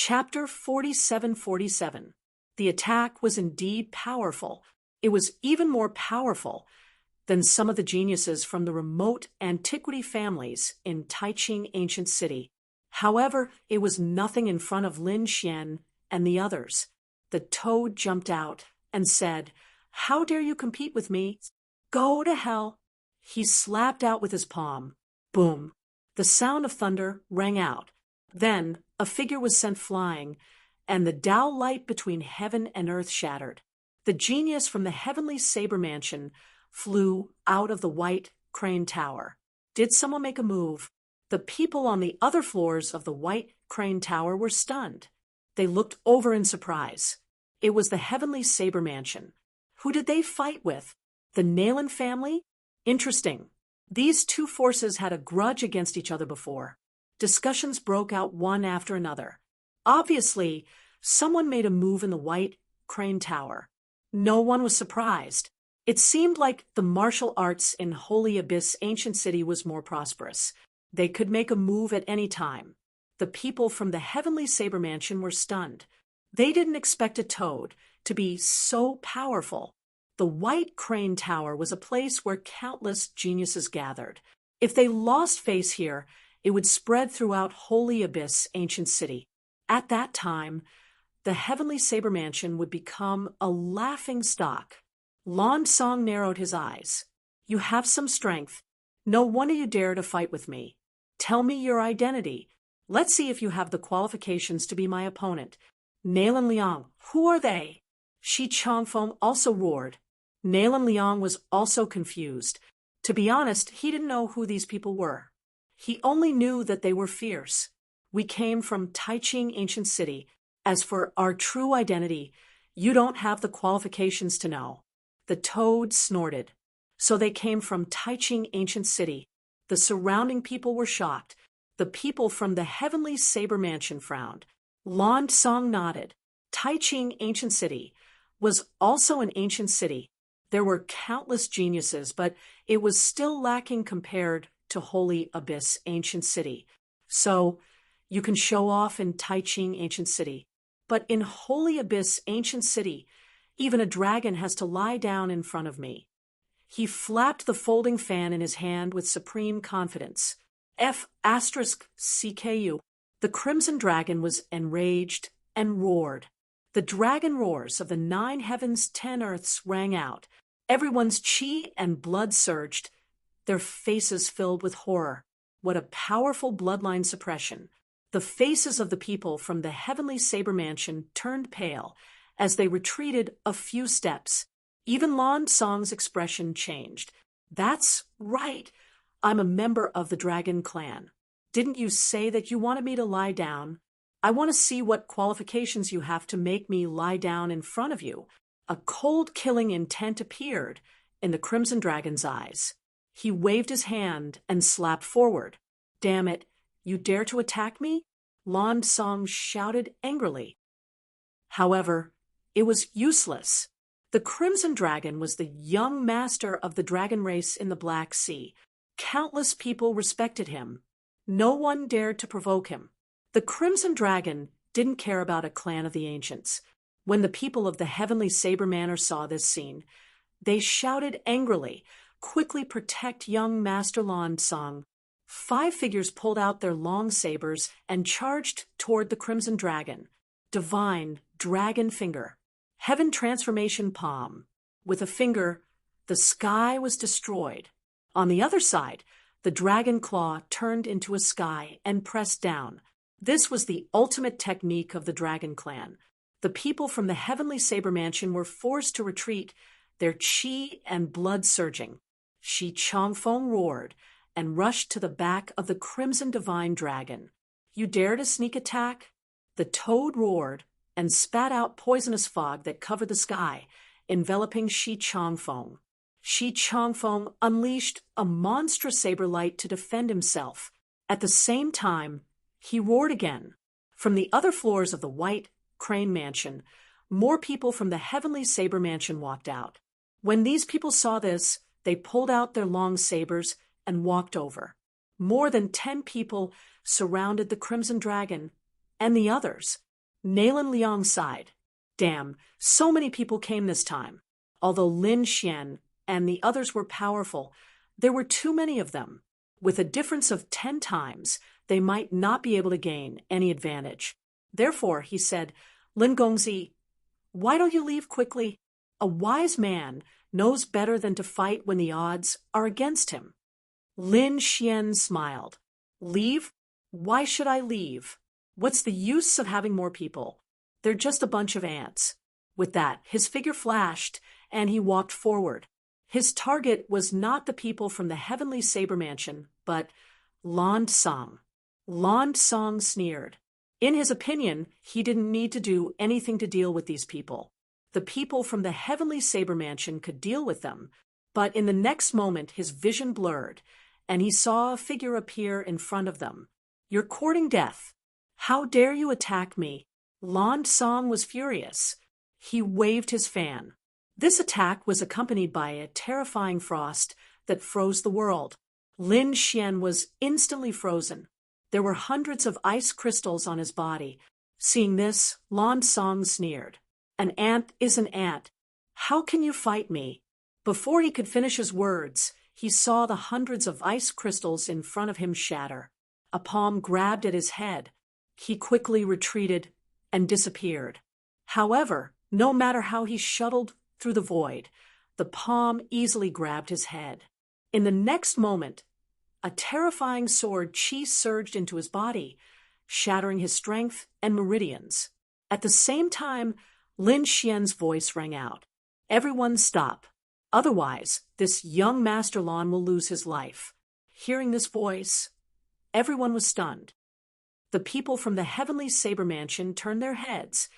Chapter 4747. The attack was indeed powerful. It was even more powerful than some of the geniuses from the remote antiquity families in Taiching ancient city. However, it was nothing in front of Lin Xian and the others. The toad jumped out and said, "How dare you compete with me? Go to hell." He slapped out with his palm. Boom! The sound of thunder rang out. Then a figure was sent flying, and the Tao light between heaven and earth shattered. The genius from the heavenly saber mansion flew out of the white crane tower. Did someone make a move? The people on the other floors of the white crane tower were stunned. They looked over in surprise. It was the heavenly saber mansion. Who did they fight with? The Nayland family? Interesting. These two forces had a grudge against each other before. Discussions broke out one after another. Obviously, someone made a move in the white crane tower. No one was surprised. It seemed like the martial arts in Holy Abyss ancient city was more prosperous. They could make a move at any time. The people from the heavenly saber mansion were stunned. They didn't expect a toad to be so powerful. The white crane tower was a place where countless geniuses gathered. If they lost face here, it would spread throughout Holy Abyss ancient city. At that time, the heavenly saber mansion would become a laughing stock. Lan Song narrowed his eyes. "You have some strength. No wonder you dare to fight with me. Tell me your identity. Let's see if you have the qualifications to be my opponent." Nayland Liang, who are they? Shi Changfeng also roared. Nayland Liang was also confused. To be honest, he didn't know who these people were. He only knew that they were fierce. "We came from Taiching ancient city. As for our true identity, you don't have the qualifications to know." The toad snorted. So they came from Taiching ancient city. The surrounding people were shocked. The people from the heavenly saber mansion frowned. Lan Song nodded. Taiching ancient city was also an ancient city. There were countless geniuses, but it was still lacking compared to Holy Abyss ancient city. So, you can show off in Taiching ancient city. But in Holy Abyss ancient city, even a dragon has to lie down in front of me. He flapped the folding fan in his hand with supreme confidence. F***CKU. The crimson dragon was enraged and roared. The dragon roars of the 9 heavens 10 earths rang out. Everyone's chi and blood surged, their faces filled with horror. What a powerful bloodline suppression. The faces of the people from the heavenly saber mansion turned pale as they retreated a few steps. Even Lan Song's expression changed. "That's right. I'm a member of the dragon clan. Didn't you say that you wanted me to lie down? I want to see what qualifications you have to make me lie down in front of you." A cold killing intent appeared in the crimson dragon's eyes. He waved his hand and slapped forward. "Damn it, you dare to attack me?" Lan Song shouted angrily. However, it was useless. The crimson dragon was the young master of the dragon race in the Black Sea. Countless people respected him. No one dared to provoke him. The crimson dragon didn't care about a clan of the ancients. When the people of the heavenly saber manor saw this scene, they shouted angrily, "Quickly protect young Master Lan Song." 5 figures pulled out their long sabers and charged toward the crimson dragon. Divine dragon finger. Heaven transformation palm. With a finger, the sky was destroyed. On the other side, the dragon claw turned into a sky and pressed down. This was the ultimate technique of the dragon clan. The people from the heavenly saber mansion were forced to retreat, their chi and blood surging. Shi Changfeng roared and rushed to the back of the crimson divine dragon. "You dare to sneak attack?" The toad roared and spat out poisonous fog that covered the sky, enveloping Shi Changfeng. Shi Changfeng unleashed a monstrous saber light to defend himself. At the same time, he roared again. From the other floors of the white crane mansion, more people from the heavenly saber mansion walked out. When these people saw this, they pulled out their long sabers and walked over. More than 10 people surrounded the crimson dragon and the others. Nalan Liang sighed. Damn, so many people came this time. Although Lin Xian and the others were powerful, there were too many of them. With a difference of 10 times, they might not be able to gain any advantage. Therefore, he said, Lin Gongzi, why don't you leave quickly? A wise man knows better than to fight when the odds are against him. Lin Xian smiled. Leave? Why should I leave? What's the use of having more people? They're just a bunch of ants. With that, his figure flashed, and he walked forward. His target was not the people from the heavenly saber mansion, but Lan Song. Lan Song sneered. In his opinion, he didn't need to do anything to deal with these people. The people from the heavenly saber mansion could deal with them, but in the next moment his vision blurred, and he saw a figure appear in front of them. You're courting death. How dare you attack me? Lan Song was furious. He waved his fan. This attack was accompanied by a terrifying frost that froze the world. Lin Xian was instantly frozen. There were hundreds of ice crystals on his body. Seeing this, Lan Song sneered. An ant is an ant. How can you fight me? Before he could finish his words, he saw the hundreds of ice crystals in front of him shatter. A palm grabbed at his head. He quickly retreated and disappeared. However, no matter how he shuttled through the void, the palm easily grabbed his head. In the next moment, a terrifying sword chi surged into his body, shattering his strength and meridians. At the same time, Lin Xian's voice rang out. Everyone stop. Otherwise, this young Master Lan will lose his life. Hearing this voice, everyone was stunned. The people from the heavenly saber mansion turned their heads,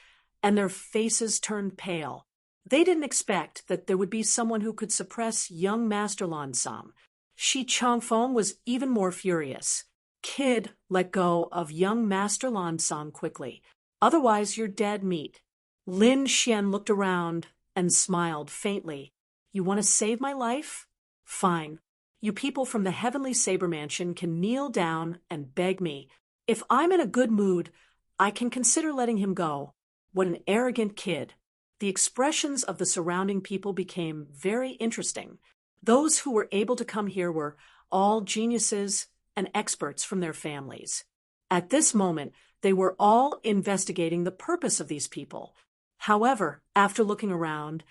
and their faces turned pale. They didn't expect that there would be someone who could suppress young Master Lan Sam. Shi Changfeng was even more furious. Kid, let go of young Master Lan Sam quickly. Otherwise, you're dead meat. Lin Xian looked around and smiled faintly. You want to save my life? Fine. You people from the heavenly saber mansion can kneel down and beg me. If I'm in a good mood, I can consider letting him go. What an arrogant kid. The expressions of the surrounding people became very interesting. Those who were able to come here were all geniuses and experts from their families. At this moment, they were all investigating the purpose of these people. However, after looking around,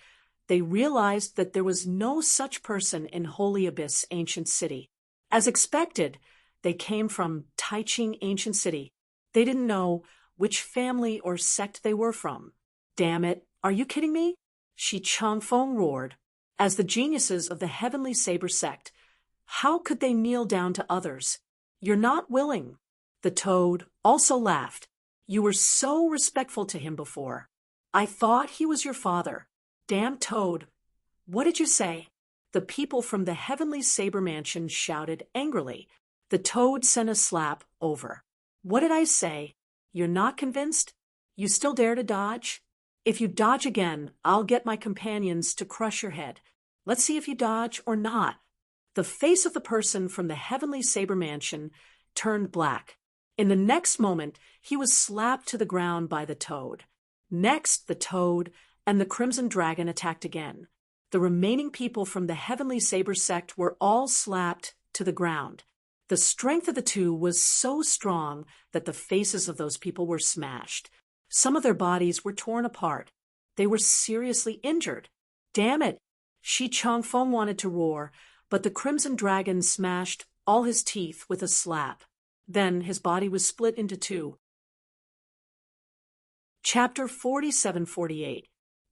they realized that there was no such person in Holy Abyss Ancient City. As expected, they came from Taiching Ancient City. They didn't know which family or sect they were from. Damn it, are you kidding me? Shi Changfeng roared. As the geniuses of the Heavenly Saber sect, how could they kneel down to others? You're not willing. The toad also laughed. You were so respectful to him before. I thought he was your father. Damn toad. What did you say? The people from the Heavenly Saber Mansion shouted angrily. The toad sent a slap over. What did I say? You're not convinced? You still dare to dodge? If you dodge again, I'll get my companions to crush your head. Let's see if you dodge or not. The face of the person from the Heavenly Saber Mansion turned black. In the next moment, he was slapped to the ground by the toad. Next, the toad and the Crimson Dragon attacked again. The remaining people from the Heavenly Saber sect were all slapped to the ground. The strength of the two was so strong that the faces of those people were smashed. Some of their bodies were torn apart. They were seriously injured. Damn it! Shi Changfeng wanted to roar, but the Crimson Dragon smashed all his teeth with a slap. Then his body was split into two. Chapter 47-48.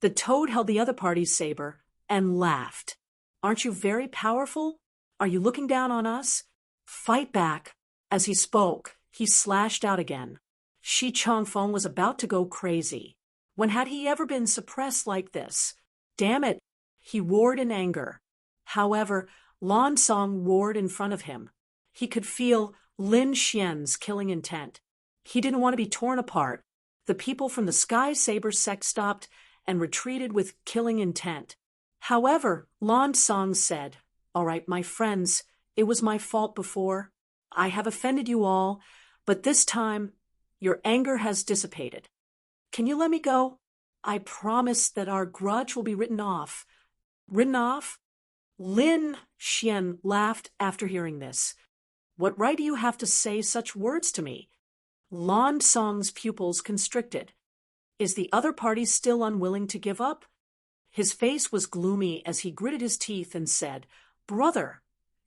The toad held the other party's saber and laughed. Aren't you very powerful? Are you looking down on us? Fight back. As he spoke, he slashed out again. Shi Changfeng was about to go crazy. When had he ever been suppressed like this? Damn it! He roared in anger. However, Lan Song roared in front of him. He could feel Lin Xian's killing intent. He didn't want to be torn apart. The people from the Sky Saber sect stopped and retreated with killing intent. However, Lan Song said, All right, my friends, it was my fault before. I have offended you all, but this time, your anger has dissipated. Can you let me go? I promise that our grudge will be written off. Written off? Lin Xian laughed after hearing this. What right do you have to say such words to me? Lan Song's pupils constricted. Is the other party still unwilling to give up? His face was gloomy as he gritted his teeth and said, Brother,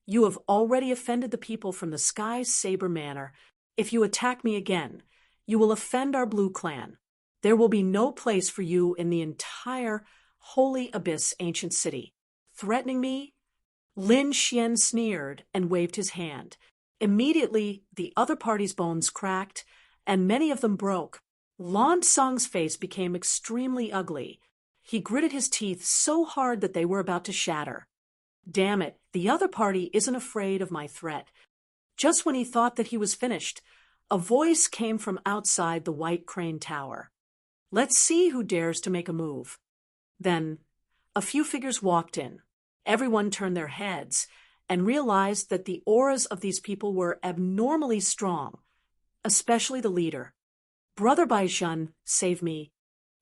you have already offended the people from the Sky Saber Manor. If you attack me again, you will offend our Blue Clan. There will be no place for you in the entire Holy Abyss ancient city. Threatening me? Lin Xian sneered and waved his hand. Immediately, the other party's bones cracked, and many of them broke. Lan Song's face became extremely ugly. He gritted his teeth so hard that they were about to shatter. Damn it, the other party isn't afraid of my threat. Just when he thought that he was finished, a voice came from outside the White Crane Tower. Let's see who dares to make a move. Then, a few figures walked in. Everyone turned their heads and realized that the auras of these people were abnormally strong, especially the leader. Brother Baizhun, save me.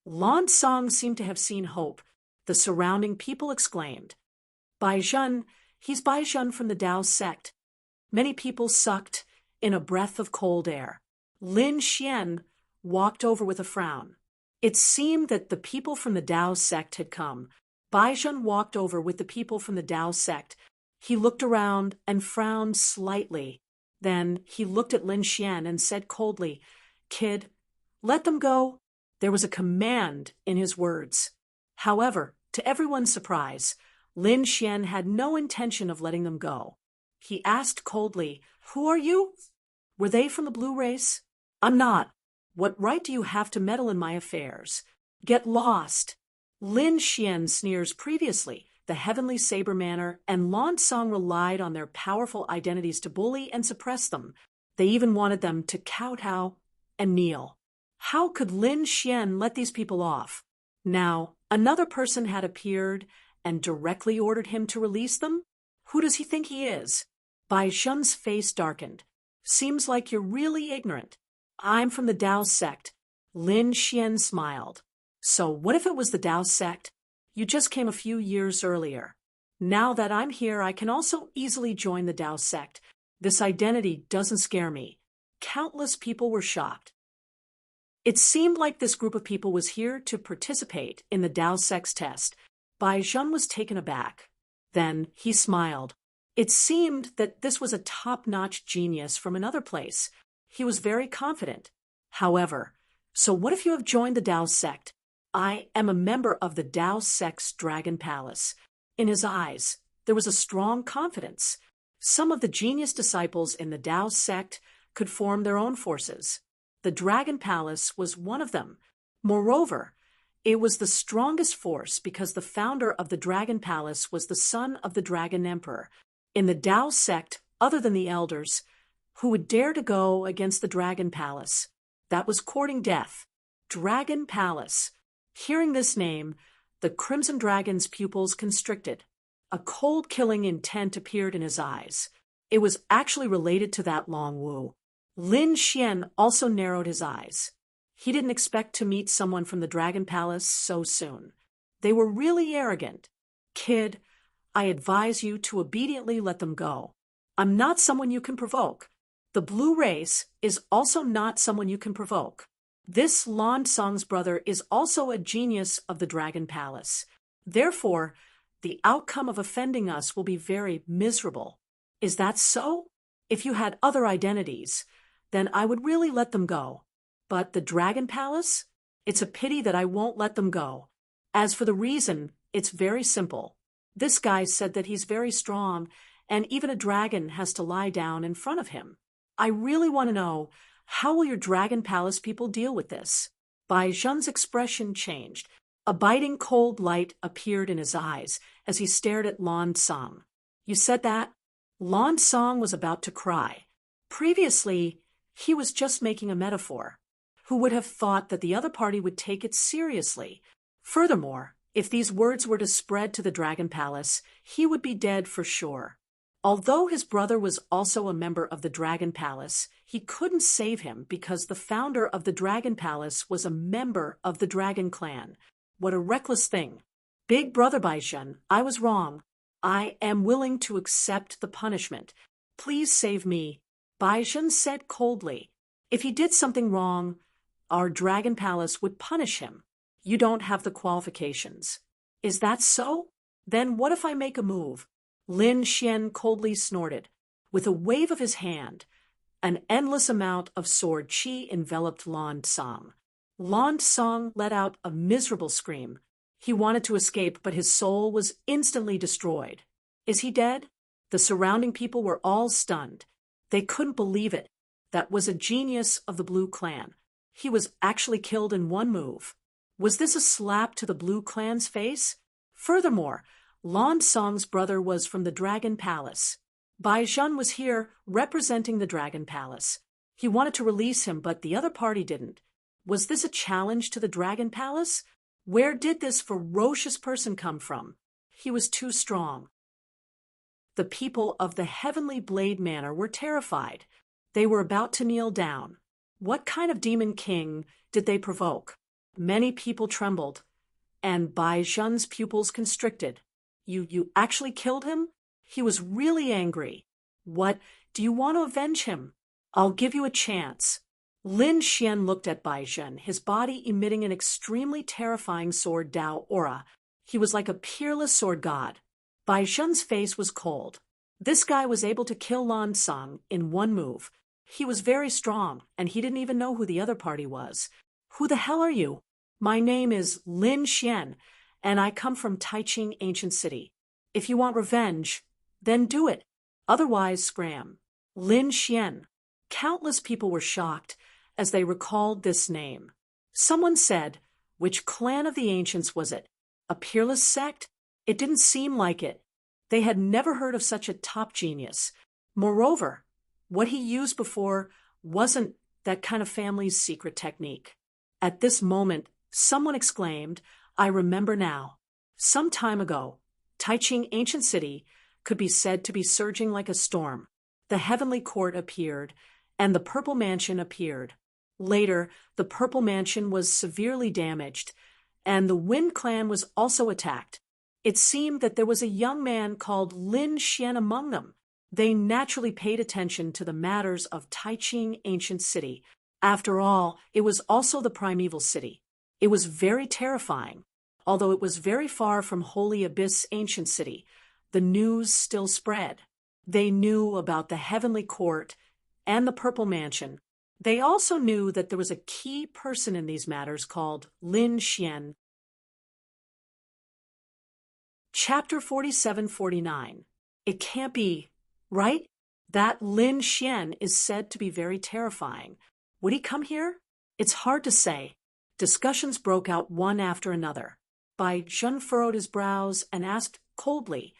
Lan Song seemed to have seen hope. The surrounding people exclaimed. Baizhun, he's Baizhun from the Tao sect. Many people sucked in a breath of cold air. Lin Xian walked over with a frown. It seemed that the people from the Tao sect had come. Baizhun walked over with the people from the Tao sect. He looked around and frowned slightly. Then he looked at Lin Xian and said coldly, Kid, let them go. There was a command in his words. However, to everyone's surprise, Lin Xian had no intention of letting them go. He asked coldly, Who are you? Were they from the Blue Race? I'm not. What right do you have to meddle in my affairs? Get lost. Lin Xian sneers previously. The Heavenly Saber Manor and Lan Song relied on their powerful identities to bully and suppress them. They even wanted them to kowtow and kneel. How could Lin Xian let these people off? Now, another person had appeared and directly ordered him to release them? Who does he think he is? Baizhun's face darkened. Seems like you're really ignorant. I'm from the Tao sect. Lin Xian smiled. So what if it was the Tao sect? You just came a few years earlier. Now that I'm here, I can also easily join the Tao sect. This identity doesn't scare me. Countless people were shocked. It seemed like this group of people was here to participate in the Tao sect's test. Baizhun was taken aback. Then he smiled. It seemed that this was a top-notch genius from another place. He was very confident. However, so what if you have joined the Tao sect? I am a member of the Tao sect's Dragon Palace. In his eyes, there was a strong confidence. Some of the genius disciples in the Tao sect could form their own forces. The Dragon Palace was one of them. Moreover, it was the strongest force because the founder of the Dragon Palace was the son of the Dragon Emperor. In the Tao sect, other than the elders, who would dare to go against the Dragon Palace? That was courting death. Dragon Palace. Hearing this name, the Crimson Dragon's pupils constricted. A cold-killing intent appeared in his eyes. It was actually related to that Long Wu. Lin Xian also narrowed his eyes. He didn't expect to meet someone from the Dragon Palace so soon. They were really arrogant. Kid, I advise you to obediently let them go. I'm not someone you can provoke. The Blue Race is also not someone you can provoke. This Lan Song's brother is also a genius of the Dragon Palace. Therefore, the outcome of offending us will be very miserable. Is that so? If you had other identities, then I would really let them go. But the Dragon Palace? It's a pity that I won't let them go. As for the reason, it's very simple. This guy said that he's very strong, and even a dragon has to lie down in front of him. I really want to know, how will your Dragon Palace people deal with this? Baizhun's expression changed. A biting cold light appeared in his eyes as he stared at Lan Song. You said that? Lan Song was about to cry. Previously, he was just making a metaphor. Who would have thought that the other party would take it seriously? Furthermore, if these words were to spread to the Dragon Palace, he would be dead for sure. Although his brother was also a member of the Dragon Palace, he couldn't save him because the founder of the Dragon Palace was a member of the Dragon Clan. What a reckless thing. Big brother Baizhen, I was wrong. I am willing to accept the punishment. Please save me, Baizhen said coldly. If he did something wrong, our Dragon Palace would punish him. You don't have the qualifications. Is that so? Then what if I make a move? Lin Xian coldly snorted. With a wave of his hand, an endless amount of sword qi enveloped Lan Song. Lan Song let out a miserable scream. He wanted to escape, but his soul was instantly destroyed. Is he dead? The surrounding people were all stunned. They couldn't believe it. That was a genius of the Blue Clan. He was actually killed in one move. Was this a slap to the Blue Clan's face? Furthermore, Lan Song's brother was from the Dragon Palace. Baizhen was here representing the Dragon Palace. He wanted to release him, but the other party didn't. Was this a challenge to the Dragon Palace? Where did this ferocious person come from? He was too strong. The people of the Heavenly Blade Manor were terrified. They were about to kneel down. What kind of demon king did they provoke? Many people trembled, and Baizhen's pupils constricted. You actually killed him? He was really angry. What, do you want to avenge him? I'll give you a chance. Lin Xian looked at Baizhen, his body emitting an extremely terrifying sword Dao aura. He was like a peerless sword god. Baizhen's face was cold. This guy was able to kill Lan Song in one move. He was very strong, and he didn't even know who the other party was. Who the hell are you? My name is Lin Xian, and I come from Taiching Ancient City. If you want revenge, then do it. Otherwise, scram. Lin Xian. Countless people were shocked as they recalled this name. Someone said, which clan of the ancients was it? A peerless sect? It didn't seem like it. They had never heard of such a top genius. Moreover, what he used before wasn't that kind of family's secret technique. At this moment, someone exclaimed, I remember now. Some time ago, Taiching Ancient City could be said to be surging like a storm. The Heavenly Court appeared, and the Purple Mansion appeared. Later, the Purple Mansion was severely damaged, and the Wind Clan was also attacked. It seemed that there was a young man called Lin Xian among them. They naturally paid attention to the matters of Taiching Ancient City. After all, it was also the primeval city. It was very terrifying. Although it was very far from Holy Abyss Ancient City, the news still spread. They knew about the Heavenly Court and the Purple Mansion. They also knew that there was a key person in these matters called Lin Xian. Chapter 47-49. It can't be, right? That Lin Xian is said to be very terrifying. Would he come here? It's hard to say. Discussions broke out one after another. Baizhen furrowed his brows and asked coldly,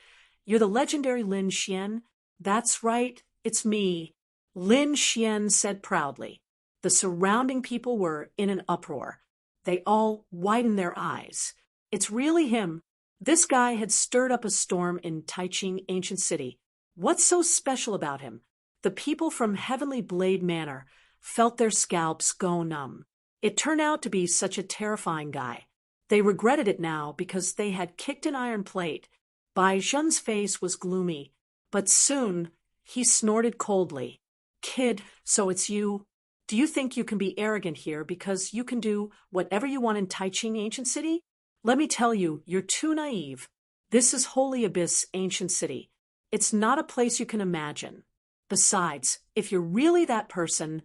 You're the legendary Lin Xian? That's right, it's me. Lin Xian said proudly. The surrounding people were in an uproar. They all widened their eyes. It's really him. This guy had stirred up a storm in Taiching Ancient City. What's so special about him? The people from Heavenly Blade Manor felt their scalps go numb. It turned out to be such a terrifying guy. They regretted it now because they had kicked an iron plate. Baizhen's face was gloomy, but soon he snorted coldly. Kid, so it's you? Do you think you can be arrogant here because you can do whatever you want in Taiching Ancient City? Let me tell you, you're too naive. This is Holy Abyss Ancient City. It's not a place you can imagine. Besides, if you're really that person,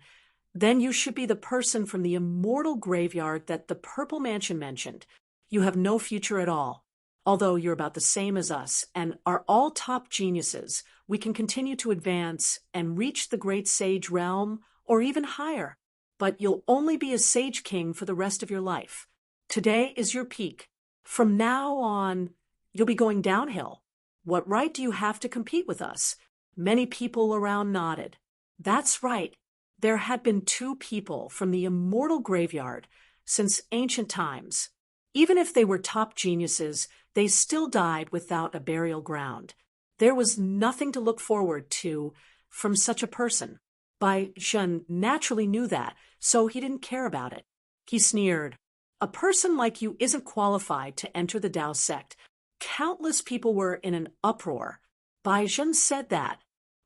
then you should be the person from the immortal graveyard that the Purple Mansion mentioned. You have no future at all. Although you're about the same as us and are all top geniuses, we can continue to advance and reach the great sage realm or even higher. But you'll only be a sage king for the rest of your life. Today is your peak. From now on, you'll be going downhill. What right do you have to compete with us? Many people around nodded. That's right. There had been two people from the immortal graveyard since ancient times. Even if they were top geniuses, they still died without a burial ground. There was nothing to look forward to from such a person. Bai Zhen naturally knew that, so he didn't care about it. He sneered. A person like you isn't qualified to enter the Tao sect. Countless people were in an uproar. Bai Zhen said that.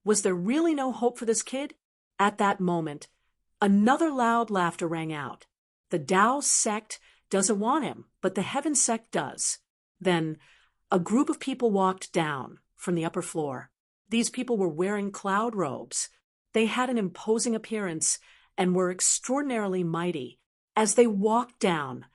Was there really no hope for this kid? At that moment, another loud laughter rang out. The Tao sect doesn't want him, but the Heaven sect does. Then, a group of people walked down from the upper floor. These people were wearing cloud robes. They had an imposing appearance and were extraordinarily mighty. As they walked down,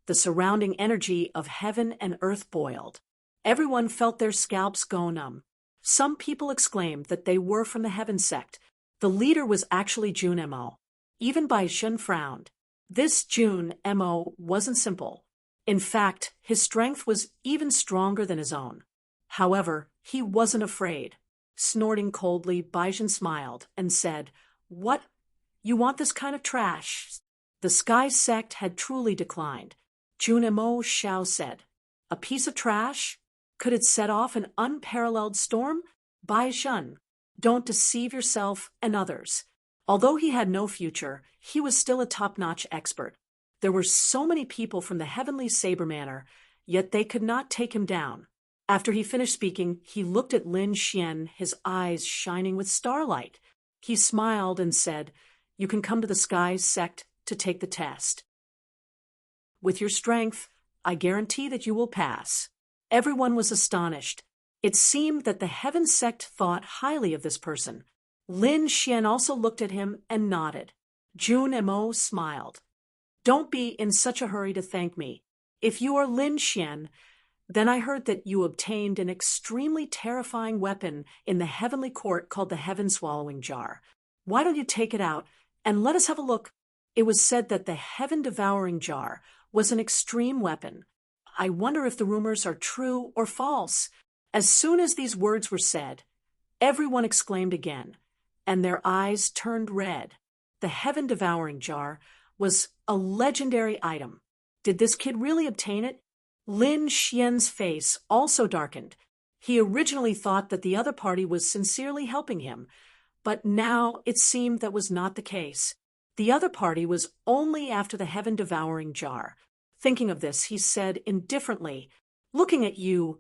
the surrounding energy of heaven and earth boiled. Everyone felt their scalps go numb. Some people exclaimed that they were from the Heaven sect. The leader was actually Jun Mo. Even Bai Zhen frowned. This Jun Mo wasn't simple. In fact, his strength was even stronger than his own. However, he wasn't afraid. Snorting coldly, Bai Zhen smiled and said, "What? You want this kind of trash?" The Sky sect had truly declined. Jun Mo Xiao said, "A piece of trash? Could it set off an unparalleled storm?" Bai Zhen, don't deceive yourself and others. Although he had no future, he was still a top-notch expert. There were so many people from the heavenly saber manor, yet they could not take him down. After he finished speaking, he looked at Lin Xian, his eyes shining with starlight. He smiled and said, "You can come to the Sky sect to take the test. With your strength, I guarantee that you will pass." Everyone was astonished. It seemed that the Heaven sect thought highly of this person. Lin Xian also looked at him and nodded. Jun Mo smiled. "Don't be in such a hurry to thank me. If you are Lin Xian, then I heard that you obtained an extremely terrifying weapon in the heavenly court called the Heaven-Swallowing Jar. Why don't you take it out and let us have a look?" It was said that the Heaven-Devouring Jar was an extreme weapon. I wonder if the rumors are true or false. As soon as these words were said, everyone exclaimed again, and their eyes turned red. The Heaven-Devouring Jar was a legendary item. Did this kid really obtain it? Lin Xian's face also darkened. He originally thought that the other party was sincerely helping him, but now it seemed that was not the case. The other party was only after the Heaven-Devouring Jar. Thinking of this, he said indifferently, "Looking at you,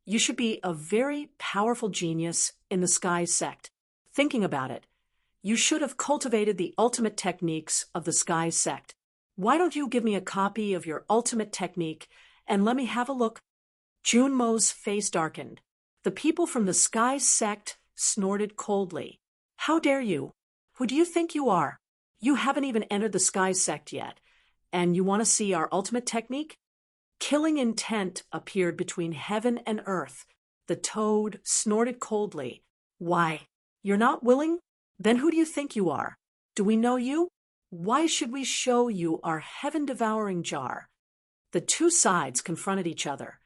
you should be a very powerful genius in the Sky sect. Thinking about it, you should have cultivated the ultimate techniques of the Sky sect. Why don't you give me a copy of your ultimate technique and let me have a look?" Jun Mo's face darkened. The people from the Sky sect snorted coldly. "How dare you? Who do you think you are? You haven't even entered the Sky sect yet, and you want to see our ultimate technique?" Killing intent appeared between heaven and earth. The toad snorted coldly. "Why, you're not willing? Then who do you think you are? Do we know you? Why should we show you our heaven-devouring jar?" The two sides confronted each other,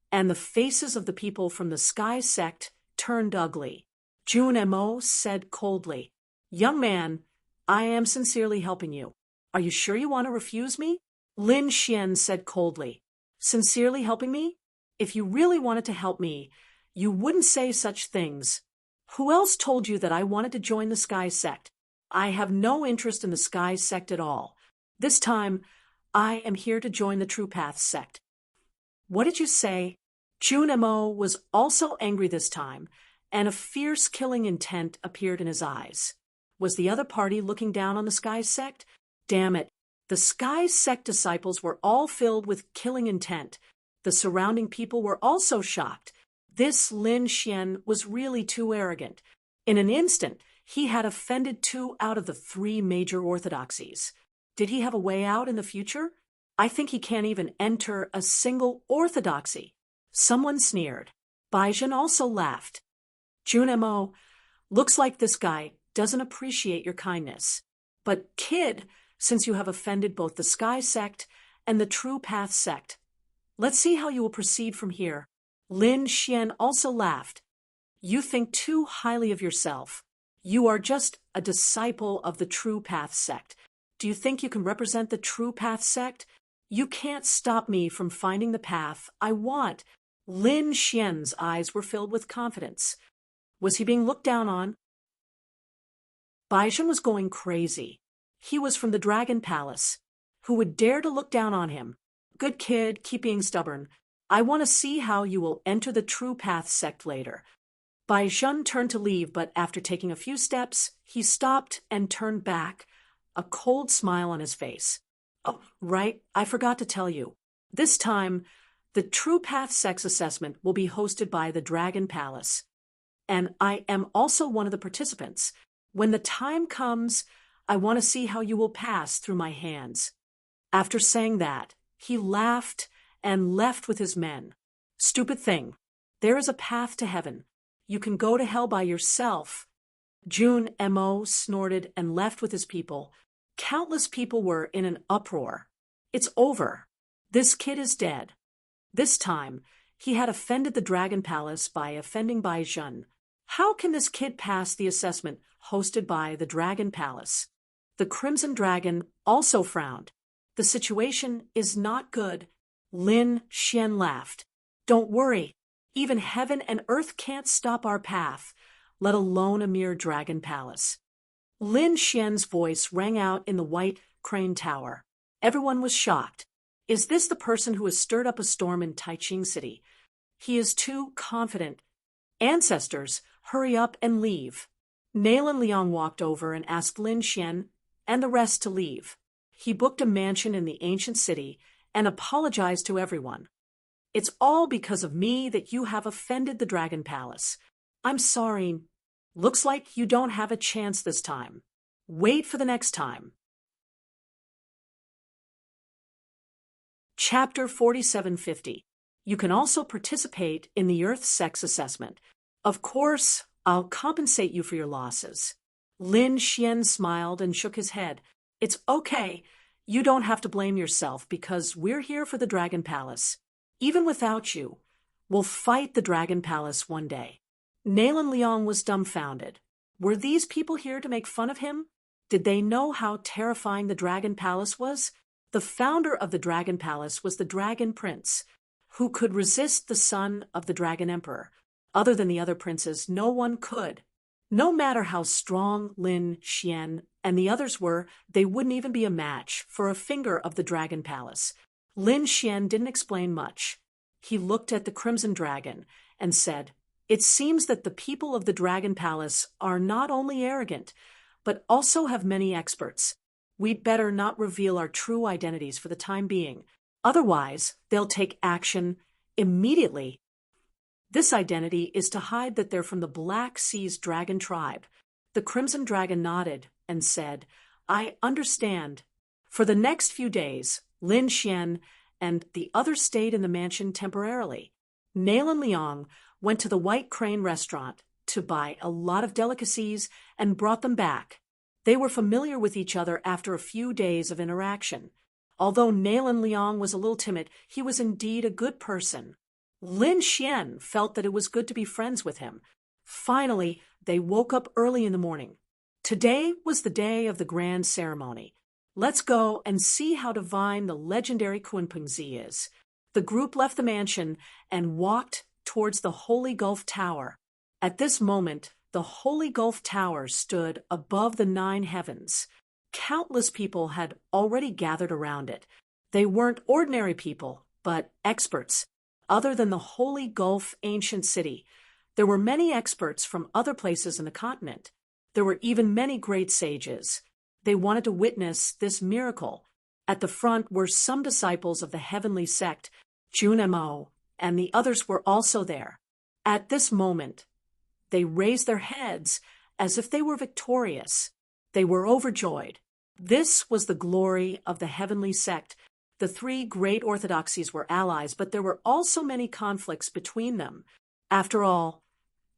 and the faces of the people from the Sky sect turned ugly. Jun Mo said coldly, "Young man, I am sincerely helping you. Are you sure you want to refuse me?" Lin Xian said coldly, "Sincerely helping me? If you really wanted to help me, you wouldn't say such things. Who else told you that I wanted to join the Sky sect? I have no interest in the Sky sect at all. This time, I am here to join the True Path sect." "What did you say?" Jun Mo was also angry this time, and a fierce killing intent appeared in his eyes. Was the other party looking down on the Sky sect? Damn it. The Sky sect disciples were all filled with killing intent. The surrounding people were also shocked. This Lin Xian was really too arrogant. In an instant, he had offended 2 out of the 3 major orthodoxies. Did he have a way out in the future? I think he can't even enter a single orthodoxy. Someone sneered. Bai Zhen also laughed. "Jun Mo, looks like this guy doesn't appreciate your kindness. But kid, since you have offended both the Sky sect and the True Path sect, let's see how you will proceed from here." Lin Xian also laughed. "You think too highly of yourself. You are just a disciple of the True Path sect. Do you think you can represent the True Path sect? You can't stop me from finding the path I want. Lin Xian's eyes were filled with confidence. Was he being looked down on? Baizhen was going crazy. He was from the Dragon Palace. Who would dare to look down on him? Good kid, keep being stubborn. I want to see how you will enter the True Path sect later. Baizhen turned to leave, but after taking a few steps, he stopped and turned back, a cold smile on his face. Oh, right, I forgot to tell you. This time, the True Path Sex Assessment will be hosted by the Dragon Palace. And I am also one of the participants. When the time comes, I want to see how you will pass through my hands. After saying that, he laughed and left with his men. Stupid thing. There is a path to heaven. You can go to hell by yourself. Jun Mo snorted and left with his people. Countless people were in an uproar. It's over. This kid is dead. This time, he had offended the Dragon Palace by offending Baizhen. How can this kid pass the assessment hosted by the Dragon Palace? The Crimson Dragon also frowned. The situation is not good. Lin Xian laughed. Don't worry. Even heaven and earth can't stop our path, let alone a mere Dragon Palace. Lin Xian's voice rang out in the White Crane Tower. Everyone was shocked. Is this the person who has stirred up a storm in Taiching City? He is too confident. Ancestors, hurry up and leave. Nalan Liang walked over and asked Lin Xian and the rest to leave. He booked a mansion in the ancient city and apologized to everyone. It's all because of me that you have offended the Dragon Palace. I'm sorry. Looks like you don't have a chance this time. Wait for the next time. Chapter 4750. You can also participate in the Earth Sex Assessment. Of course, I'll compensate you for your losses. Lin Xian smiled and shook his head. It's okay. You don't have to blame yourself because we're here for the Dragon Palace. Even without you, we'll fight the Dragon Palace one day. Nalan Liang was dumbfounded. Were these people here to make fun of him? Did they know how terrifying the Dragon Palace was? The founder of the Dragon Palace was the Dragon Prince, who could resist the son of the Dragon Emperor. Other than the other princes, no one could. No matter how strong Lin Xian and the others were, they wouldn't even be a match for a finger of the Dragon Palace. Lin Xian didn't explain much. He looked at the Crimson Dragon and said, It seems that the people of the Dragon Palace are not only arrogant, but also have many experts. We'd better not reveal our true identities for the time being. Otherwise, they'll take action immediately. This identity is to hide that they're from the Black Sea's dragon tribe. The Crimson Dragon nodded and said, I understand. For the next few days, Lin Xian and the others stayed in the mansion temporarily. Nalan Liang went to the White Crane restaurant to buy a lot of delicacies and brought them back. They were familiar with each other after a few days of interaction. Although Nalan Liang was a little timid, he was indeed a good person. Lin Xian felt that it was good to be friends with him. Finally, they woke up early in the morning. Today was the day of the grand ceremony. Let's go and see how divine the legendary Kunpengzi is. The group left the mansion and walked towards the Holy Gulf Tower. At this moment, the Holy Gulf Tower stood above the 9 heavens. Countless people had already gathered around it. They weren't ordinary people, but experts. Other than the Holy Gulf ancient city, there were many experts from other places in the continent. There were even many great sages. They wanted to witness this miracle. At the front were some disciples of the heavenly sect, Jun Mo, and the others were also there. At this moment, they raised their heads as if they were victorious. They were overjoyed. This was the glory of the heavenly sect. The 3 great orthodoxies were allies, but there were also many conflicts between them. After all,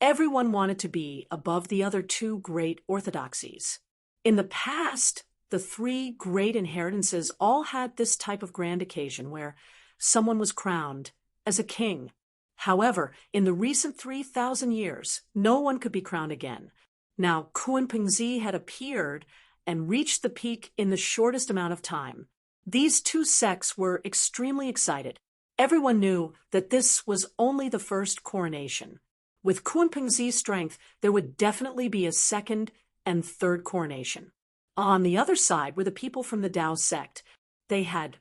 everyone wanted to be above the other 2 great orthodoxies. In the past, the 3 great inheritances all had this type of grand occasion where someone was crowned as a king. However, in the recent 3,000 years, no one could be crowned again. Now, Kunpengzi had appeared and reached the peak in the shortest amount of time. These 2 sects were extremely excited. Everyone knew that this was only the first coronation. With Kunpengzi's strength, there would definitely be a second and third coronation. On the other side were the people from the Tao sect. They had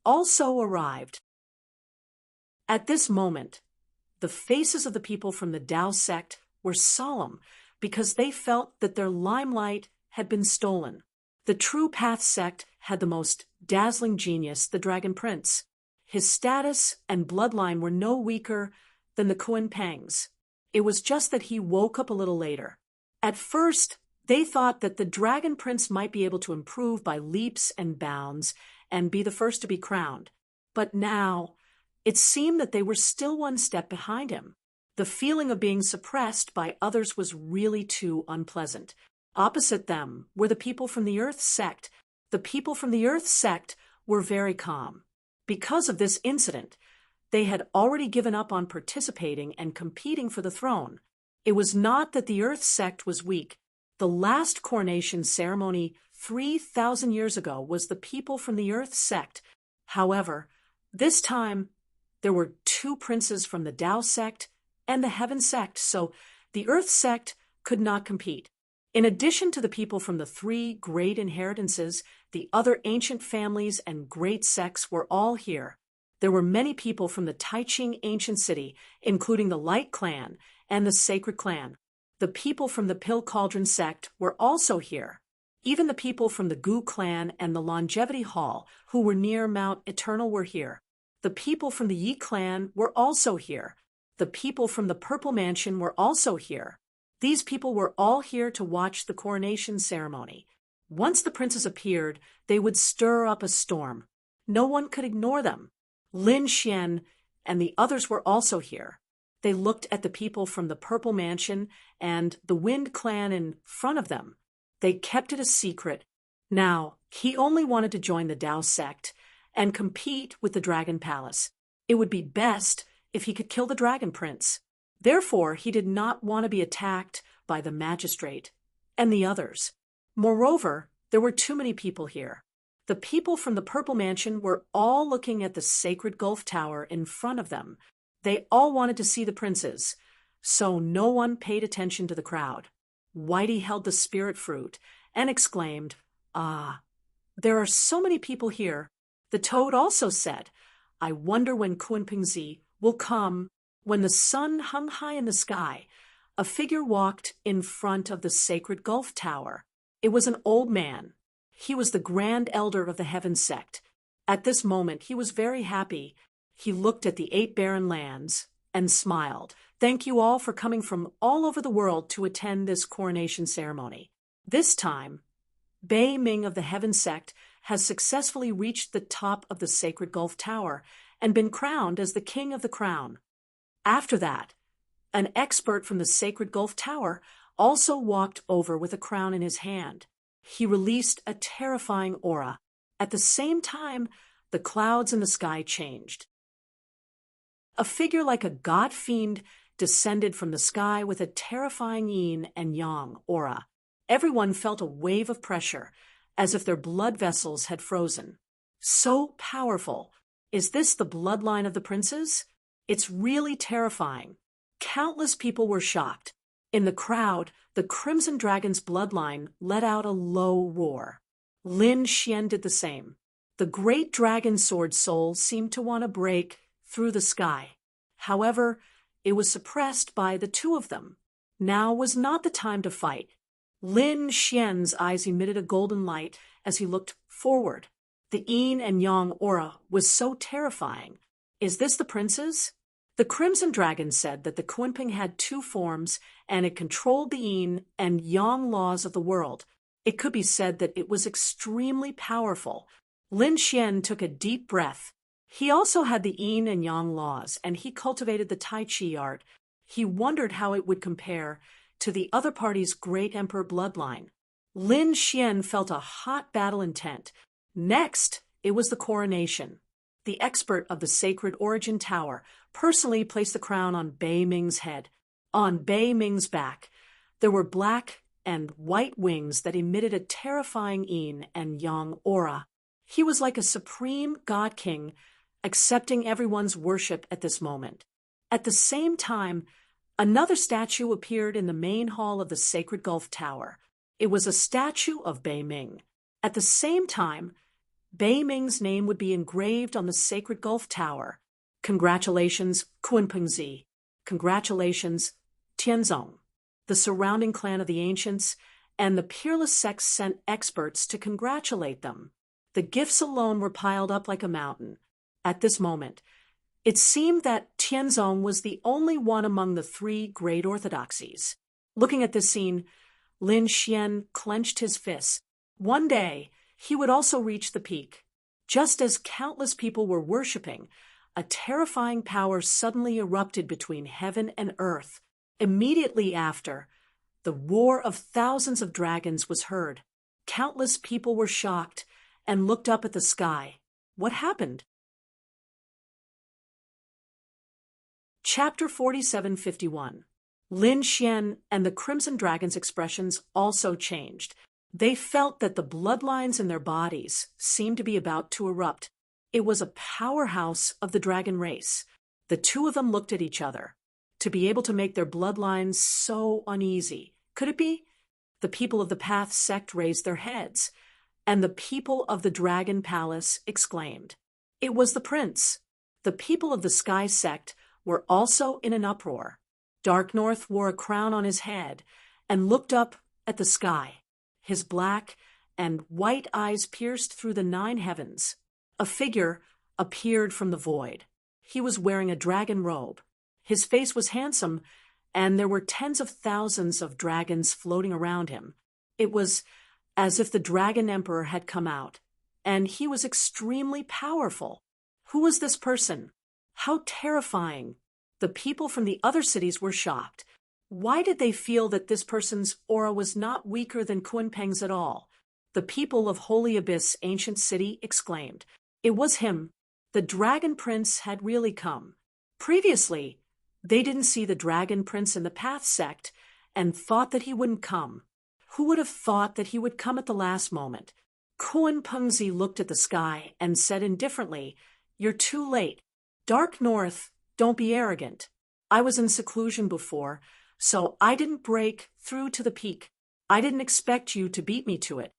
also arrived. At this moment, the faces of the people from the Tao sect were solemn because they felt that their limelight had been stolen. The True Path sect had the most dazzling genius, the Dragon Prince. His status and bloodline were no weaker than the Kunpengs. It was just that he woke up a little later. At first, they thought that the Dragon Prince might be able to improve by leaps and bounds and be the first to be crowned. But now, it seemed that they were still one step behind him. The feeling of being suppressed by others was really too unpleasant. Opposite them were the people from the Earth sect. The people from the Earth sect were very calm. Because of this incident, they had already given up on participating and competing for the throne. It was not that the Earth sect was weak. The last coronation ceremony 3,000 years ago was the people from the Earth sect. However, this time, there were 2 princes from the Tao sect and the Heaven sect, so the Earth sect could not compete. In addition to the people from the 3 great inheritances, the other ancient families and great sects were all here. There were many people from the Taiching ancient city, including the Light Clan and the Sacred Clan. The people from the Pill Cauldron sect were also here. Even the people from the Gu clan and the Longevity Hall, who were near Mount Eternal, were here. The people from the Yi clan were also here. The people from the Purple Mansion were also here. These people were all here to watch the coronation ceremony. Once the princes appeared, they would stir up a storm. No one could ignore them. Lin Xian and the others were also here. They looked at the people from the Purple Mansion and the Wind clan in front of them. They kept it a secret. Now, he only wanted to join the Tao sect and compete with the Dragon Palace. It would be best if he could kill the Dragon Prince. Therefore, he did not want to be attacked by the magistrate and the others. Moreover, there were too many people here. The people from the Purple Mansion were all looking at the sacred Gulf Tower in front of them. They all wanted to see the princes, so no one paid attention to the crowd. Whitey held the spirit fruit and exclaimed, "Ah, there are so many people here." The toad also said, "I wonder when Kunpengzi will come." When the sun hung high in the sky, a figure walked in front of the sacred Gulf Tower. It was an old man. He was the Grand Elder of the Heaven sect. At this moment, he was very happy. He looked at the 8 barren lands and smiled. "Thank you all for coming from all over the world to attend this coronation ceremony. This time, Bei Ming of the Heaven sect has successfully reached the top of the sacred Gulf Tower and been crowned as the King of the Crown." After that, an expert from the sacred Gulf Tower also walked over with a crown in his hand. He released a terrifying aura. At the same time, the clouds in the sky changed. A figure like a god fiend descended from the sky with a terrifying yin and yang aura. Everyone felt a wave of pressure, as if their blood vessels had frozen. So powerful. Is this the bloodline of the princes? It's really terrifying. Countless people were shocked. In the crowd, the Crimson Dragon's bloodline let out a low roar. Lin Xian did the same. The great dragon sword soul seemed to want to break through the sky. However, it was suppressed by the 2 of them. Now was not the time to fight. Lin Xian's eyes emitted a golden light as he looked forward. The yin and yang aura was so terrifying. Is this the princes? The Crimson Dragon said that the Kunpeng had 2 forms and it controlled the yin and yang laws of the world. It could be said that it was extremely powerful. Lin Xian took a deep breath. He also had the yin and yang laws, and he cultivated the Tai Chi art. He wondered how it would compare to the other party's great emperor bloodline. Lin Xian felt a hot battle intent. Next, it was the coronation. The expert of the Sacred Origin Tower personally placed the crown on Bei Ming's head. On Bei Ming's back, there were black and white wings that emitted a terrifying yin and yang aura. He was like a supreme god king accepting everyone's worship at this moment. At the same time, another statue appeared in the main hall of the Sacred Gulf Tower. It was a statue of Bei Ming. At the same time, Bei Ming's name would be engraved on the Sacred Gulf Tower. Congratulations, Kunpengzi. Congratulations, Tianzong. The surrounding clan of the ancients and the peerless sect sent experts to congratulate them. The gifts alone were piled up like a mountain. At this moment, it seemed that Tianzong was the only one among the three great orthodoxies. Looking at this scene, Lin Xian clenched his fists. One day, he would also reach the peak. Just as countless people were worshipping, a terrifying power suddenly erupted between heaven and earth. Immediately after, the roar of thousands of dragons was heard. Countless people were shocked and looked up at the sky. What happened? Chapter 4751. Lin Xian and the Crimson Dragon's expressions also changed. They felt that the bloodlines in their bodies seemed to be about to erupt. It was a powerhouse of the dragon race. The two of them looked at each other. To be able to make their bloodlines so uneasy. Could it be? The people of the Path sect raised their heads, and the people of the Dragon Palace exclaimed. It was the prince. The people of the Sky sect were also in an uproar. Dark North wore a crown on his head and looked up at the sky. His black and white eyes pierced through the 9 heavens. A figure appeared from the void. He was wearing a dragon robe. His face was handsome, and there were tens of thousands of dragons floating around him. It was as if the Dragon Emperor had come out, and he was extremely powerful. Who was this person? How terrifying! The people from the other cities were shocked. Why did they feel that this person's aura was not weaker than Kunpeng's at all? The people of Holy Abyss Ancient City exclaimed. It was him. The Dragon Prince had really come. Previously, they didn't see the Dragon Prince in the Path sect and thought that he wouldn't come. Who would have thought that he would come at the last moment? Kunpengzi looked at the sky and said indifferently, You're too late. Dark North, don't be arrogant. I was in seclusion before, so I didn't break through to the peak. I didn't expect you to beat me to it.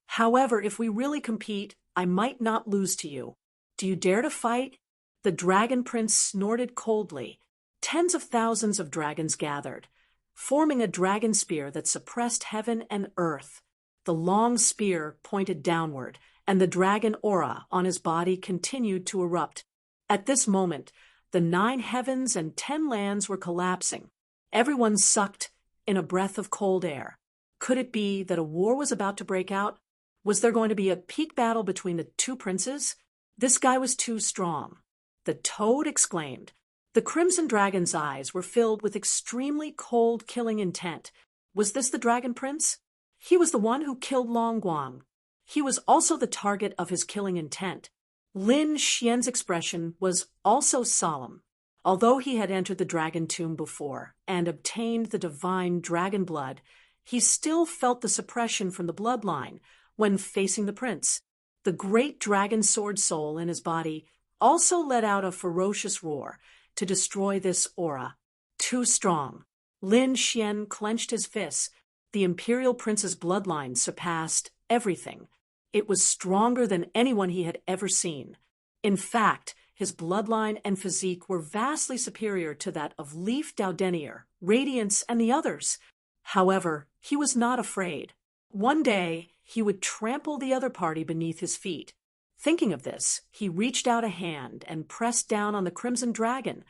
However, if we really compete, I might not lose to you. Do you dare to fight? The Dragon Prince snorted coldly. Tens of thousands of dragons gathered, forming a dragon spear that suppressed heaven and earth. The long spear pointed downward, and the dragon aura on his body continued to erupt. At this moment, the 9 heavens and 10 lands were collapsing. Everyone sucked in a breath of cold air. Could it be that a war was about to break out? Was there going to be a peak battle between the 2 princes? This guy was too strong. The toad exclaimed. The Crimson Dragon's eyes were filled with extremely cold, killing intent. Was this the Dragon Prince? He was the one who killed Long Guang. He was also the target of his killing intent. Lin Xian's expression was also solemn. Although he had entered the dragon tomb before and obtained the divine dragon blood, he still felt the suppression from the bloodline when facing the prince. The great dragon sword soul in his body also let out a ferocious roar to destroy this aura. Too strong. Lin Xian clenched his fists. The imperial prince's bloodline surpassed everything. It was stronger than anyone he had ever seen. In fact, his bloodline and physique were vastly superior to that of Leaf Daudenier, Radiance, and the others. However, he was not afraid. One day, he would trample the other party beneath his feet. Thinking of this, he reached out a hand and pressed down on the Crimson Dragon,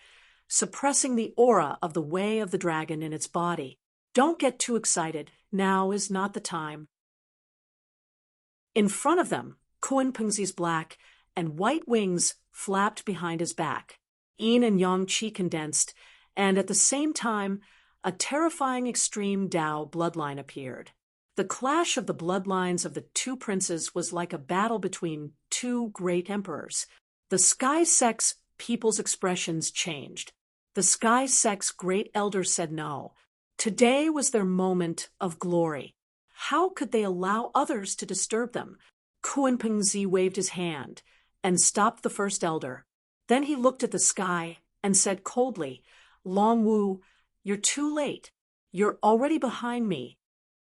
suppressing the aura of the Way of the Dragon in its body. Don't get too excited. Now is not the time. In front of them, Kunpengzi's black and white wings flapped behind his back. Yin and Yang Qi condensed, and at the same time, a terrifying extreme Dao bloodline appeared. The clash of the bloodlines of the 2 princes was like a battle between 2 great emperors. The Sky Sect's people's expressions changed. The Sky Sect's great elder said no. Today was their moment of glory. How could they allow others to disturb them? Kunpengzi waved his hand, and stopped the first elder. Then he looked at the sky and said coldly, "Long Wu, you're too late. You're already behind me.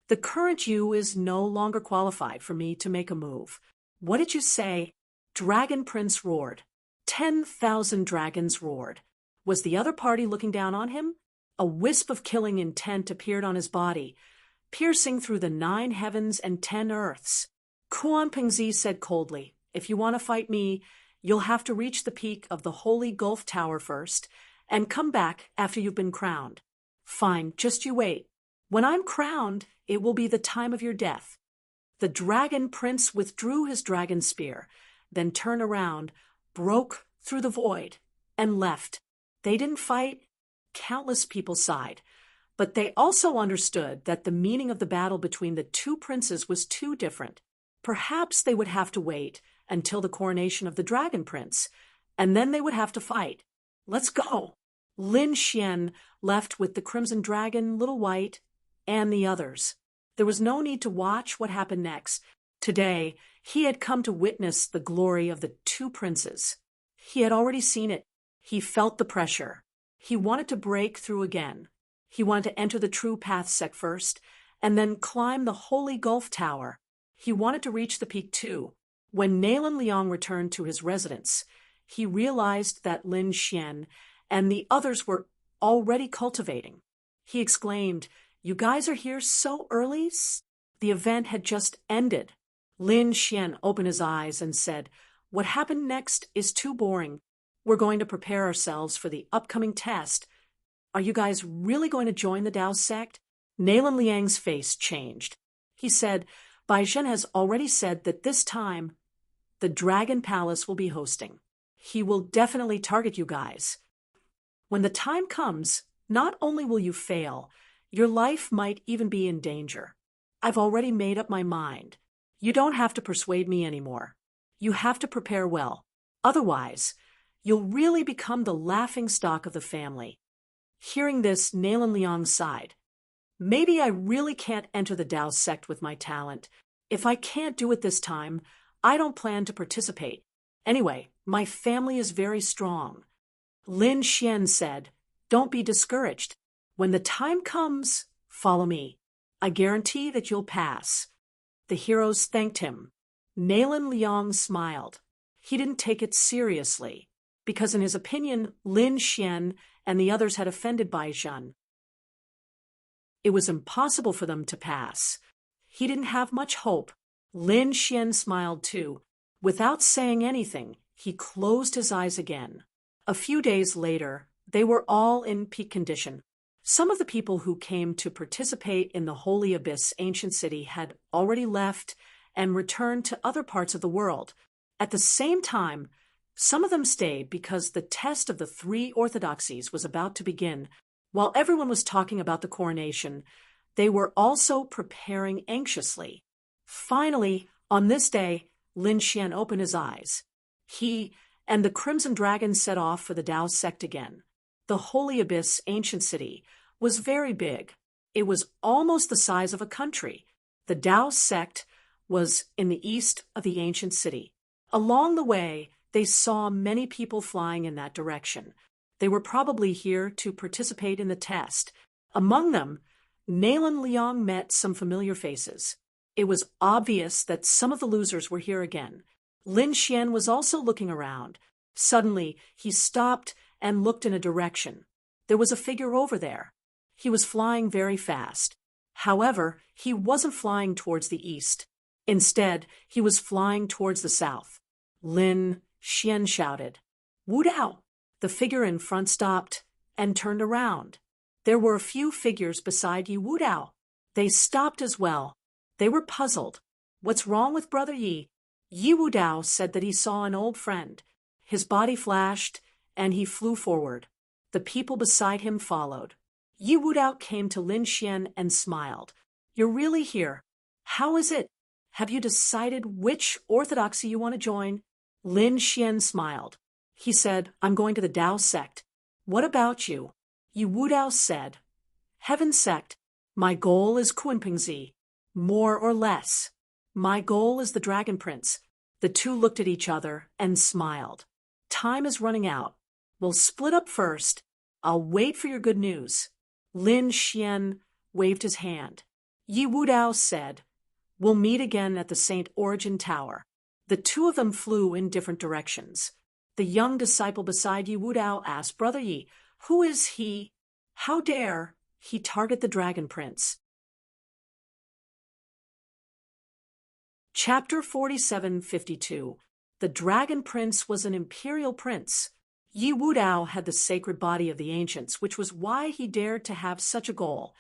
The current you is no longer qualified for me to make a move." "What did you say?" Dragon Prince roared. 10,000 dragons roared. Was the other party looking down on him? A wisp of killing intent appeared on his body, piercing through the 9 heavens and 10 earths. Kuan Pingzi said coldly, "If you want to fight me, you'll have to reach the peak of the Holy Gulf Tower first, and come back after you've been crowned." "Fine, just you wait. When I'm crowned, it will be the time of your death." The dragon prince withdrew his dragon spear, then turned around, broke through the void, and left. They didn't fight. Countless people sighed, but they also understood that the meaning of the battle between the two princes was too different. Perhaps they would have to wait until the coronation of the dragon prince, and then they would have to fight. "Let's go." Lin Xian left with the crimson dragon, Little White, and the others. There was no need to watch what happened next. Today, he had come to witness the glory of the two princes. He had already seen it. He felt the pressure. He wanted to break through again. He wanted to enter the True Path sect first, and then climb the Holy Gulf Tower. He wanted to reach the peak too. When Nalan Liang returned to his residence, he realized that Lin Xian and the others were already cultivating. He exclaimed, "You guys are here so early?" The event had just ended. Lin Xian opened his eyes and said, "What happened next is too boring. We're going to prepare ourselves for the upcoming test. Are you guys really going to join the Dao sect?" Nalan Liang's face changed. He said, "Bai Zhen has already said that this time the Dragon Palace will be hosting. He will definitely target you guys. When the time comes, not only will you fail, your life might even be in danger. I've already made up my mind. You don't have to persuade me anymore. You have to prepare well. Otherwise, you'll really become the laughingstock of the family." Hearing this, Nalan Liang sighed. "Maybe I really can't enter the Dao sect with my talent. If I can't do it this time, I don't plan to participate. Anyway, my family is very strong." Lin Xian said, "Don't be discouraged. When the time comes, follow me. I guarantee that you'll pass." The heroes thanked him. Nalan Liang smiled. He didn't take it seriously, because in his opinion, Lin Xian and the others had offended Bai Zhen. It was impossible for them to pass. He didn't have much hope. Lin Xian smiled too. Without saying anything, he closed his eyes again. A few days later, they were all in peak condition. Some of the people who came to participate in the Holy Abyss ancient city had already left and returned to other parts of the world. At the same time, some of them stayed because the test of the 3 orthodoxies was about to begin. While everyone was talking about the coronation, they were also preparing anxiously. Finally, on this day, Lin Xian opened his eyes. He and the Crimson Dragon set off for the Dao sect again. The Holy Abyss ancient city was very big. It was almost the size of a country. The Dao sect was in the east of the ancient city. Along the way, they saw many people flying in that direction. They were probably here to participate in the test. Among them, Nalan Liang met some familiar faces. It was obvious that some of the losers were here again. Lin Xian was also looking around. Suddenly, he stopped and looked in a direction. There was a figure over there. He was flying very fast. However, he wasn't flying towards the east. Instead, he was flying towards the south. Lin Xian shouted, "Wu Dao!" The figure in front stopped and turned around. There were a few figures beside Yi Wu Dao. They stopped as well. They were puzzled. "What's wrong with Brother Yi?" Yi Wu Dao said that he saw an old friend. His body flashed, and he flew forward. The people beside him followed. Yi Wu Dao came to Lin Xian and smiled. "You're really here. How is it? Have you decided which orthodoxy you want to join?" Lin Xian smiled. He said, "I'm going to the Dao sect." "What about you?" Yi Wu Dao said, "Heaven sect. My goal is Kunpingzi. More or less. My goal is the Dragon Prince. The two looked at each other and smiled. Time is running out. We'll split up first. I'll wait for your good news. Lin Xian waved his hand. Yi Wudao said, We'll meet again at the St. Origin Tower. The two of them flew in different directions. The young disciple beside Yi Wudao asked Brother Yi, Who is he? How dare he target the Dragon Prince? Chapter 47:52. The Dragon Prince was an imperial prince. Yi Wudao had the sacred body of the ancients, which was why he dared to have such a goal.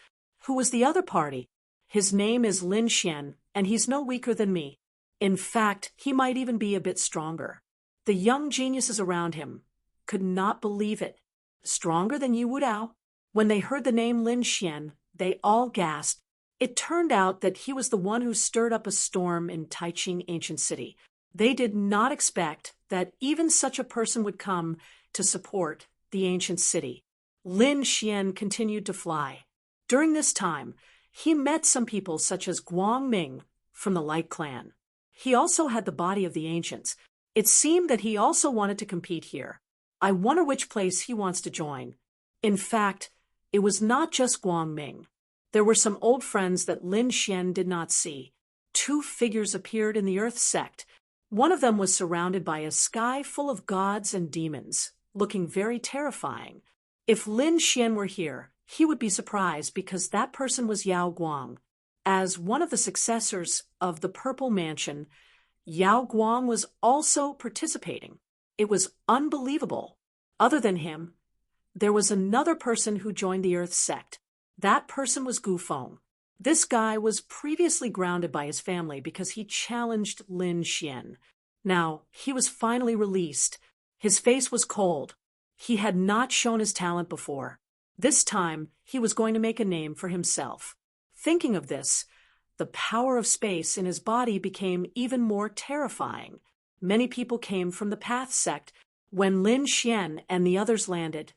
Who was the other party? His name is Lin Xian, and he's no weaker than me. In fact, he might even be a bit stronger. The young geniuses around him could not believe it. Stronger than Yi Wudao? When they heard the name Lin Xian, they all gasped. It turned out that he was the one who stirred up a storm in Taiqing ancient city. They did not expect that even such a person would come to support the ancient city. Lin Xian continued to fly. During this time, he met some people such as Guang Ming from the Light Clan. He also had the body of the ancients. It seemed that he also wanted to compete here. I wonder which place he wants to join. In fact, it was not just Guang Ming. There were some old friends that Lin Xian did not see. Two figures appeared in the Earth sect. One of them was surrounded by a sky full of gods and demons, looking very terrifying. If Lin Xian were here, he would be surprised because that person was Yao Guang. As one of the successors of the Purple Mansion, Yao Guang was also participating. It was unbelievable. Other than him, there was another person who joined the Earth sect. That person was Gu Feng. This guy was previously grounded by his family because he challenged Lin Xian. Now, he was finally released. His face was cold. He had not shown his talent before. This time, he was going to make a name for himself. Thinking of this, the power of space in his body became even more terrifying. Many people came from the Path sect. When Lin Xian and the others landed,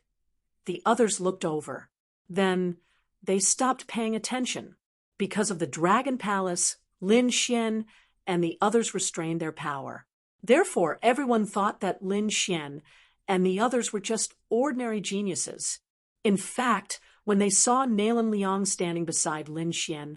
the others looked over. Then they stopped paying attention. Because of the Dragon Palace, Lin Xian and the others restrained their power. Therefore, everyone thought that Lin Xian and the others were just ordinary geniuses. In fact, when they saw Nalan Liang standing beside Lin Xian,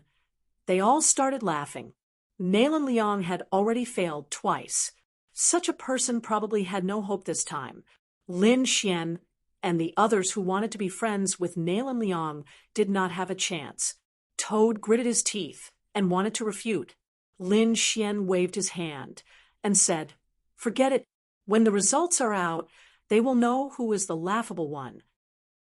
they all started laughing. Nalan Liang had already failed twice. Such a person probably had no hope this time. Lin Xian and the others who wanted to be friends with Nalan Liang did not have a chance. Toad gritted his teeth and wanted to refute. Lin Xian waved his hand and said, Forget it. When the results are out, they will know who is the laughable one.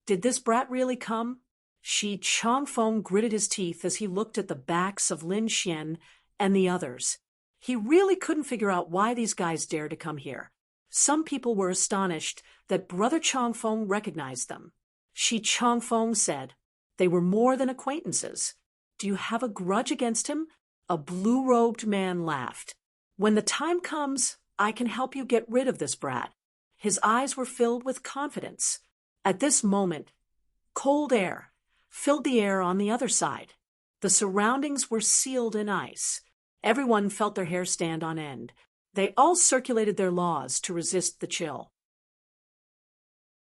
Did this brat really come? Shi Changfeng gritted his teeth as he looked at the backs of Lin Xian and the others. He really couldn't figure out why these guys dared to come here. Some people were astonished that Brother Changfeng recognized them. Shi Changfeng said, They were more than acquaintances. Do you have a grudge against him? A blue-robed man laughed. When the time comes, I can help you get rid of this brat. His eyes were filled with confidence. At this moment, cold air filled the air on the other side. The surroundings were sealed in ice. Everyone felt their hair stand on end. They all circulated their laws to resist the chill.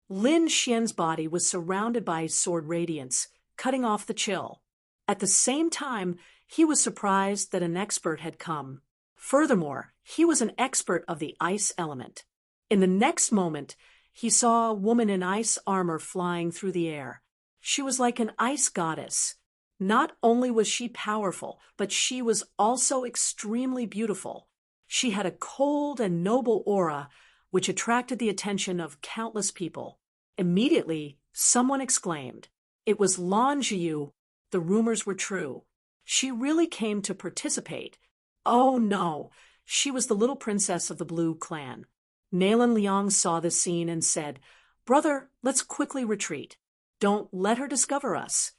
Lin Xian's body was surrounded by sword radiance, cutting off the chill. At the same time, he was surprised that an expert had come. Furthermore, he was an expert of the ice element. In the next moment, he saw a woman in ice armor flying through the air. She was like an ice goddess. Not only was she powerful, but she was also extremely beautiful. She had a cold and noble aura, which attracted the attention of countless people. Immediately, someone exclaimed, It was Lan Jiu. The rumors were true. She really came to participate. Oh no, she was the little princess of the Blue Clan. Nalan Liang saw this scene and said, Brother, let's quickly retreat. Don't let her discover us.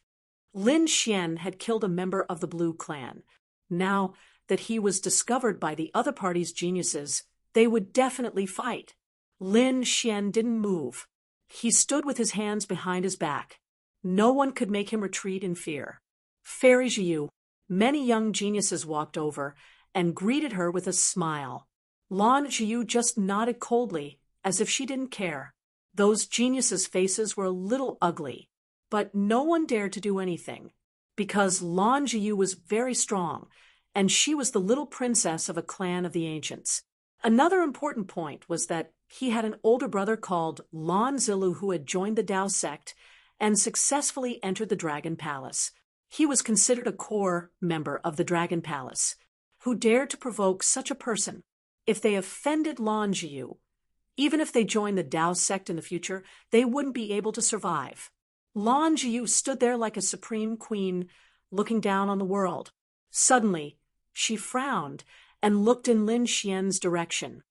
Lin Xian had killed a member of the Blue Clan. Now that he was discovered by the other party's geniuses, they would definitely fight. Lin Xian didn't move. He stood with his hands behind his back. No one could make him retreat in fear. Fairy Jiu, many young geniuses walked over and greeted her with a smile. Lan Jiu just nodded coldly, as if she didn't care. Those geniuses' faces were a little ugly, but no one dared to do anything, because Lan Jiu was very strong, and she was the little princess of a clan of the ancients. Another important point was that he had an older brother called Lan Zilu who had joined the Tao sect and successfully entered the Dragon Palace. He was considered a core member of the Dragon Palace, who dared to provoke such a person. If they offended Lan Jiu, even if they joined the Tao sect in the future, they wouldn't be able to survive. Lan Jiu stood there like a supreme queen, looking down on the world. Suddenly, she frowned and looked in Lin Xian's direction.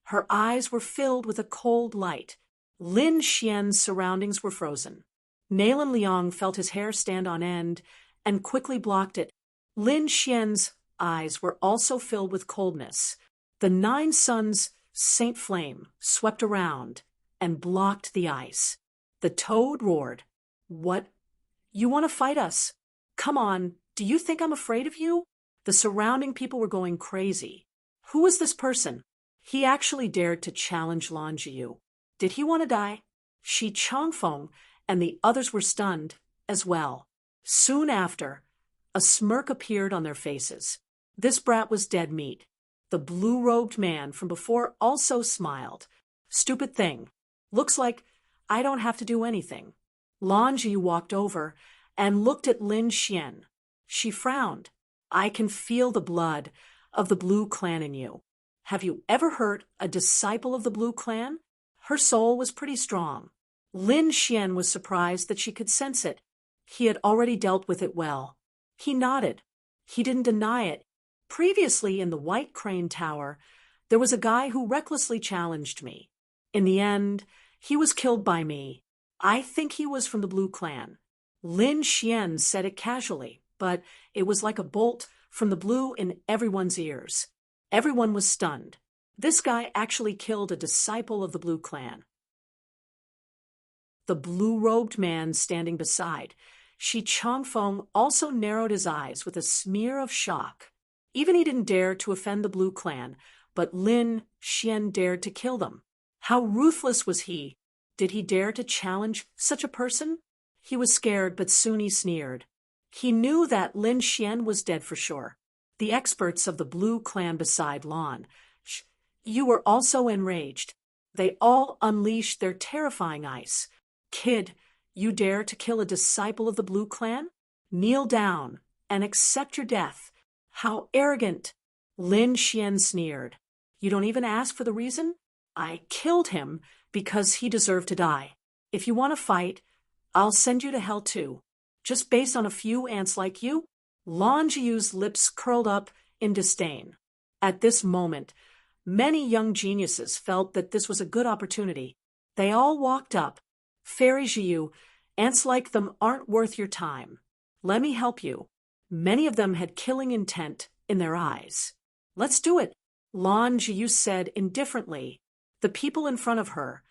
Her eyes were filled with a cold light. Lin Xian's surroundings were frozen. Nalan Liang felt his hair stand on end and quickly blocked it. Lin Xian's eyes were also filled with coldness. The 9 suns' Saint Flame swept around and blocked the ice. The toad roared, "What? You want to fight us? Come on, do you think I'm afraid of you?" The surrounding people were going crazy. Who was this person? He actually dared to challenge Lan Jiu. Did he want to die? Shi Changfeng and the others were stunned as well. Soon after, a smirk appeared on their faces. This brat was dead meat. The blue-robed man from before also smiled. "Stupid thing. Looks like I don't have to do anything." Lan Jiu walked over and looked at Lin Xian. She frowned. "I can feel the blood of the Blue Clan in you. Have you ever hurt a disciple of the Blue Clan?" Her soul was pretty strong. Lin Xian was surprised that she could sense it. He had already dealt with it well. He nodded. He didn't deny it. Previously in the White Crane Tower, there was a guy who recklessly challenged me. In the end, he was killed by me. I think he was from the Blue Clan. Lin Xian said it casually, but it was like a bolt from the blue in everyone's ears. Everyone was stunned. This guy actually killed a disciple of the Blue Clan. The blue-robed man standing beside, Shi Changfeng, also narrowed his eyes with a smear of shock. Even he didn't dare to offend the Blue Clan, but Lin Xian dared to kill them. How ruthless was he? Did he dare to challenge such a person? He was scared, but soon he sneered. He knew that Lin Xian was dead for sure. The experts of the Blue Clan beside Lan Jiu were also enraged. They all unleashed their terrifying ice. "Kid, you dare to kill a disciple of the Blue Clan? Kneel down and accept your death. How arrogant!" Lin Xian sneered. "You don't even ask for the reason? I killed him because he deserved to die. If you want to fight, I'll send you to hell too. Just based on a few ants like you?" Lan Jiu's lips curled up in disdain. At this moment, many young geniuses felt that this was a good opportunity. They all walked up. "Fairy Jiu, ants like them aren't worth your time. Let me help you." Many of them had killing intent in their eyes. "Let's do it," Lan Jiu said indifferently. The people in front of her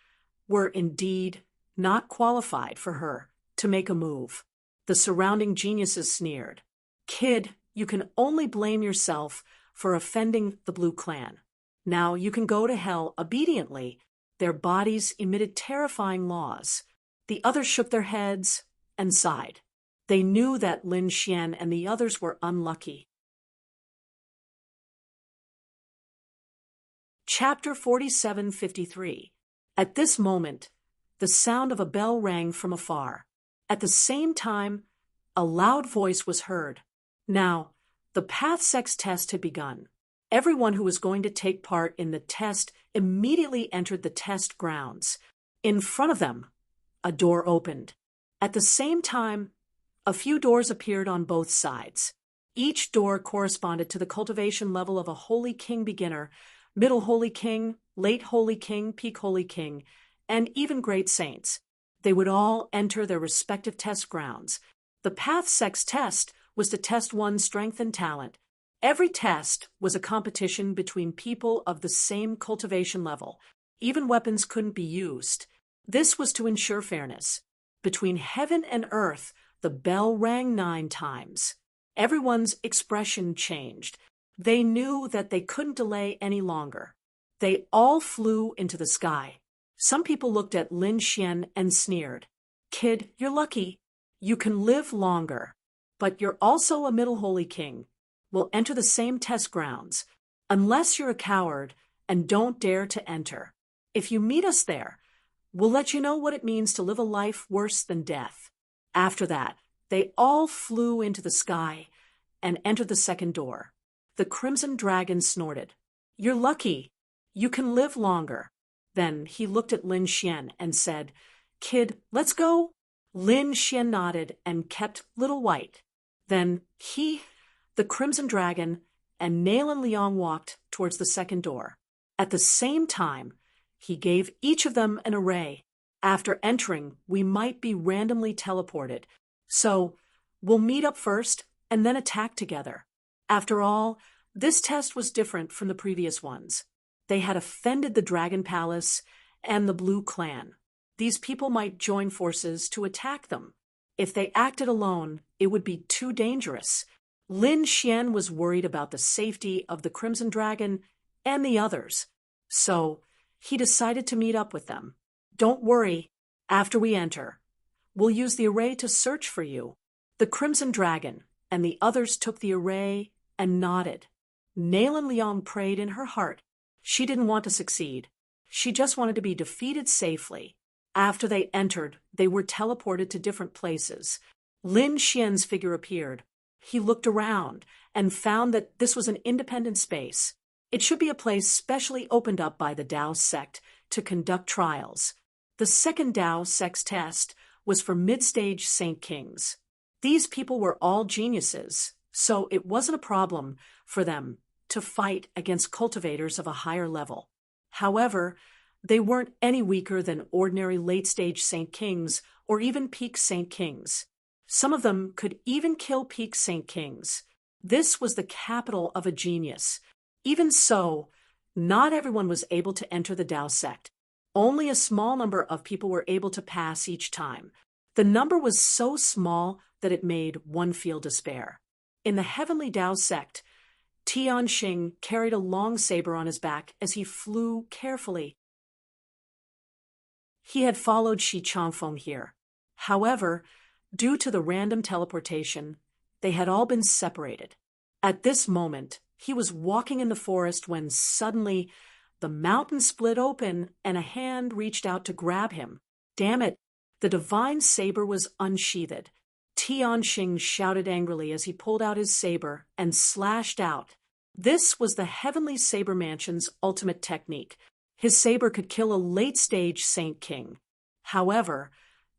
were indeed not qualified for her to make a move. The surrounding geniuses sneered. "Kid, you can only blame yourself for offending the Blue Clan. Now you can go to hell obediently." Their bodies emitted terrifying laws. The others shook their heads and sighed. They knew that Lin Xian and the others were unlucky. Chapter 4753. At this moment, the sound of a bell rang from afar. At the same time, a loud voice was heard. Now, the Path Sex test had begun. Everyone who was going to take part in the test immediately entered the test grounds. In front of them, a door opened. At the same time, a few doors appeared on both sides. Each door corresponded to the cultivation level of a Holy King beginner, Middle Holy King, Late Holy King, Peak Holy King, and even Great Saints. They would all enter their respective test grounds. The Path Sex test was to test one's strength and talent. Every test was a competition between people of the same cultivation level. Even weapons couldn't be used. This was to ensure fairness. Between heaven and earth, the bell rang 9 times. Everyone's expression changed. They knew that they couldn't delay any longer. They all flew into the sky. Some people looked at Lin Xian and sneered. Kid, you're lucky. You can live longer. But you're also a middle holy king. We'll enter the same test grounds, unless you're a coward and don't dare to enter. If you meet us there, we'll let you know what it means to live a life worse than death. After that, they all flew into the sky and entered the second door. The Crimson Dragon snorted. You're lucky. You can live longer. Then he looked at Lin Xian and said, Kid, let's go. Lin Xian nodded and kept Little White. Then the Crimson Dragon, and Nail and Liang walked towards the second door. At the same time, he gave each of them an array. After entering, we might be randomly teleported. So, we'll meet up first and then attack together. After all, this test was different from the previous ones. They had offended the Dragon Palace and the Blue Clan. These people might join forces to attack them. If they acted alone, it would be too dangerous. Lin Xian was worried about the safety of the Crimson Dragon and the others. So, he decided to meet up with them. Don't worry, after we enter, we'll use the array to search for you. The Crimson Dragon and the others took the array and nodded. Nail and Liang prayed in her heart. She didn't want to succeed. She just wanted to be defeated safely. After they entered, they were teleported to different places. Lin Xian's figure appeared. He looked around and found that this was an independent space. It should be a place specially opened up by the Dao sect to conduct trials. The second Dao sect's test was for mid-stage Saint Kings. These people were all geniuses, so it wasn't a problem for them to fight against cultivators of a higher level. However, they weren't any weaker than ordinary late-stage Saint Kings or even peak Saint Kings. Some of them could even kill peak Saint Kings. This was the capital of a genius. Even so, not everyone was able to enter the Dao sect. Only a small number of people were able to pass each time. The number was so small that it made one feel despair. In the heavenly Dao sect, Tianxing carried a long saber on his back as he flew carefully. He had followed Shi Changfeng here. However, due to the random teleportation, they had all been separated. At this moment, he was walking in the forest when suddenly the mountain split open and a hand reached out to grab him. Damn it! The divine saber was unsheathed. Tianxing shouted angrily as he pulled out his saber and slashed out. This was the Heavenly Saber Mansion's ultimate technique. His saber could kill a late-stage Saint King. However,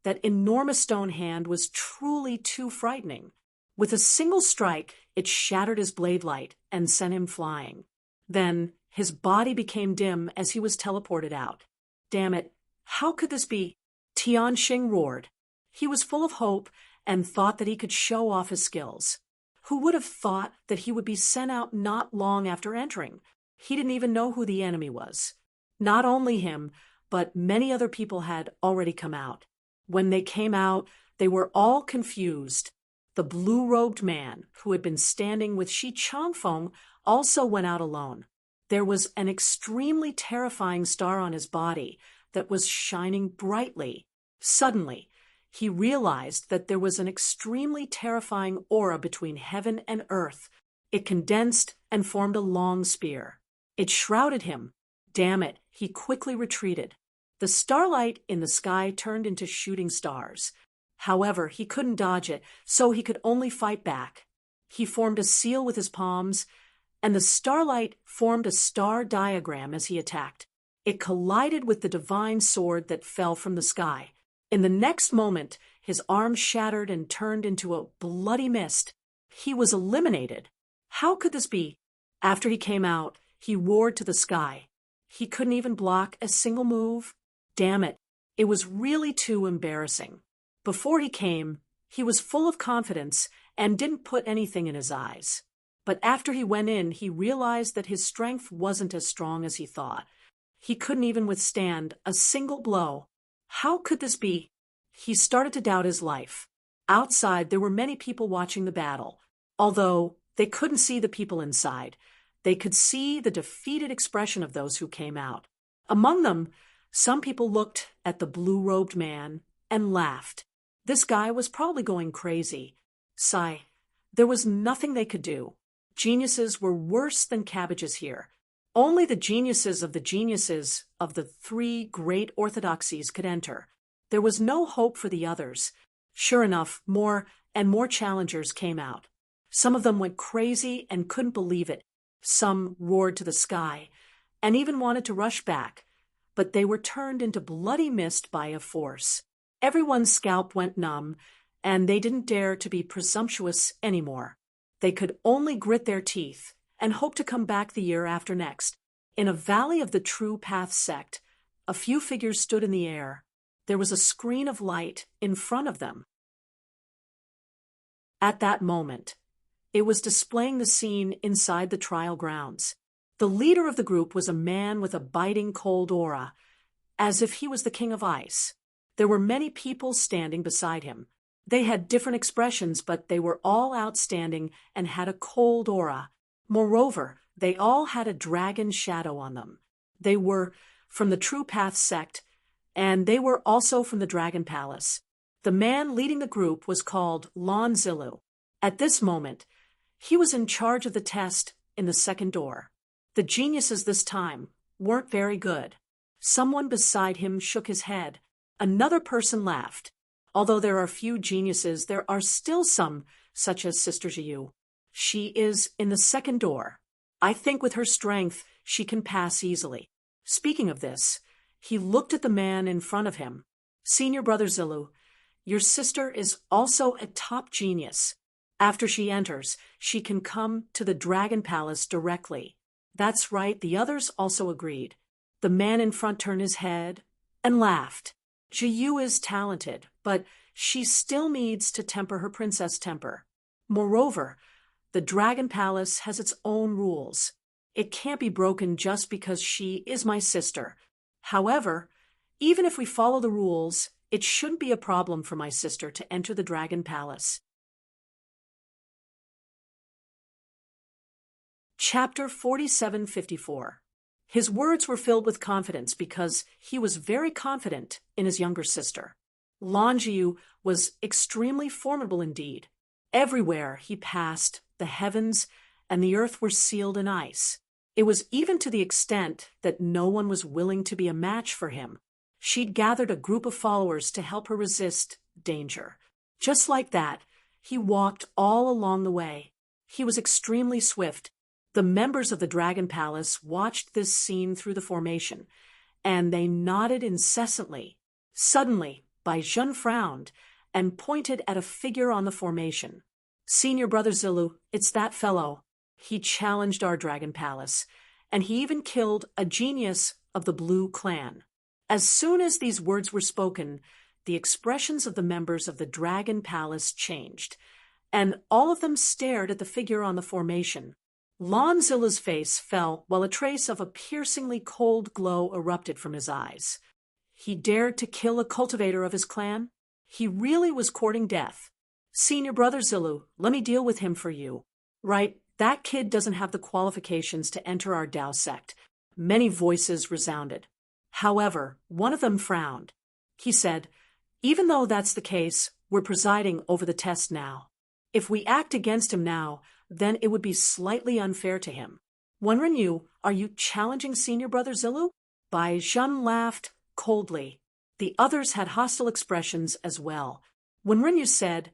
that enormous stone hand was truly too frightening. With a single strike, it shattered his blade light and sent him flying. Then, his body became dim as he was teleported out. Damn it, how could this be? Tianxing roared. He was full of hope and thought that he could show off his skills. Who would have thought that he would be sent out not long after entering? He didn't even know who the enemy was. Not only him, but many other people had already come out. When they came out, they were all confused. The blue-robed man, who had been standing with Shi Changfeng, also went out alone. There was an extremely terrifying star on his body that was shining brightly. Suddenly, he realized that there was an extremely terrifying aura between heaven and earth. It condensed and formed a long spear. It shrouded him. Damn it, he quickly retreated. The starlight in the sky turned into shooting stars. However, he couldn't dodge it, so he could only fight back. He formed a seal with his palms, and the starlight formed a star diagram as he attacked. It collided with the divine sword that fell from the sky. In the next moment, his arm shattered and turned into a bloody mist. He was eliminated. How could this be? After he came out, he roared to the sky. He couldn't even block a single move. Damn it, it was really too embarrassing. Before he came, he was full of confidence and didn't put anything in his eyes. But after he went in, he realized that his strength wasn't as strong as he thought. He couldn't even withstand a single blow. How could this be? He started to doubt his life. Outside, there were many people watching the battle. Although they couldn't see the people inside, They could see the defeated expression of those who came out. Among them, some people looked at the blue-robed man and laughed. This guy was probably going crazy. Sigh. There was nothing they could do. Geniuses were worse than cabbages here. Only the geniuses of the three great orthodoxies could enter. There was no hope for the others. Sure enough, more and more challengers came out. Some of them went crazy and couldn't believe it. Some roared to the sky and even wanted to rush back, but they were turned into bloody mist by a force. Everyone's scalp went numb, and they didn't dare to be presumptuous anymore. They could only grit their teeth and hope to come back the year after next. In a valley of the True Path sect, a few figures stood in the air. There was a screen of light in front of them. At that moment, it was displaying the scene inside the trial grounds. The leader of the group was a man with a biting cold aura, as if he was the king of ice. There were many people standing beside him. They had different expressions, but they were all outstanding and had a cold aura. Moreover, they all had a dragon shadow on them. They were from the True Path sect, and they were also from the Dragon Palace. The man leading the group was called Lon Zilu. At this moment, he was in charge of the test in the second door. The geniuses this time weren't very good. Someone beside him shook his head. Another person laughed. Although there are few geniuses, there are still some, such as Sister Jiu. She is in the second door. I think with her strength, she can pass easily. Speaking of this, he looked at the man in front of him. Senior Brother Zilu, your sister is also a top genius. After she enters, she can come to the Dragon Palace directly. That's right, the others also agreed. The man in front turned his head and laughed. Jiu is talented, but she still needs to temper her princess temper. Moreover, the Dragon Palace has its own rules. It can't be broken just because she is my sister. However, even if we follow the rules, it shouldn't be a problem for my sister to enter the Dragon Palace. Chapter 4754. His words were filled with confidence because he was very confident in his younger sister. Lon Jiu was extremely formidable indeed. Everywhere he passed, the heavens and the earth were sealed in ice. It was even to the extent that no one was willing to be a match for him. She'd gathered a group of followers to help her resist danger. Just like that, he walked all along the way. He was extremely swift. The members of the Dragon Palace watched this scene through the formation, and they nodded incessantly. Suddenly, Baizhen frowned and pointed at a figure on the formation. Senior Brother Zilu, it's that fellow. He challenged our Dragon Palace, and he even killed a genius of the Blue Clan. As soon as these words were spoken, the expressions of the members of the Dragon Palace changed, and all of them stared at the figure on the formation. Lon Zilu's face fell while a trace of a piercingly cold glow erupted from his eyes. He dared to kill a cultivator of his clan? He really was courting death. Senior Brother Zilu, let me deal with him for you. Right, that kid doesn't have the qualifications to enter our Tao sect. Many voices resounded. However, one of them frowned. He said, even though that's the case, we're presiding over the test now. If we act against him now, then it would be slightly unfair to him. Wenren, are you challenging Senior Brother Zilu? Baizhen laughed coldly. The others had hostile expressions as well. Wenren said,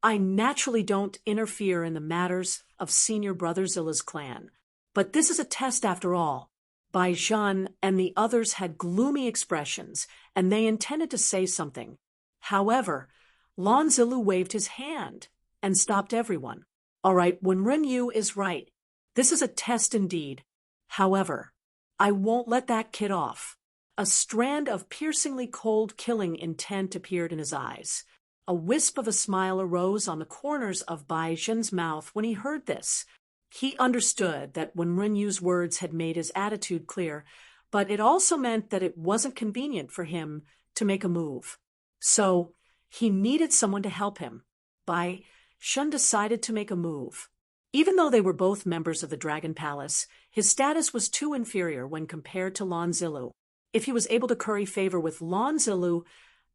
I naturally don't interfere in the matters of Senior Brother Zilu's clan. But this is a test after all. Baizhen and the others had gloomy expressions, and they intended to say something. However, Lon Zilu waved his hand and stopped everyone. All right, Wenren is right. This is a test indeed. However, I won't let that kid off. A strand of piercingly cold killing intent appeared in his eyes. A wisp of a smile arose on the corners of Baizhen's mouth when he heard this. He understood that Wenrenyu's words had made his attitude clear, but it also meant that it wasn't convenient for him to make a move. So he needed someone to help him. Baizhen decided to make a move. Even though they were both members of the Dragon Palace, his status was too inferior when compared to Lon Zilu. If he was able to curry favor with Lon Zilu,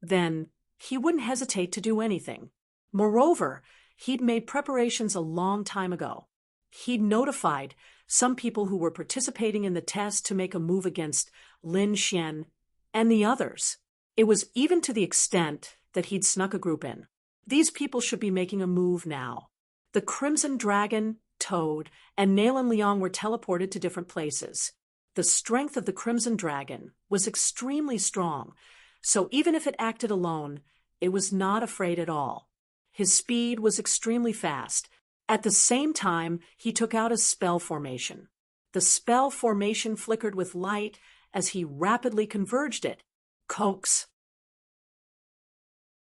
then he wouldn't hesitate to do anything. Moreover, he'd made preparations a long time ago. He'd notified some people who were participating in the test to make a move against Lin Xian and the others. It was even to the extent that he'd snuck a group in. These people should be making a move now. The Crimson Dragon, Toad, and Nalan Liang were teleported to different places. The strength of the Crimson Dragon was extremely strong, so even if it acted alone, it was not afraid at all. His speed was extremely fast. At the same time, he took out a spell formation. The spell formation flickered with light as he rapidly converged it. Coax.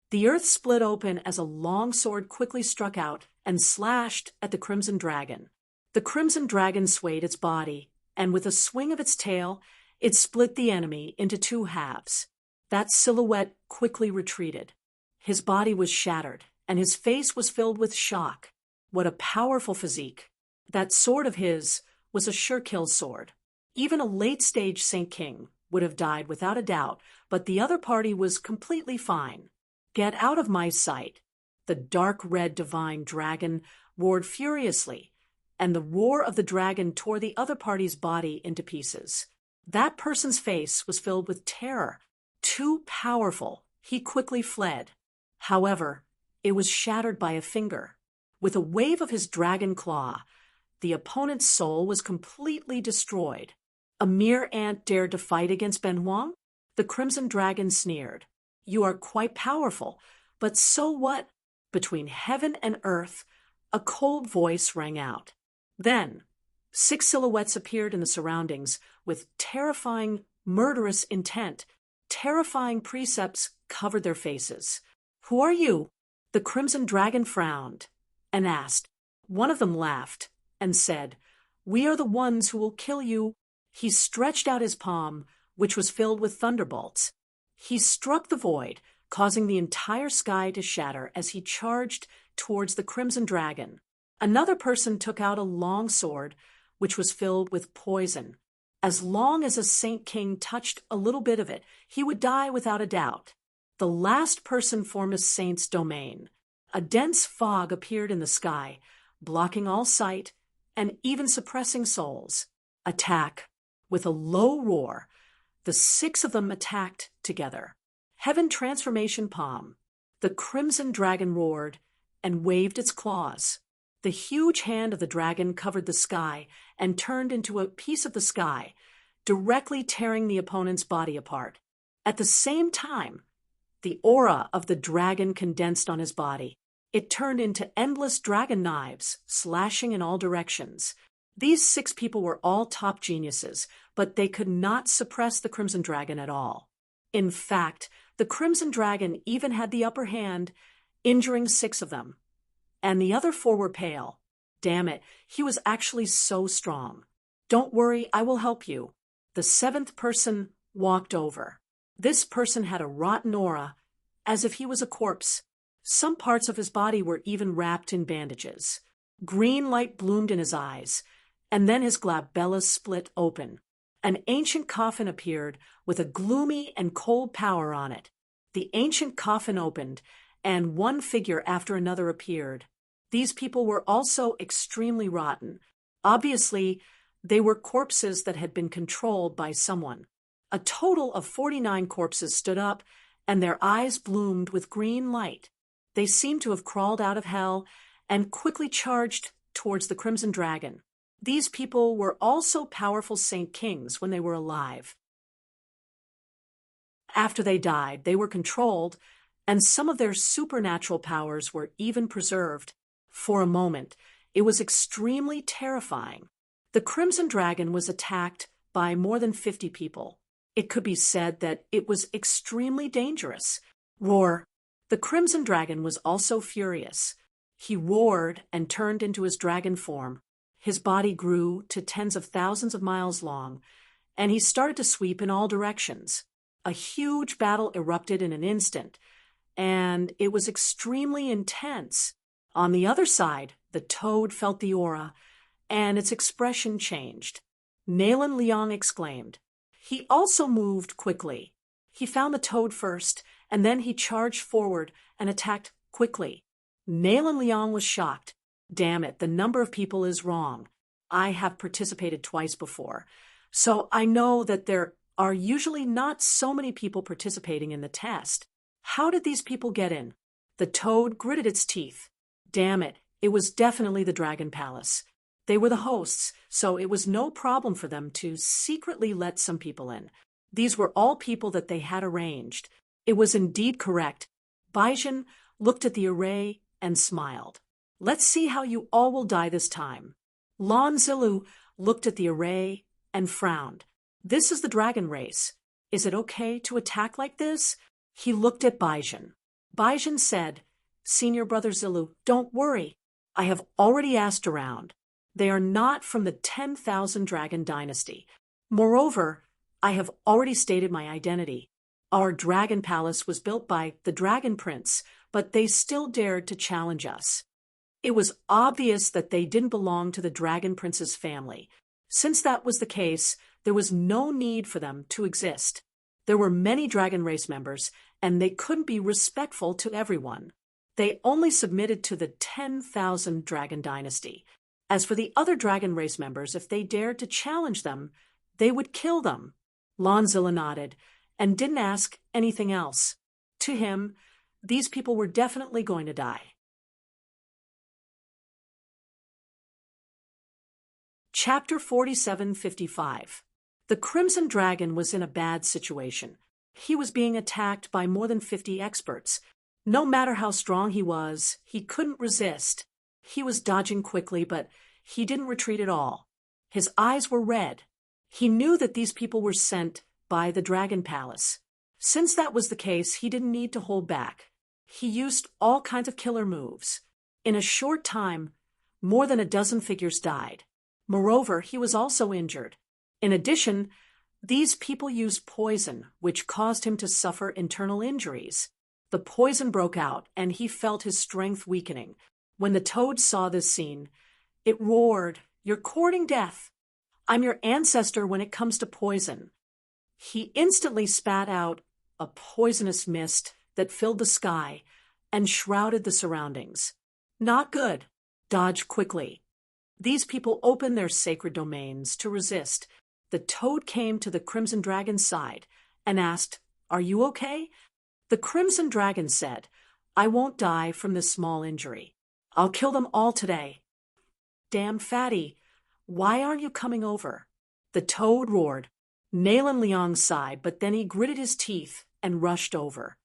The earth split open as a long sword quickly struck out and slashed at the Crimson Dragon. The Crimson Dragon swayed its body, and with a swing of its tail, it split the enemy into two halves. That silhouette quickly retreated. His body was shattered, and his face was filled with shock. What a powerful physique. That sword of his was a sure-kill sword. Even a late-stage Saint King would have died without a doubt, but the other party was completely fine. Get out of my sight. The dark red divine dragon roared furiously, and the roar of the dragon tore the other party's body into pieces. That person's face was filled with terror. Too powerful, he quickly fled. However, it was shattered by a finger. With a wave of his dragon claw, the opponent's soul was completely destroyed. A mere ant dared to fight against Ben Huang? The Crimson Dragon sneered. You are quite powerful, but so what? Between heaven and earth, a cold voice rang out. Then, 6 silhouettes appeared in the surroundings with terrifying, murderous intent. Terrifying precepts covered their faces. Who are you? The Crimson Dragon frowned and asked. One of them laughed and said, We are the ones who will kill you. He stretched out his palm, which was filled with thunderbolts. He struck the void, causing the entire sky to shatter as he charged towards the Crimson Dragon. Another person took out a long sword, which was filled with poison. As long as a Saint King touched a little bit of it, he would die without a doubt. The last person formed a saint's domain. A dense fog appeared in the sky, blocking all sight and even suppressing souls. Attack. With a low roar, the 6 of them attacked together. Heaven Transformation Palm. The Crimson Dragon roared and waved its claws. The huge hand of the dragon covered the sky and turned into a piece of the sky, directly tearing the opponent's body apart. At the same time, the aura of the dragon condensed on his body. It turned into endless dragon knives, slashing in all directions. These 6 people were all top geniuses, but they could not suppress the Crimson Dragon at all. In fact, the Crimson Dragon even had the upper hand, injuring 6 of them. And the other 4 were pale. Damn it, he was actually so strong. Don't worry, I will help you. The 7th person walked over. This person had a rotten aura, as if he was a corpse. Some parts of his body were even wrapped in bandages. Green light bloomed in his eyes, and then his glabella split open. An ancient coffin appeared with a gloomy and cold power on it. The ancient coffin opened, and one figure after another appeared. These people were also extremely rotten. Obviously, they were corpses that had been controlled by someone. A total of 49 corpses stood up, and their eyes bloomed with green light. They seemed to have crawled out of hell and quickly charged towards the Crimson Dragon. These people were also powerful Saint Kings when they were alive. After they died, they were controlled, and some of their supernatural powers were even preserved. For a moment, it was extremely terrifying. The Crimson Dragon was attacked by more than 50 people. It could be said that it was extremely dangerous. Roar. The Crimson Dragon was also furious. He roared and turned into his dragon form. His body grew to tens of thousands of miles long, and he started to sweep in all directions. A huge battle erupted in an instant, and it was extremely intense. On the other side, The toad felt the aura, and its expression changed. Nalan Liang exclaimed. He also moved quickly. He found the toad first, and then he charged forward and attacked quickly. Nalan Liang was shocked. Damn it, the number of people is wrong. I have participated twice before, so I know that there are usually not so many people participating in the test. How did these people get in? The toad gritted its teeth. Damn it, it was definitely the Dragon Palace. They were the hosts, so it was no problem for them to secretly let some people in. These were all people that they had arranged. It was indeed correct. Baijin looked at the array and smiled. Let's see how you all will die this time. Lan Zilu looked at the array and frowned. This is the dragon race. Is it okay to attack like this? He looked at Baijin. Baijin said, Senior Brother Zilu, don't worry. I have already asked around. They are not from the 10,000 Dragon Dynasty. Moreover, I have already stated my identity. Our dragon palace was built by the Dragon Prince, but they still dared to challenge us. It was obvious that they didn't belong to the Dragon Prince's family. Since that was the case, there was no need for them to exist. There were many dragon race members, and they couldn't be respectful to everyone. They only submitted to the 10,000 Dragon Dynasty. As for the other dragon race members, if they dared to challenge them, they would kill them. Lanzilla nodded and didn't ask anything else. To him, these people were definitely going to die. Chapter 4755. The Crimson Dragon was in a bad situation. He was being attacked by more than 50 experts. No matter how strong he was, he couldn't resist. He was dodging quickly, but he didn't retreat at all. His eyes were red. He knew that these people were sent by the Dragon Palace. Since that was the case, he didn't need to hold back. He used all kinds of killer moves. In a short time, more than a dozen figures died. Moreover, he was also injured. In addition, these people used poison, which caused him to suffer internal injuries. The poison broke out, and he felt his strength weakening. When the toad saw this scene, it roared, "You're courting death. I'm your ancestor when it comes to poison." He instantly spat out a poisonous mist that filled the sky and shrouded the surroundings. Not good. Dodge quickly. These people opened their sacred domains to resist. The toad came to the Crimson Dragon's side and asked, "Are you okay?" The Crimson Dragon said, "I won't die from this small injury. I'll kill them all today." "Damn fatty, why aren't you coming over?" The toad roared. Nalan Liang sighed, but then he gritted his teeth and rushed over.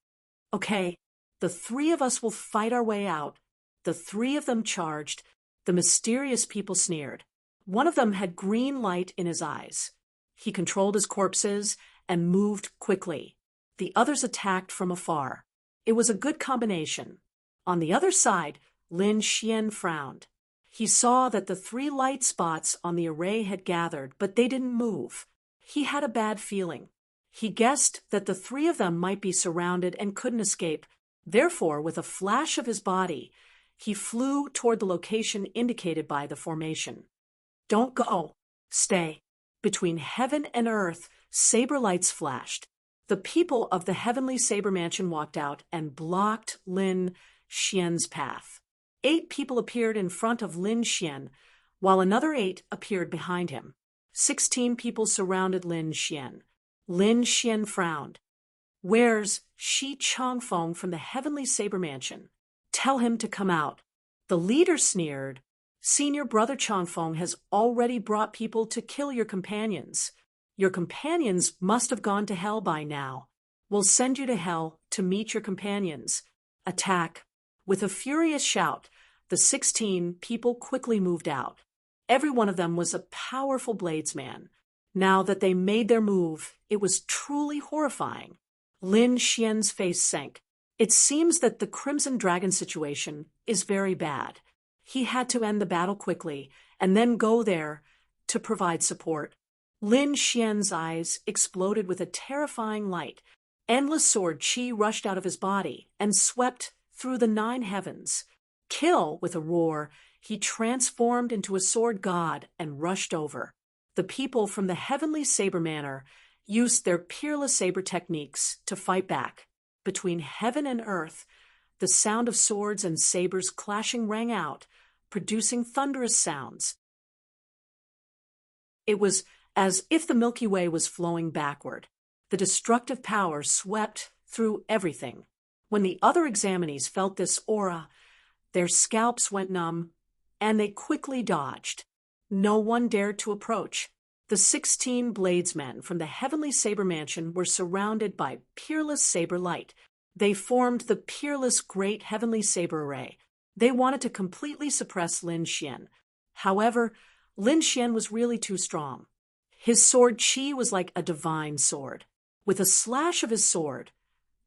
"Okay, the three of us will fight our way out." The three of them charged. The mysterious people sneered. One of them had green light in his eyes. He controlled his corpses and moved quickly. The others attacked from afar. It was a good combination. On the other side, Lin Xian frowned. He saw that the three light spots on the array had gathered, but they didn't move. He had a bad feeling. He guessed that the three of them might be surrounded and couldn't escape. Therefore, with a flash of his body, he flew toward the location indicated by the formation. "Don't go. Stay." Between heaven and earth, saber lights flashed. The people of the heavenly saber mansion walked out and blocked Lin Xian's path. 8 people appeared in front of Lin Xian, while another 8 appeared behind him. 16 people surrounded Lin Xian. Lin Xian frowned. "Where's Shi Changfeng from the heavenly saber mansion? Tell him to come out." The leader sneered. "Senior Brother Changfeng has already brought people to kill your companions. Your companions must have gone to hell by now. We'll send you to hell to meet your companions. Attack." With a furious shout, the 16 people quickly moved out. Every one of them was a powerful bladesman. Now that they made their move, it was truly horrifying. Lin Xian's face sank. It seems that the Crimson Dragon situation is very bad. He had to end the battle quickly and then go there to provide support. Lin Xian's eyes exploded with a terrifying light. Endless sword chi rushed out of his body and swept through the 9 heavens. "Kill!" With a roar, he transformed into a sword god and rushed over. The people from the heavenly saber manor used their peerless saber techniques to fight back. Between heaven and earth, the sound of swords and sabers clashing rang out, producing thunderous sounds. It was as if the Milky Way was flowing backward. The destructive power swept through everything. When the other examinees felt this aura, their scalps went numb, and they quickly dodged. No one dared to approach. The 16 bladesmen from the heavenly saber mansion were surrounded by peerless saber light. They formed the peerless great heavenly saber array. They wanted to completely suppress Lin Xian. However, Lin Xian was really too strong. His sword Qi was like a divine sword. With a slash of his sword,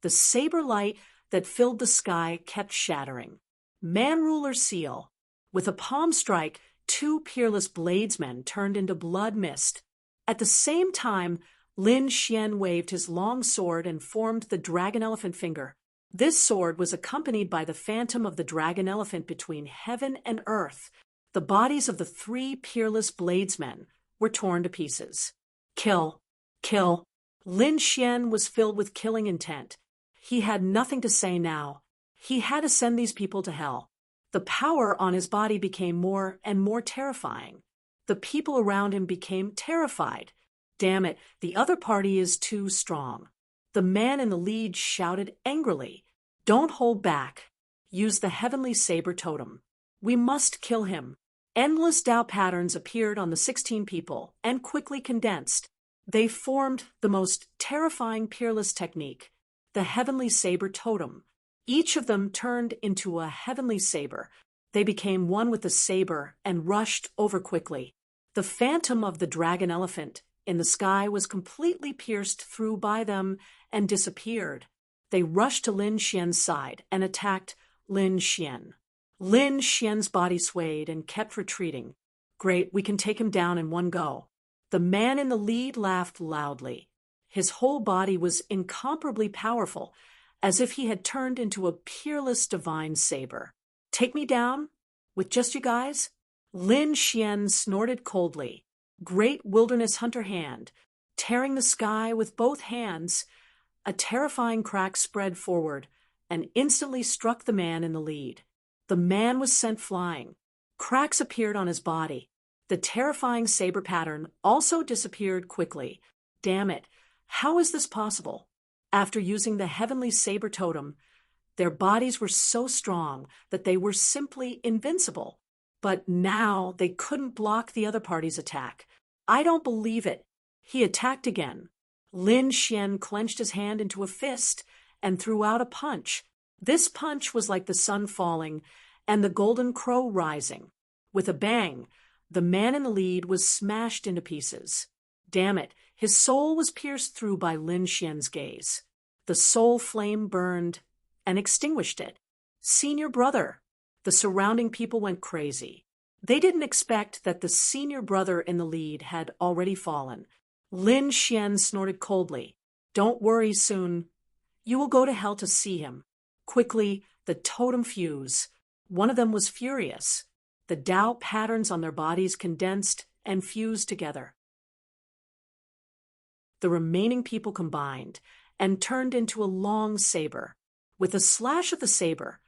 the saber light that filled the sky kept shattering. Man-ruler seal. With a palm strike, 2 peerless bladesmen turned into blood mist. At the same time, Lin Xian waved his long sword and formed the dragon elephant finger. This sword was accompanied by the phantom of the dragon elephant between heaven and earth. The bodies of the 3 peerless bladesmen were torn to pieces. Kill. Kill. Lin Xian was filled with killing intent. He had nothing to say now. He had to send these people to hell. The power on his body became more and more terrifying. The people around him became terrified. Damn it, the other party is too strong. The man in the lead shouted angrily, "Don't hold back. Use the heavenly saber totem. We must kill him." Endless doubt patterns appeared on the 16 people and quickly condensed. They formed the most terrifying peerless technique, the heavenly saber totem. Each of them turned into a heavenly saber. They became one with the saber and rushed over quickly. The phantom of the dragon elephant in the sky was completely pierced through by them and disappeared. They rushed to Lin Xian's side and attacked Lin Xian. Lin Xian's body swayed and kept retreating. Great, we can take him down in one go. The man in the lead laughed loudly. His whole body was incomparably powerful, as if he had turned into a peerless divine saber. Take me down? With just you guys? Lin Xian snorted coldly. Great wilderness hunter hand, tearing the sky with both hands. A terrifying crack spread forward and instantly struck the man in the lead. The man was sent flying. Cracks appeared on his body. The terrifying saber pattern also disappeared quickly. Damn it, how is this possible? After using the heavenly saber totem, their bodies were so strong that they were simply invincible. But now they couldn't block the other party's attack. I don't believe it. He attacked again. Lin Xian clenched his hand into a fist and threw out a punch. This punch was like the sun falling and the golden crow rising. With a bang, the man in the lead was smashed into pieces. Damn it, his soul was pierced through by Lin Xian's gaze. The soul flame burned and extinguished it. Senior brother. The surrounding people went crazy. They didn't expect that the senior brother in the lead had already fallen. Lin Xian snorted coldly. Don't worry, soon. You will go to hell to see him. Quickly, the totem fuse. One of them was furious. The doubt patterns on their bodies condensed and fused together. The remaining people combined and turned into a long saber. With a slash of the saber,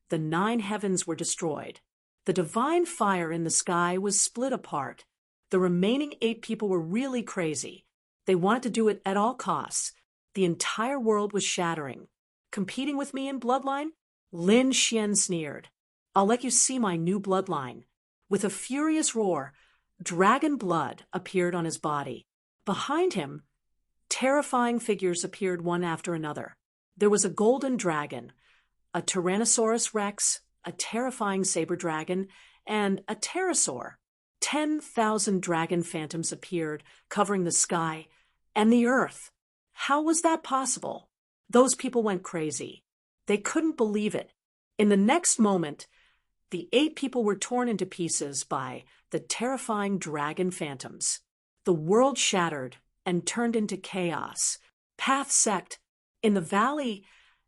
the 9 heavens were destroyed. The divine fire in the sky was split apart. The remaining 8 people were really crazy. They wanted to do it at all costs. The entire world was shattering. Competing with me in bloodline? Lin Xian sneered. I'll let you see my new bloodline. With a furious roar, dragon blood appeared on his body. Behind him, terrifying figures appeared one after another. There was a golden dragon, a Tyrannosaurus Rex, a terrifying saber dragon, and a pterosaur. 10,000 dragon phantoms appeared, covering the sky and the earth. How was that possible? Those people went crazy. They couldn't believe it. In the next moment, the 8 people were torn into pieces by the terrifying dragon phantoms. The world shattered and turned into chaos. Path sect. In the valley,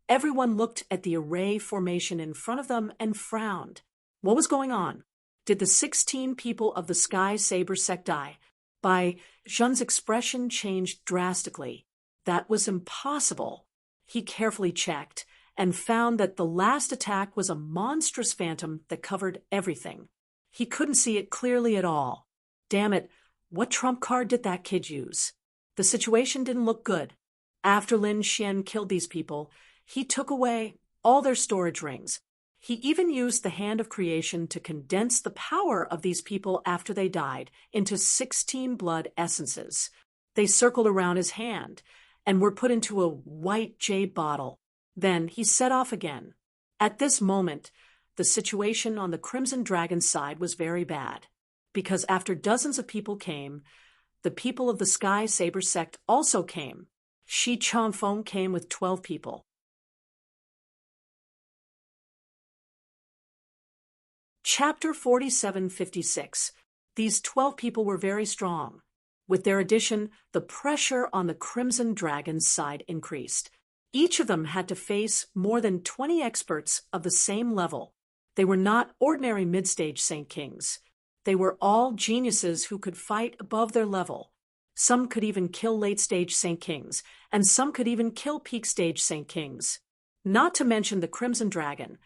everyone looked at the array formation in front of them and frowned. What was going on? Did the 16 people of the Sky Saber sect die? By Jean's expression changed drastically. That was impossible. He carefully checked and found that the last attack was a monstrous phantom that covered everything. He couldn't see it clearly at all. Damn it, what trump card did that kid use? The situation didn't look good. After Lin Xian killed these people, he took away all their storage rings. He even used the Hand of Creation to condense the power of these people after they died into 16 blood essences. They circled around his hand and were put into a white jade bottle. Then he set off again. At this moment, the situation on the Crimson Dragon's side was very bad, because after dozens of people came, the people of the Sky Saber sect also came. Shi Changfeng came with 12 people. Chapter 4756. These 12 people were very strong. With their addition, the pressure on the Crimson Dragon's side increased. Each of them had to face more than 20 experts of the same level. They were not ordinary mid-stage Saint Kings. They were all geniuses who could fight above their level. Some could even kill late-stage Saint Kings, and some could even kill peak-stage Saint Kings. Not to mention the Crimson Dragon.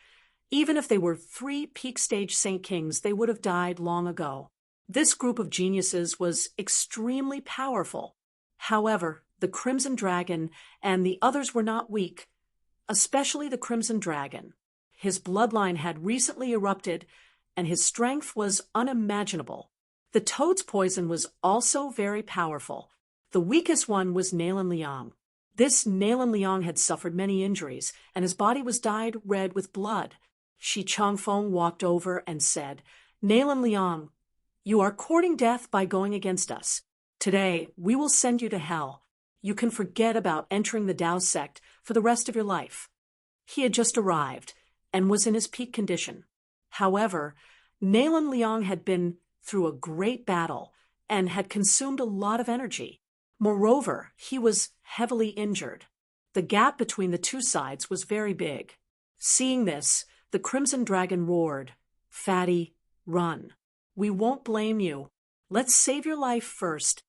Even if they were 3 peak-stage Saint Kings, they would have died long ago. This group of geniuses was extremely powerful. However, the Crimson Dragon and the others were not weak, especially the Crimson Dragon. His bloodline had recently erupted, and his strength was unimaginable. The toad's poison was also very powerful. The weakest one was Nalan Liang. This Nalan Liang had suffered many injuries, and his body was dyed red with blood. Shi Changfeng walked over and said, "Nalan Liang, you are courting death by going against us. Today, we will send you to hell. You can forget about entering the Tao sect for the rest of your life." He had just arrived and was in his peak condition. However, Nalan Liang had been through a great battle and had consumed a lot of energy. Moreover, he was heavily injured. The gap between the two sides was very big. Seeing this, the Crimson Dragon roared, "Fatty, run. We won't blame you. Let's save your life first.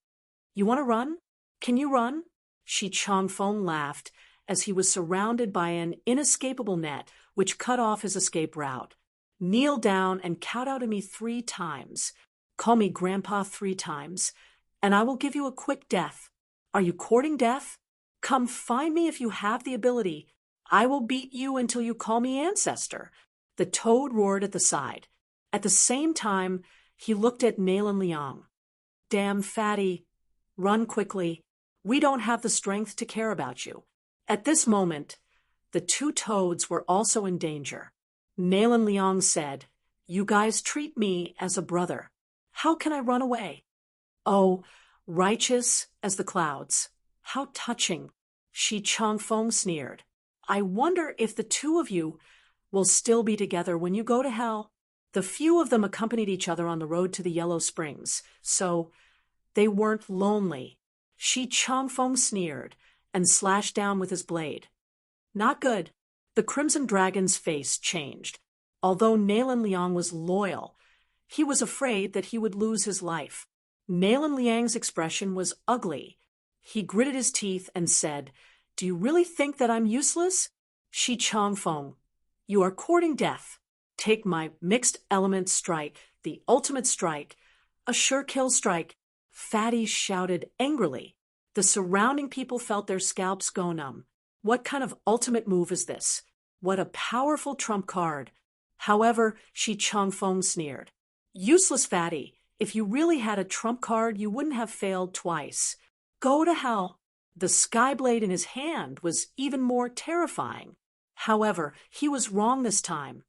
You want to run? Can you run?" Shi Changfeng laughed as he was surrounded by an inescapable net which cut off his escape route. "Kneel down and count out to me 3 times. Call me Grandpa 3 times, and I will give you a quick death. Are you courting death? Come find me if you have the ability. I will beat you until you call me Ancestor." The toad roared at the side. At the same time, he looked at Nalan Liang. "Damn Fatty, run quickly. We don't have the strength to care about you." At this moment, the 2 toads were also in danger. Nalan Liang said, "You guys treat me as a brother. How can I run away?" "Oh, righteous as the clouds. How touching." Shi Changfeng sneered. "I wonder if the 2 of you will still be together when you go to hell." The few of them accompanied each other on the road to the Yellow Springs, so they weren't lonely. Shi Changfeng sneered and slashed down with his blade. Not good. The Crimson Dragon's face changed. Although Nalan Liang was loyal, he was afraid that he would lose his life. Nalan Liang's expression was ugly. He gritted his teeth and said, "Do you really think that I'm useless? Shi Changfeng, you are courting death. Take my mixed element strike, the ultimate strike, a sure kill strike." Fatty shouted angrily. The surrounding people felt their scalps go numb. What kind of ultimate move is this? What a powerful trump card. However, Shi Changfeng sneered. "Useless Fatty, if you really had a trump card, you wouldn't have failed twice. Go to hell." The skyblade in his hand was even more terrifying. However, he was wrong this time.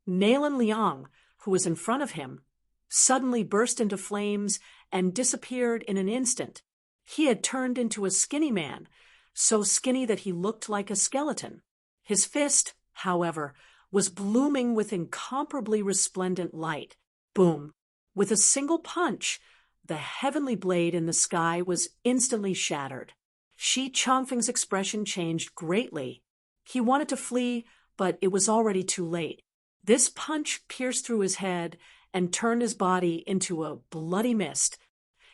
Nalan Liang, who was in front of him, suddenly burst into flames and disappeared in an instant. He had turned into a skinny man, so skinny that he looked like a skeleton. His fist, however, was blooming with incomparably resplendent light. Boom! With a single punch, the heavenly blade in the sky was instantly shattered. Shi Changfeng's expression changed greatly. He wanted to flee, but it was already too late. This punch pierced through his head and turned his body into a bloody mist.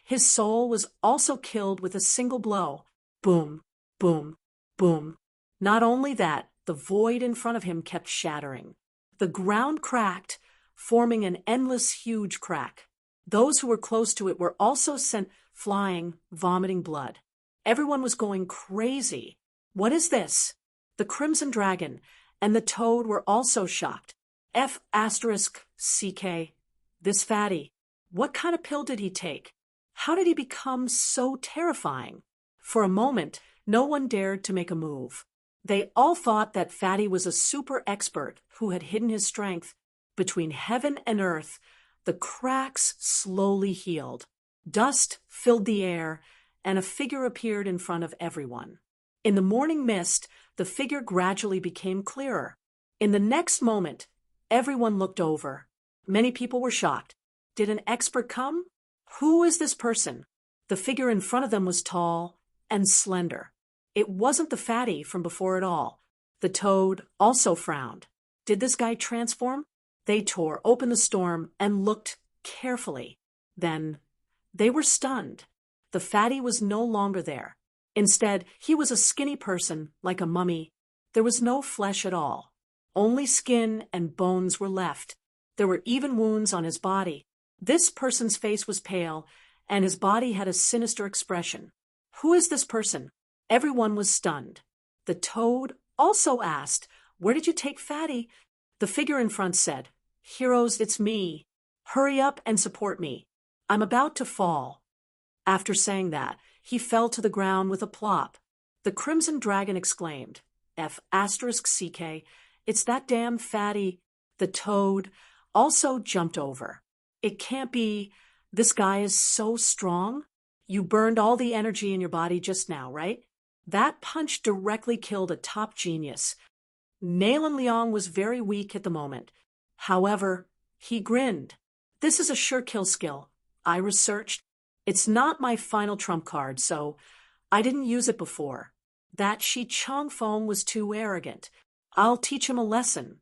His soul was also killed with a single blow. Boom, boom, boom. Not only that, the void in front of him kept shattering. The ground cracked, forming an endless huge crack. Those who were close to it were also sent flying, vomiting blood. Everyone was going crazy. What is this? The Crimson Dragon and the Toad were also shocked. F***CK. This fatty. What kind of pill did he take? How did he become so terrifying? For a moment, no one dared to make a move. They all thought that Fatty was a super expert who had hidden his strength. Between heaven and earth, the cracks slowly healed. Dust filled the air, and a figure appeared in front of everyone. In the morning mist, the figure gradually became clearer. In the next moment, everyone looked over. Many people were shocked. Did an expert come? Who is this person? The figure in front of them was tall and slender. It wasn't the fatty from before at all. The Toad also frowned. Did this guy transform? They tore open the storm and looked carefully. Then they were stunned. The fatty was no longer there. Instead, he was a skinny person, like a mummy. There was no flesh at all. Only skin and bones were left. There were even wounds on his body. This person's face was pale, and his body had a sinister expression. Who is this person? Everyone was stunned. The Toad also asked, "Where did you take Fatty?" The figure in front said, "Heroes, it's me. Hurry up and support me. I'm about to fall." After saying that, he fell to the ground with a plop. The Crimson Dragon exclaimed, F***CK, it's that damn Fatty. The Toad also jumped over. It can't be. This guy is so strong. You burned all the energy in your body just now, right? That punch directly killed a top genius. Nalan Liang was very weak at the moment. However, he grinned. This is a sure kill skill. I researched. It's not my final trump card, so I didn't use it before. That Shi Changfeng was too arrogant. I'll teach him a lesson.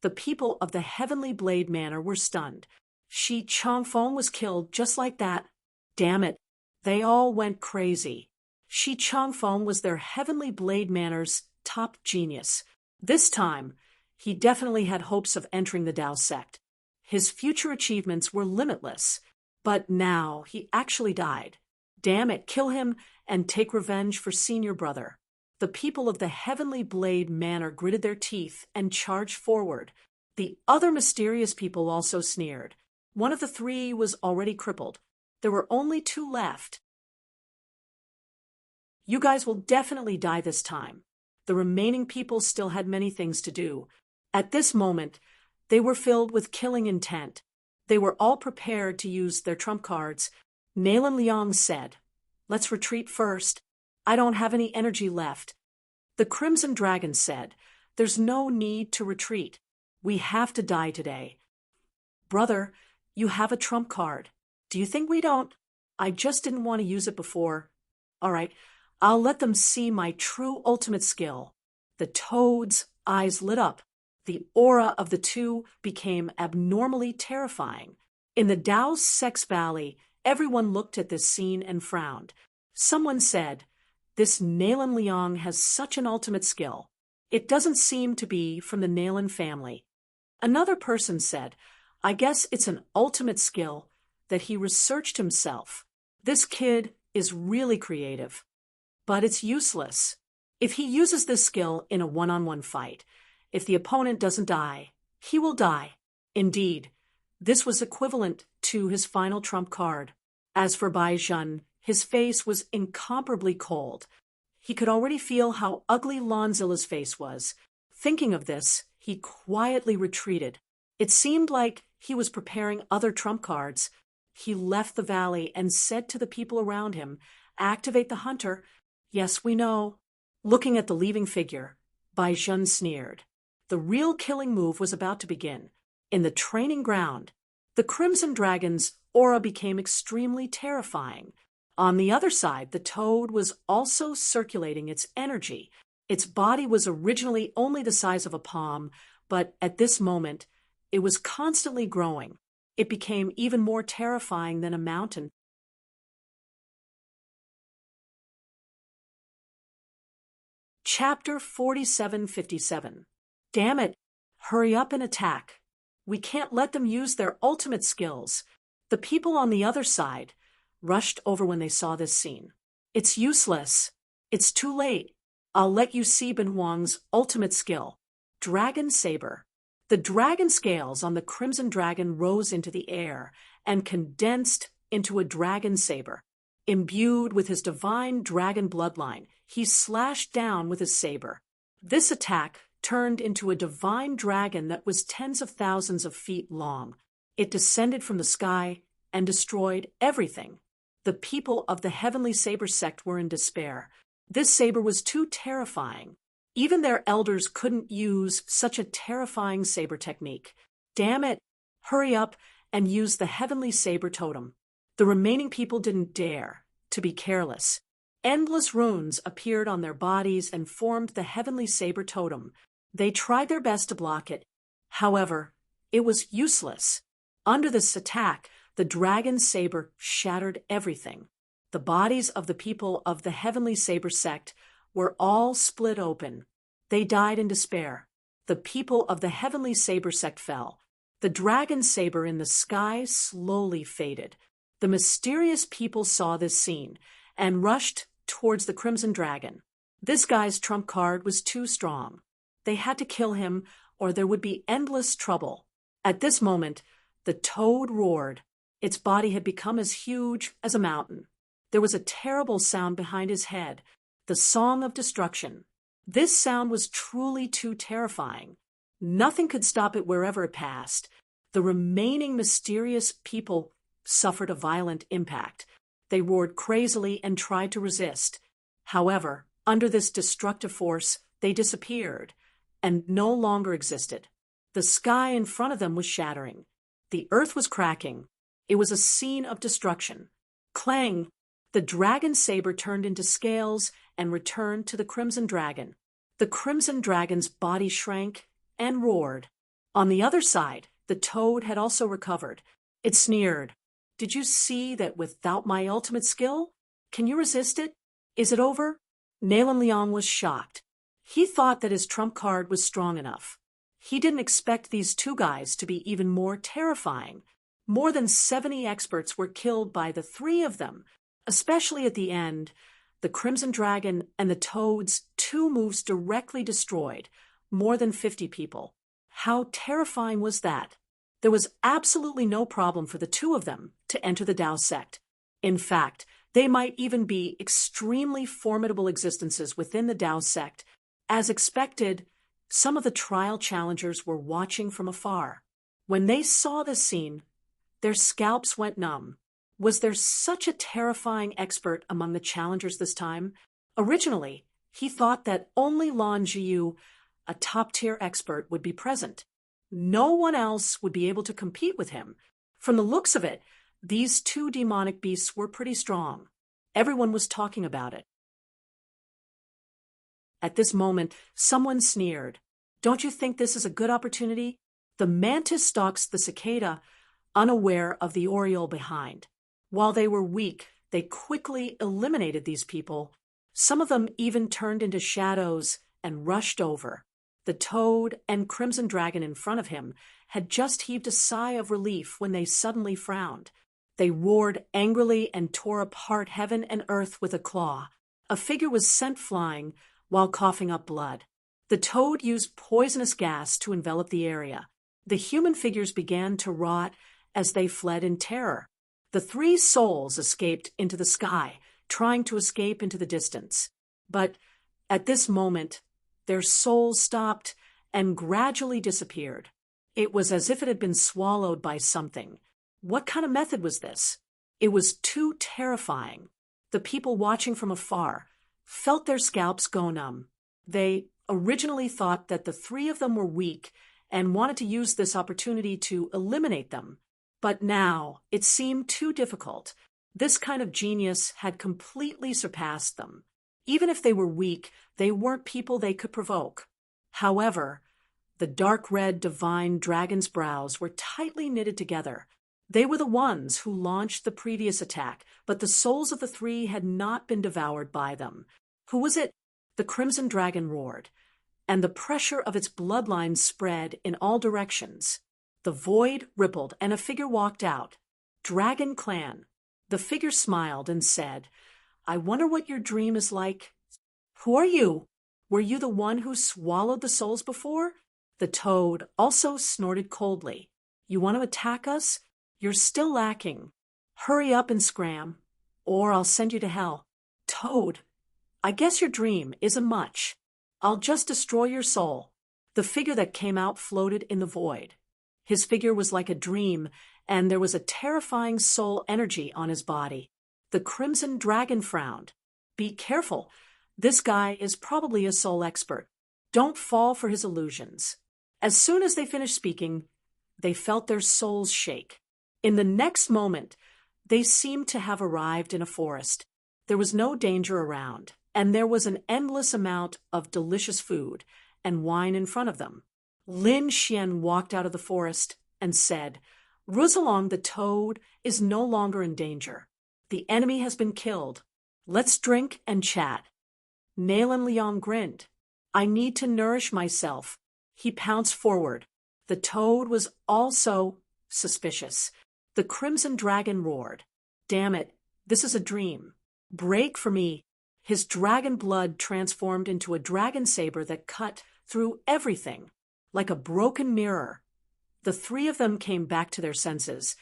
The people of the Heavenly Blade Manor were stunned. Shi Changfeng was killed just like that. Damn it. They all went crazy. Shi Changfeng was their Heavenly Blade Manor's top genius. This time, he definitely had hopes of entering the Dao sect. His future achievements were limitless. But now he actually died. Damn it, kill him and take revenge for senior brother. The people of the Heavenly Blade Manor gritted their teeth and charged forward. The other mysterious people also sneered. One of the three was already crippled. There were only two left. You guys will definitely die this time. The remaining people still had many things to do. At this moment, they were filled with killing intent. They were all prepared to use their trump cards. Nalan Liang said, "Let's retreat first. I don't have any energy left." The Crimson Dragon said, "There's no need to retreat. We have to die today." "Brother, you have a trump card. Do you think we don't?" "I just didn't want to use it before." "All right, I'll let them see my true ultimate skill." The Toad's eyes lit up. The aura of the two became abnormally terrifying. In the Dao Sex Valley, everyone looked at this scene and frowned. Someone said, "This Nalan Liang has such an ultimate skill. It doesn't seem to be from the Nalan family." Another person said, "I guess it's an ultimate skill that he researched himself. This kid is really creative. But it's useless. If he uses this skill in a one-on-one fight, if the opponent doesn't die, he will die." Indeed, this was equivalent to his final trump card. As for Bai Zhen, his face was incomparably cold. He could already feel how ugly Lonzilla's face was. Thinking of this, he quietly retreated. It seemed like he was preparing other trump cards. He left the valley and said to the people around him, "Activate the hunter." "Yes, we know." Looking at the leaving figure, Bai Zhen sneered. The real killing move was about to begin. In the training ground, the Crimson Dragon's aura became extremely terrifying. On the other side, the Toad was also circulating its energy. Its body was originally only the size of a palm, but at this moment, It was constantly growing. It became even more terrifying than a mountain. Chapter 4757. Damn it! Hurry up and attack. We can't let them use their ultimate skills. The people on the other side rushed over when they saw this scene. It's useless. It's too late. I'll let you see Ben Huang's ultimate skill. Dragon Saber. The dragon scales on the crimson dragon rose into the air and condensed into a dragon saber. Imbued with his divine dragon bloodline, he slashed down with his saber. This attack turned into a divine dragon that was tens of thousands of feet long. It descended from the sky and destroyed everything. The people of the Heavenly Saber sect were in despair. This saber was too terrifying. Even their elders couldn't use such a terrifying saber technique. Damn it! Hurry up and use the Heavenly Saber totem. The remaining people didn't dare to be careless. Endless runes appeared on their bodies and formed the Heavenly Saber totem. They tried their best to block it. However, it was useless. Under this attack, the dragon saber shattered everything. The bodies of the people of the Heavenly Saber sect were all split open. They died in despair. The people of the Heavenly Saber sect fell. The dragon saber in the sky slowly faded. The mysterious people saw this scene and rushed towards the Crimson Dragon. This guy's trump card was too strong. They had to kill him or there would be endless trouble. At this moment, the toad roared. Its body had become as huge as a mountain. There was a terrible sound behind his head, the song of destruction. This sound was truly too terrifying. Nothing could stop it wherever it passed. The remaining mysterious people suffered a violent impact. They roared crazily and tried to resist. However, under this destructive force, they disappeared and no longer existed. The sky in front of them was shattering. The earth was cracking. It was a scene of destruction. Clang! The dragon saber turned into scales and returned to the Crimson Dragon. The Crimson Dragon's body shrank and roared. On the other side, the toad had also recovered. It sneered. Did you see that without my ultimate skill? Can you resist it? Is it over? Nayland Liang was shocked. He thought that his trump card was strong enough. He didn't expect these two guys to be even more terrifying. More than 70 experts were killed by the three of them. Especially at the end, the Crimson Dragon and the Toad's two moves directly destroyed more than 50 people. How terrifying was that? There was absolutely no problem for the two of them to enter the Tao sect. In fact, they might even be extremely formidable existences within the Tao sect. As expected, some of the trial challengers were watching from afar. When they saw this scene, their scalps went numb. Was there such a terrifying expert among the challengers this time? Originally, he thought that only Lan Jiyu, a top-tier expert, would be present. No one else would be able to compete with him. From the looks of it, these two demonic beasts were pretty strong. Everyone was talking about it. At this moment, someone sneered. Don't you think this is a good opportunity? The mantis stalks the cicada, unaware of the oriole behind. While they were weak, they quickly eliminated these people. Some of them even turned into shadows and rushed over. The toad and Crimson Dragon in front of him had just heaved a sigh of relief when they suddenly frowned. They roared angrily and tore apart heaven and earth with a claw. A figure was sent flying while coughing up blood. The toad used poisonous gas to envelop the area. The human figures began to rot as they fled in terror. The three souls escaped into the sky, trying to escape into the distance. But at this moment, their souls stopped and gradually disappeared. It was as if it had been swallowed by something. What kind of method was this? It was too terrifying. The people watching from afar felt their scalps go numb. They originally thought that the three of them were weak and wanted to use this opportunity to eliminate them. But now it seemed too difficult. This kind of genius had completely surpassed them. Even if they were weak, they weren't people they could provoke. However, The dark red divine dragon's brows were tightly knitted together. They were the ones who launched the previous attack, but the souls of the three had not been devoured by them. Who was it? The crimson dragon roared, and the pressure of its bloodline spread in all directions. The void rippled, and a figure walked out. Dragon Clan. The figure smiled and said, "I wonder what your dream is like." "Who are you? Were you the one who swallowed the souls before?" The toad also snorted coldly. "You want to attack us? You're still lacking. Hurry up and scram, or I'll send you to hell." "Toad, I guess your dream isn't much. I'll just destroy your soul." The figure that came out floated in the void. His figure was like a dream, and there was a terrifying soul energy on his body. The crimson dragon frowned. "Be careful. This guy is probably a soul expert. Don't fall for his illusions." As soon as they finished speaking, they felt their souls shake. In the next moment, they seemed to have arrived in a forest. There was no danger around, and there was an endless amount of delicious food and wine in front of them. Lin Xian walked out of the forest and said, "Rosalong the toad is no longer in danger. The enemy has been killed. Let's drink and chat." Nalan Liang grinned. "I need to nourish myself." He pounced forward. The toad was also suspicious. The crimson dragon roared, "Damn it, this is a dream. Break for me." His dragon blood transformed into a dragon saber that cut through everything, like a broken mirror. The three of them came back to their senses,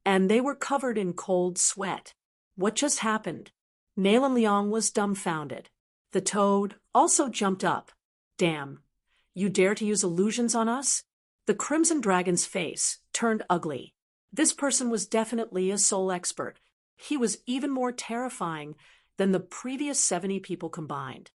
and they were covered in cold sweat. What just happened? Nalan Liang was dumbfounded. The toad also jumped up. "Damn, you dare to use illusions on us?" The crimson dragon's face turned ugly. This person was definitely a soul expert. He was even more terrifying than the previous 70 people combined.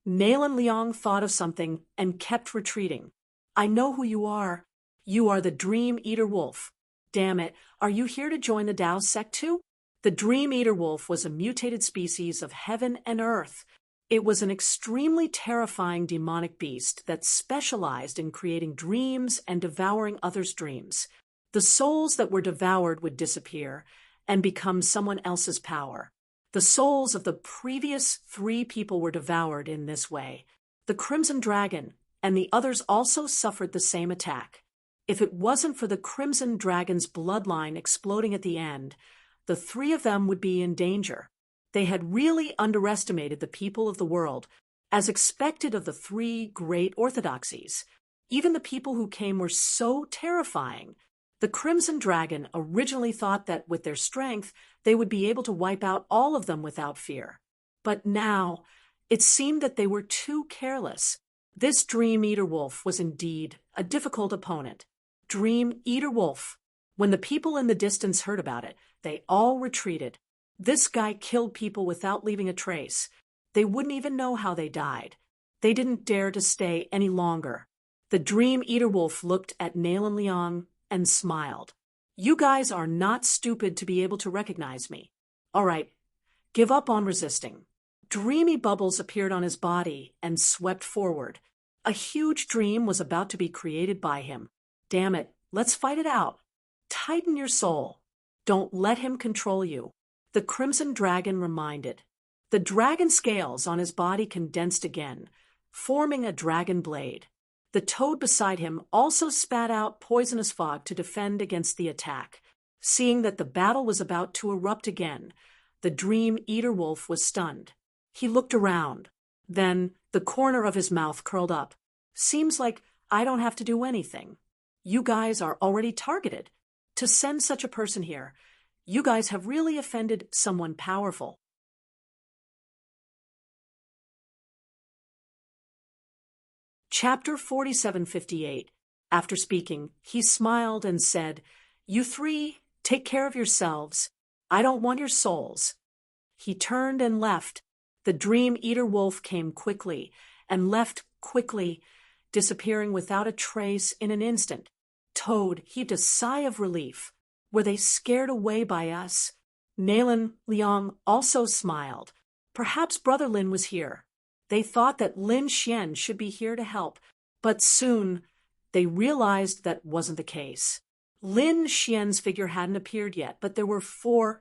Nalan Liang thought of something and kept retreating. "I know who you are. You are the Dream Eater Wolf. Damn it, are you here to join the Tao sect too?" The Dream Eater Wolf was a mutated species of heaven and earth. It was an extremely terrifying demonic beast that specialized in creating dreams and devouring others' dreams. The souls that were devoured would disappear and become someone else's power. The souls of the previous 3 people were devoured in this way. The Crimson Dragon and the others also suffered the same attack. If it wasn't for the Crimson Dragon's bloodline exploding at the end, the 3 of them would be in danger. They had really underestimated the people of the world, as expected of the 3 great orthodoxies. Even the people who came were so terrifying. The Crimson Dragon originally thought that with their strength, they would be able to wipe out all of them without fear. But now, it seemed that they were too careless. This Dream Eater Wolf was indeed a difficult opponent. Dream Eater Wolf. When the people in the distance heard about it, they all retreated. This guy killed people without leaving a trace. They wouldn't even know how they died. They didn't dare to stay any longer. The Dream Eater Wolf looked at Nalan Liang and smiled. "You guys are not stupid to be able to recognize me. All right, give up on resisting." Dreamy bubbles appeared on his body and swept forward. A huge dream was about to be created by him. "Damn it, let's fight it out. Tighten your soul. Don't let him control you." The Crimson Dragon reminded. The dragon scales on his body condensed again, forming a dragon blade. The toad beside him also spat out poisonous fog to defend against the attack. Seeing that the battle was about to erupt again, the Dream Eater Wolf was stunned. He looked around. Then the corner of his mouth curled up. "Seems like I don't have to do anything. You guys are already targeted. To send such a person here, you guys have really offended someone powerful." Chapter 4758. After speaking, he smiled and said, "You 3, take care of yourselves. I don't want your souls." He turned and left. The Dream Eater Wolf came quickly and left quickly, disappearing without a trace in an instant. Toad heaved a sigh of relief. Were they scared away by us? Nalan Liang also smiled. Perhaps Brother Lin was here. They thought that Lin Xian should be here to help, but soon they realized that wasn't the case. Lin Xian's figure hadn't appeared yet, but there were 4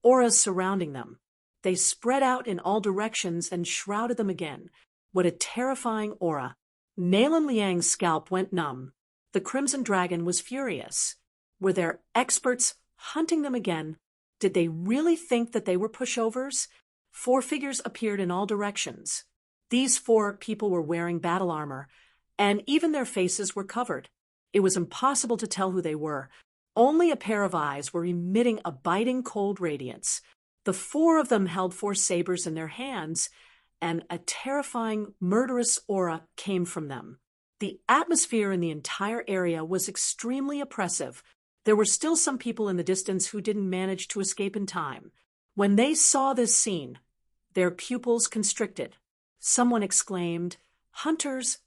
auras surrounding them. They spread out in all directions and shrouded them again. What a terrifying aura. Nalan Liang's scalp went numb. The Crimson Dragon was furious. Were their experts hunting them again? Did they really think that they were pushovers? 4 figures appeared in all directions. These 4 people were wearing battle armor, and even their faces were covered. It was impossible to tell who they were. Only a pair of eyes were emitting a biting cold radiance. The 4 of them held 4 sabers in their hands, and a terrifying, murderous aura came from them. The atmosphere in the entire area was extremely oppressive. There were still some people in the distance who didn't manage to escape in time. When they saw this scene, their pupils constricted. Someone exclaimed, "Hunters!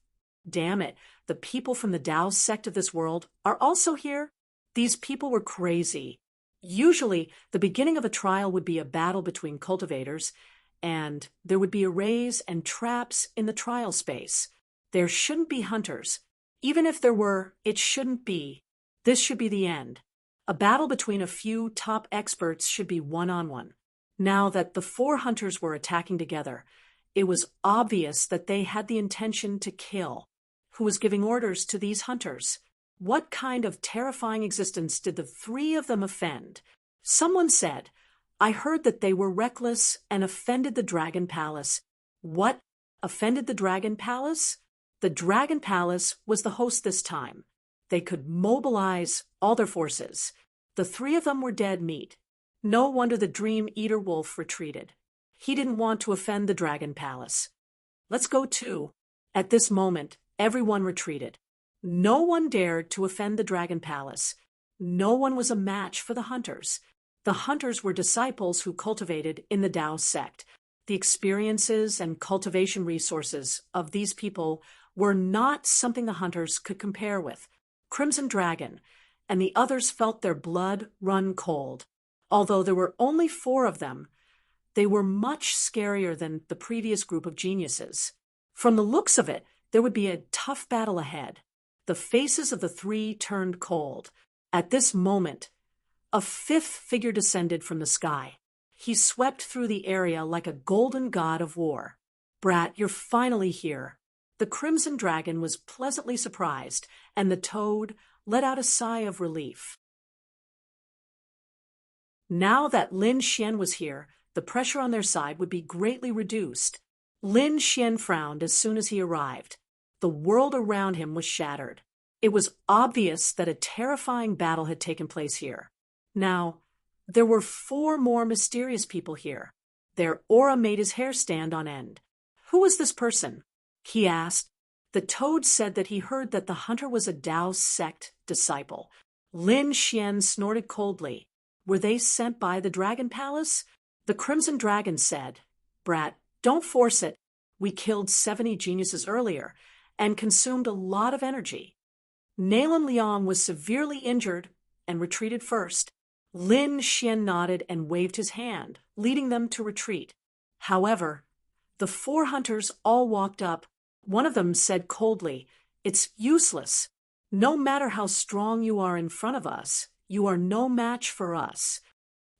Damn it, the people from the Tao sect of this world are also here?" These people were crazy. Usually, the beginning of a trial would be a battle between cultivators, and there would be arrays and traps in the trial space. There shouldn't be hunters. Even if there were, it shouldn't be. This should be the end. A battle between a few top experts should be one-on-one. Now that the 4 hunters were attacking together, it was obvious that they had the intention to kill. Who was giving orders to these hunters? What kind of terrifying existence did the 3 of them offend? Someone said, "I heard that they were reckless and offended the Dragon Palace." What? Offended the Dragon Palace? The Dragon Palace was the host this time. They could mobilize all their forces. The 3 of them were dead meat. No wonder the Dream Eater Wolf retreated. He didn't want to offend the Dragon Palace. Let's go too. At this moment, everyone retreated. No one dared to offend the Dragon Palace. No one was a match for the hunters. The hunters were disciples who cultivated in the Tao sect. The experiences and cultivation resources of these people were not something the hunters could compare with. Crimson Dragon and the others felt their blood run cold. Although there were only 4 of them, they were much scarier than the previous group of geniuses. From the looks of it, there would be a tough battle ahead. The faces of the 3 turned cold. At this moment, a 5th figure descended from the sky. He swept through the area like a golden god of war. "Brat, you're finally here." The Crimson Dragon was pleasantly surprised, and the Toad let out a sigh of relief. Now that Lin Xian was here, the pressure on their side would be greatly reduced. Lin Xian frowned as soon as he arrived. The world around him was shattered. It was obvious that a terrifying battle had taken place here. Now, there were 4 more mysterious people here. Their aura made his hair stand on end. "Who was this person?" he asked. The Toad said that he heard that the hunter was a Tao sect disciple. Lin Xian snorted coldly. Were they sent by the Dragon Palace? The Crimson Dragon said, "Brat, don't force it. We killed 70 geniuses earlier and consumed a lot of energy." Nalan Liang was severely injured and retreated first. Lin Xian nodded and waved his hand, leading them to retreat. However, the 4 hunters all walked up. One of them said coldly, "It's useless. No matter how strong you are in front of us, you are no match for us."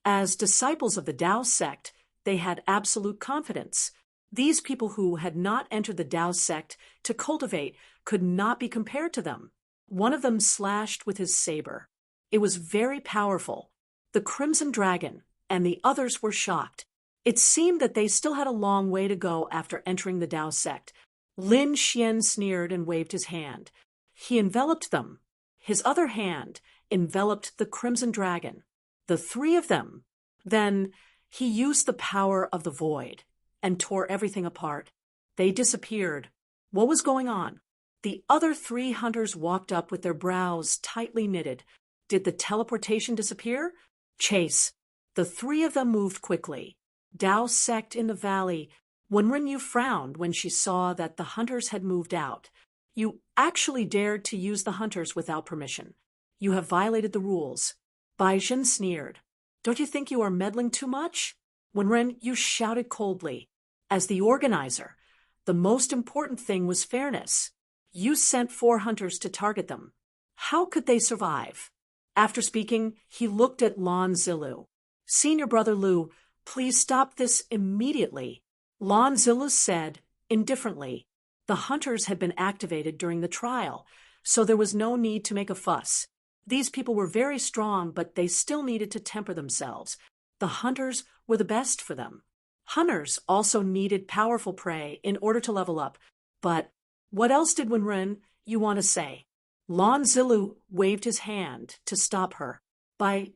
As disciples of the Tao sect, they had absolute confidence. These people who had not entered the Tao sect to cultivate could not be compared to them. One of them slashed with his saber. It was very powerful. The Crimson Dragon and the others were shocked. It seemed that they still had a long way to go after entering the Tao sect. Lin Xian sneered and waved his hand. He enveloped them. His other hand enveloped the Crimson Dragon. The 3 of them. Then he used the power of the void and tore everything apart. They disappeared. What was going on? The other 3 hunters walked up with their brows tightly knitted. Did the teleportation disappear? Chase. The 3 of them moved quickly. Tao sect in the valley. Wenren frowned when she saw that the hunters had moved out. "You actually dared to use the hunters without permission. You have violated the rules." Baizhen sneered. "Don't you think you are meddling too much?" Wenren shouted coldly. As the organizer, The most important thing was fairness. You sent 4 hunters to target them. How could they survive? After speaking, he looked at Lon Zilu. Senior Brother Lu, please stop this immediately. Lon Zilu said, indifferently. The hunters had been activated during the trial, so there was no need to make a fuss. These people were very strong, but they still needed to temper themselves. The hunters were the best for them. Hunters also needed powerful prey in order to level up. But what else did Wenren you want to say? Lon Zilu waved his hand to stop her.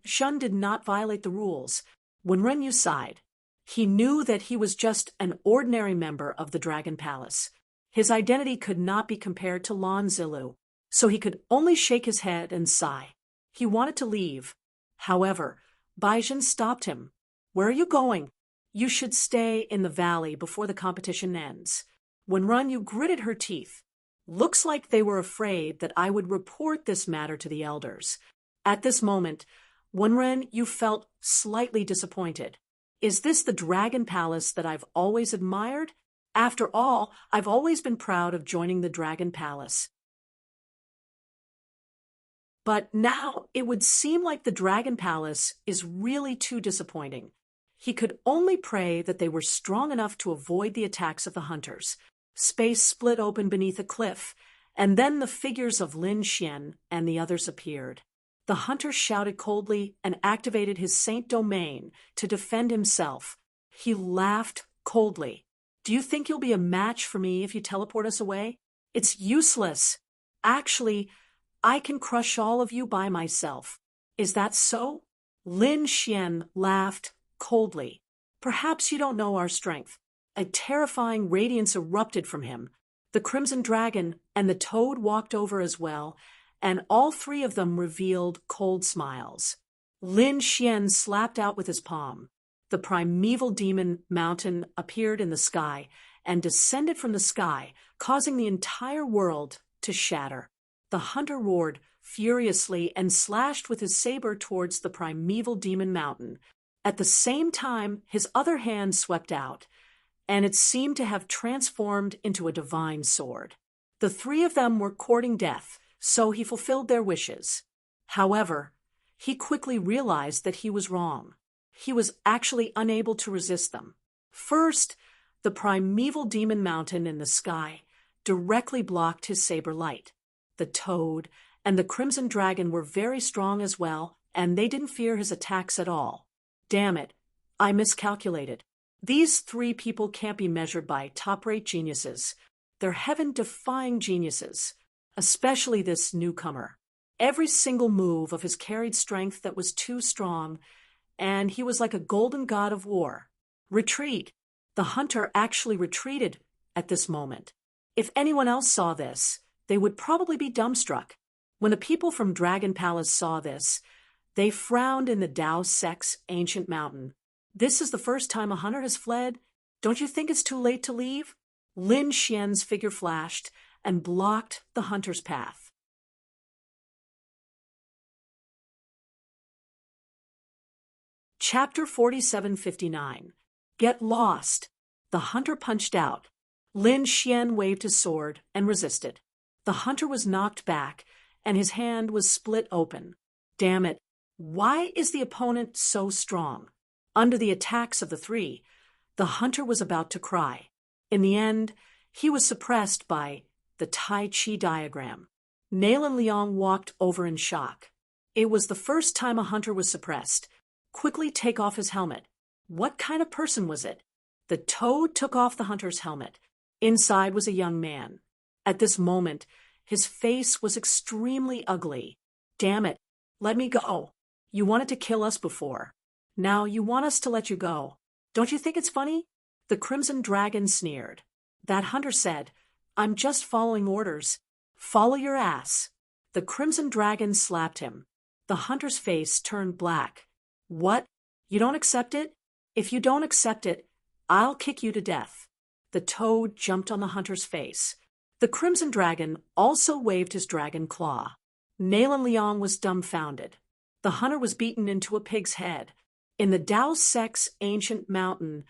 Shun did not violate the rules. Wenren Yu sighed. He knew that he was just an ordinary member of the Dragon Palace. His identity could not be compared to Lon Zilu, so he could only shake his head and sigh. He wanted to leave. However, Baizhen stopped him. Where are you going? You should stay in the valley before the competition ends. Wenren Yu gritted her teeth. Looks like they were afraid that I would report this matter to the elders. At this moment, Wenren Yu felt slightly disappointed. Is this the Dragon Palace that I've always admired? After all, I've always been proud of joining the Dragon Palace. But now it would seem like the Dragon Palace is really too disappointing. He could only pray that they were strong enough to avoid the attacks of the hunters. Space split open beneath a cliff, and then the figures of Lin Xian and the others appeared. The hunter shouted coldly and activated his Saint Domain to defend himself. He laughed coldly. Do you think you'll be a match for me if you teleport us away? It's useless. Actually, I can crush all of you by myself. Is that so? Lin Xian laughed coldly. Perhaps you don't know our strength. A terrifying radiance erupted from him. The Crimson Dragon and the Toad walked over as well, and all 3 of them revealed cold smiles. Lin Xian slapped out with his palm. The primeval demon mountain appeared in the sky and descended from the sky, causing the entire world to shatter. The hunter roared furiously and slashed with his saber towards the primeval demon mountain. At the same time, his other hand swept out, and it seemed to have transformed into a divine sword. The 3 of them were courting death, so he fulfilled their wishes. However, he quickly realized that he was wrong. He was actually unable to resist them. First, the primeval demon mountain in the sky directly blocked his saber light. The Toad and the Crimson Dragon were very strong as well, and they didn't fear his attacks at all. Damn it, I miscalculated. These 3 people can't be measured by top-rate geniuses. They're heaven-defying geniuses, especially this newcomer. Every single move of his carried strength that was too strong, and he was like a golden god of war. Retreat. The hunter actually retreated at this moment. If anyone else saw this, they would probably be dumbstruck. When the people from Dragon Palace saw this, they frowned in the Dao Sec's ancient mountain. This is the first time a hunter has fled. Don't you think it's too late to leave? Lin Xian's figure flashed and blocked the hunter's path. Chapter 4759. Get lost. The hunter punched out. Lin Xian waved his sword and resisted. The hunter was knocked back, and his hand was split open. Damn it. Why is the opponent so strong? Under the attacks of the 3, the hunter was about to cry. In the end, he was suppressed by the Tai Chi diagram. Nalan Liang walked over in shock. It was the first time a hunter was suppressed. Quickly take off his helmet. What kind of person was it? The Toad took off the hunter's helmet. Inside was a young man. At this moment, his face was extremely ugly. Damn it, let me go. You wanted to kill us before. Now you want us to let you go. Don't you think it's funny? The Crimson Dragon sneered. That hunter said, I'm just following orders. Follow your ass. The Crimson Dragon slapped him. The hunter's face turned black. What? You don't accept it? If you don't accept it, I'll kick you to death. The Toad jumped on the hunter's face. The Crimson Dragon also waved his dragon claw. Nalan Liang was dumbfounded. The hunter was beaten into a pig's head. In the Dao Sec's ancient mountain,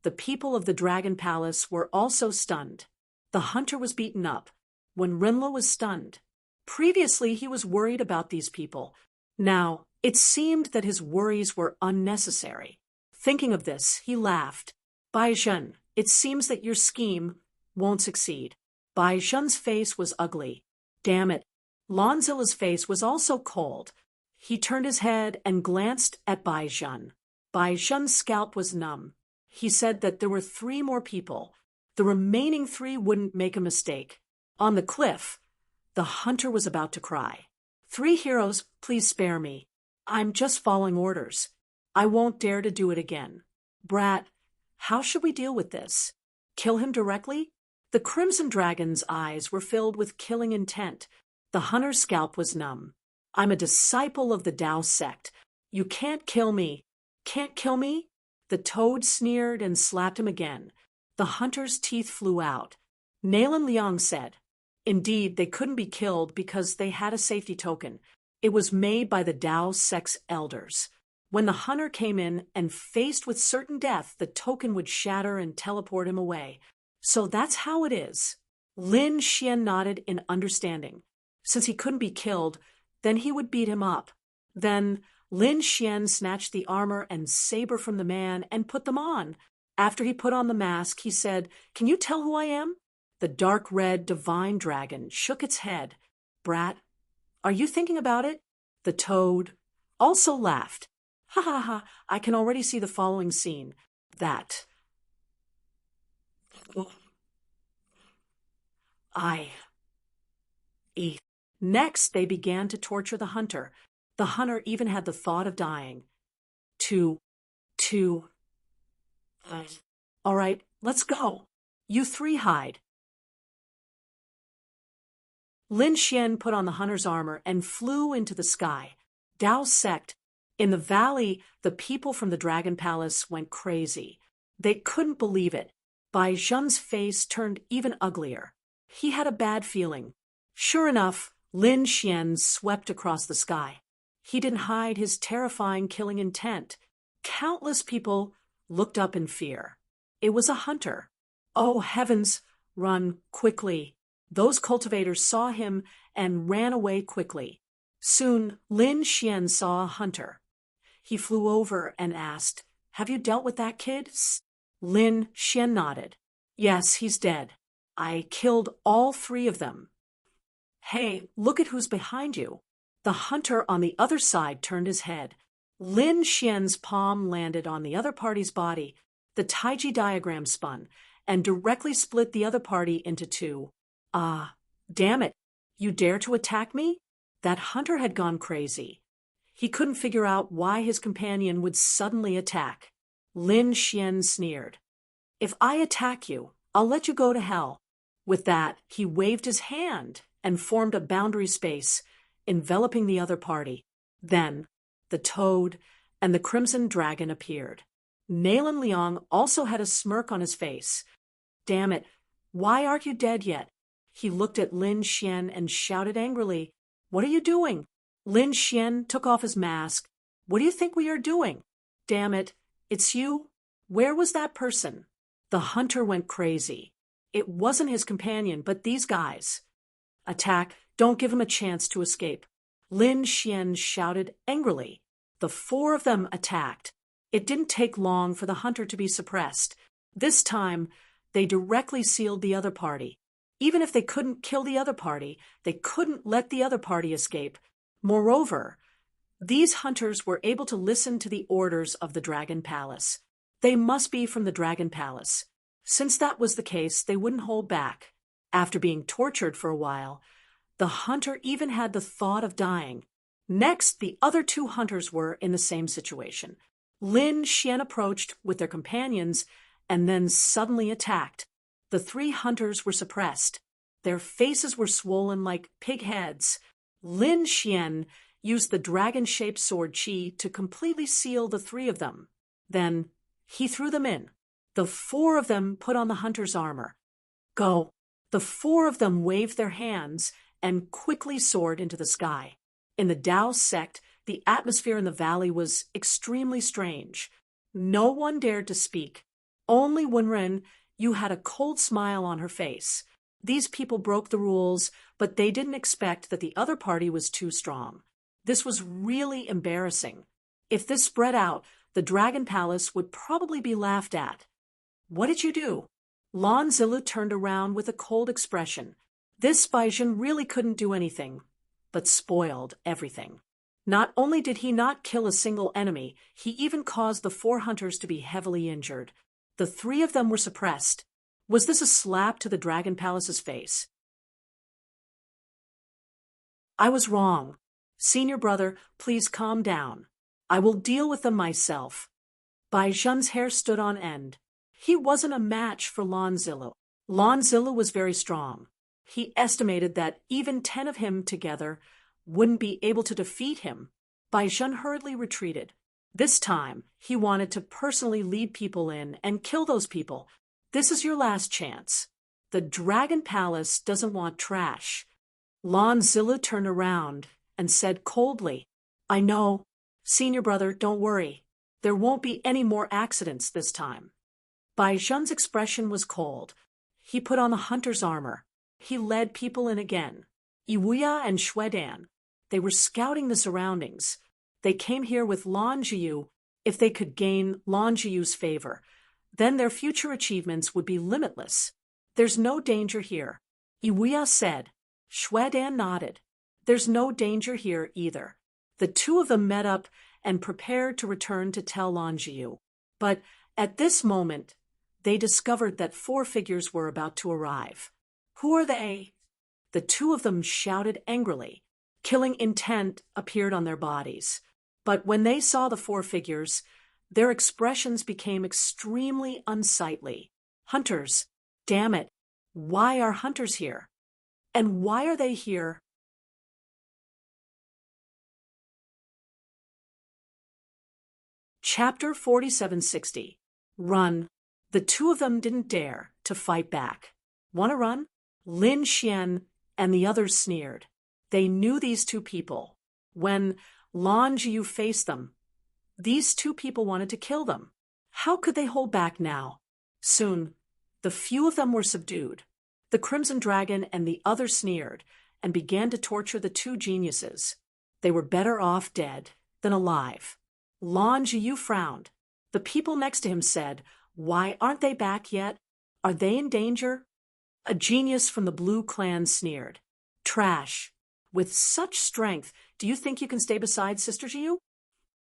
The people of the Dragon Palace were also stunned. The hunter was beaten up when Rinla was stunned. Previously, he was worried about these people. Now, it seemed that his worries were unnecessary. Thinking of this, he laughed. Bai Zhen, it seems that your scheme won't succeed. Bai Zhen's face was ugly. Damn it. Lanzilla's face was also cold. He turned his head and glanced at Bai Zhen. Bai Zhen's scalp was numb. He said that there were 3 more people. The remaining 3 wouldn't make a mistake. On the cliff, the hunter was about to cry. 3 heroes, please spare me. I'm just following orders. I won't dare to do it again. Brat, how should we deal with this? Kill him directly? The Crimson Dragon's eyes were filled with killing intent. The hunter's scalp was numb. I'm a disciple of the Tao sect. You can't kill me. Can't kill me? The toad sneered and slapped him again. The hunter's teeth flew out. Nalan Liang said, indeed, they couldn't be killed because they had a safety token. It was made by the Tao sect's elders. When the hunter came in and faced with certain death, the token would shatter and teleport him away. So that's how it is. Lin Xian nodded in understanding. Since he couldn't be killed, then he would beat him up. Then Lin Xian snatched the armor and saber from the man and put them on. After he put on the mask, he said, "Can you tell who I am?" The dark red divine dragon shook its head. Brat, are you thinking about it? The toad also laughed. Ha ha ha, I can already see the following scene. That I eat. Next, they began to torture the hunter. The hunter even had the thought of dying. All right, let's go. You 3 hide. Lin Xian put on the hunter's armor and flew into the sky. Tao sect. In the valley, the people from the Dragon Palace went crazy. They couldn't believe it. Bai Zhen's face turned even uglier. He had a bad feeling. Sure enough, Lin Xian swept across the sky. He didn't hide his terrifying killing intent. Countless people looked up in fear. It was a hunter. Oh heavens, run quickly. Those cultivators saw him and ran away quickly. Soon, Lin Xian saw a hunter. He flew over and asked, "Have you dealt with that kid?" Lin Xian nodded. "Yes, he's dead. I killed all 3 of them." "Hey, look at who's behind you." The hunter on the other side turned his head. Lin Xian's palm landed on the other party's body. The Taiji diagram spun and directly split the other party into 2. Ah, damn it. You dare to attack me? That hunter had gone crazy. He couldn't figure out why his companion would suddenly attack. Lin Xian sneered. "If I attack you, I'll let you go to hell." With that, he waved his hand and formed a boundary space, enveloping the other party. Then, the toad and the Crimson Dragon appeared. Nalan Liang also had a smirk on his face. "Damn it, why aren't you dead yet?" He looked at Lin Xian and shouted angrily, "What are you doing?" Lin Xian took off his mask. "What do you think we are doing?" "Damn it, it's you? Where was that person?" The hunter went crazy. It wasn't his companion, but these guys. "Attack, don't give him a chance to escape." Lin Xian shouted angrily. The 4 of them attacked. It didn't take long for the hunter to be suppressed. This time, they directly sealed the other party. Even if they couldn't kill the other party, they couldn't let the other party escape. Moreover, these hunters were able to listen to the orders of the Dragon Palace. They must be from the Dragon Palace. Since that was the case, they wouldn't hold back. After being tortured for a while, the hunter even had the thought of dying. Next, the other 2 hunters were in the same situation. Lin Xian approached with their companions and then suddenly attacked. The 3 hunters were suppressed. Their faces were swollen like pig heads. Lin Xian used the dragon-shaped sword Qi to completely seal the 3 of them. Then he threw them in. The 4 of them put on the hunter's armor. "Go." The 4 of them waved their hands and quickly soared into the sky. In the Tao sect, the atmosphere in the valley was extremely strange. No one dared to speak. Only Wenren Yu had a cold smile on her face. These people broke the rules, but they didn't expect that the other party was too strong. This was really embarrassing. If this spread out, the Dragon Palace would probably be laughed at. What did you do? Lon Zilu turned around with a cold expression. This Baizhen really couldn't do anything, but spoiled everything. Not only did he not kill a single enemy, he even caused the 4 hunters to be heavily injured. The 3 of them were suppressed. Was this a slap to the Dragon Palace's face? I was wrong. Senior brother, please calm down. I will deal with them myself. Bai Zhen's hair stood on end. He wasn't a match for Lon Zilu. Lon Zilu was very strong. He estimated that even 10 of him together wouldn't be able to defeat him. Bai Zhen hurriedly retreated. This time, he wanted to personally lead people in and kill those people. This is your last chance. The Dragon Palace doesn't want trash. Lon Zilu turned around and said coldly, I know. Senior brother, don't worry. There won't be any more accidents this time. Bai Zhen's expression was cold. He put on the hunter's armor. He led people in again. Iwuya and Shuedan. They were scouting the surroundings. They came here with Lon Jiu. If they could gain Lon Jiu's favor, then their future achievements would be limitless. There's no danger here. Iwuya said. Shuedan nodded. There's no danger here either. The 2 of them met up and prepared to return to tell Lon Jiu. But at this moment, they discovered that 4 figures were about to arrive. Who are they? The 2 of them shouted angrily. Killing intent appeared on their bodies. But when they saw the 4 figures, their expressions became extremely unsightly. Hunters, damn it, why are hunters here? And why are they here? Chapter 4760. Run. The 2 of them didn't dare to fight back. Want to run? Lin Xian and the others sneered. They knew these 2 people. When Lon Jiu faced them, these 2 people wanted to kill them. How could they hold back now? Soon, the few of them were subdued. The Crimson Dragon and the others sneered and began to torture the 2 geniuses. They were better off dead than alive. Lon Jiu frowned. The people next to him said, Why aren't they back yet? Are they in danger? A genius from the Blue Clan sneered. Trash. With such strength, do you think you can stay beside Sister Jiu?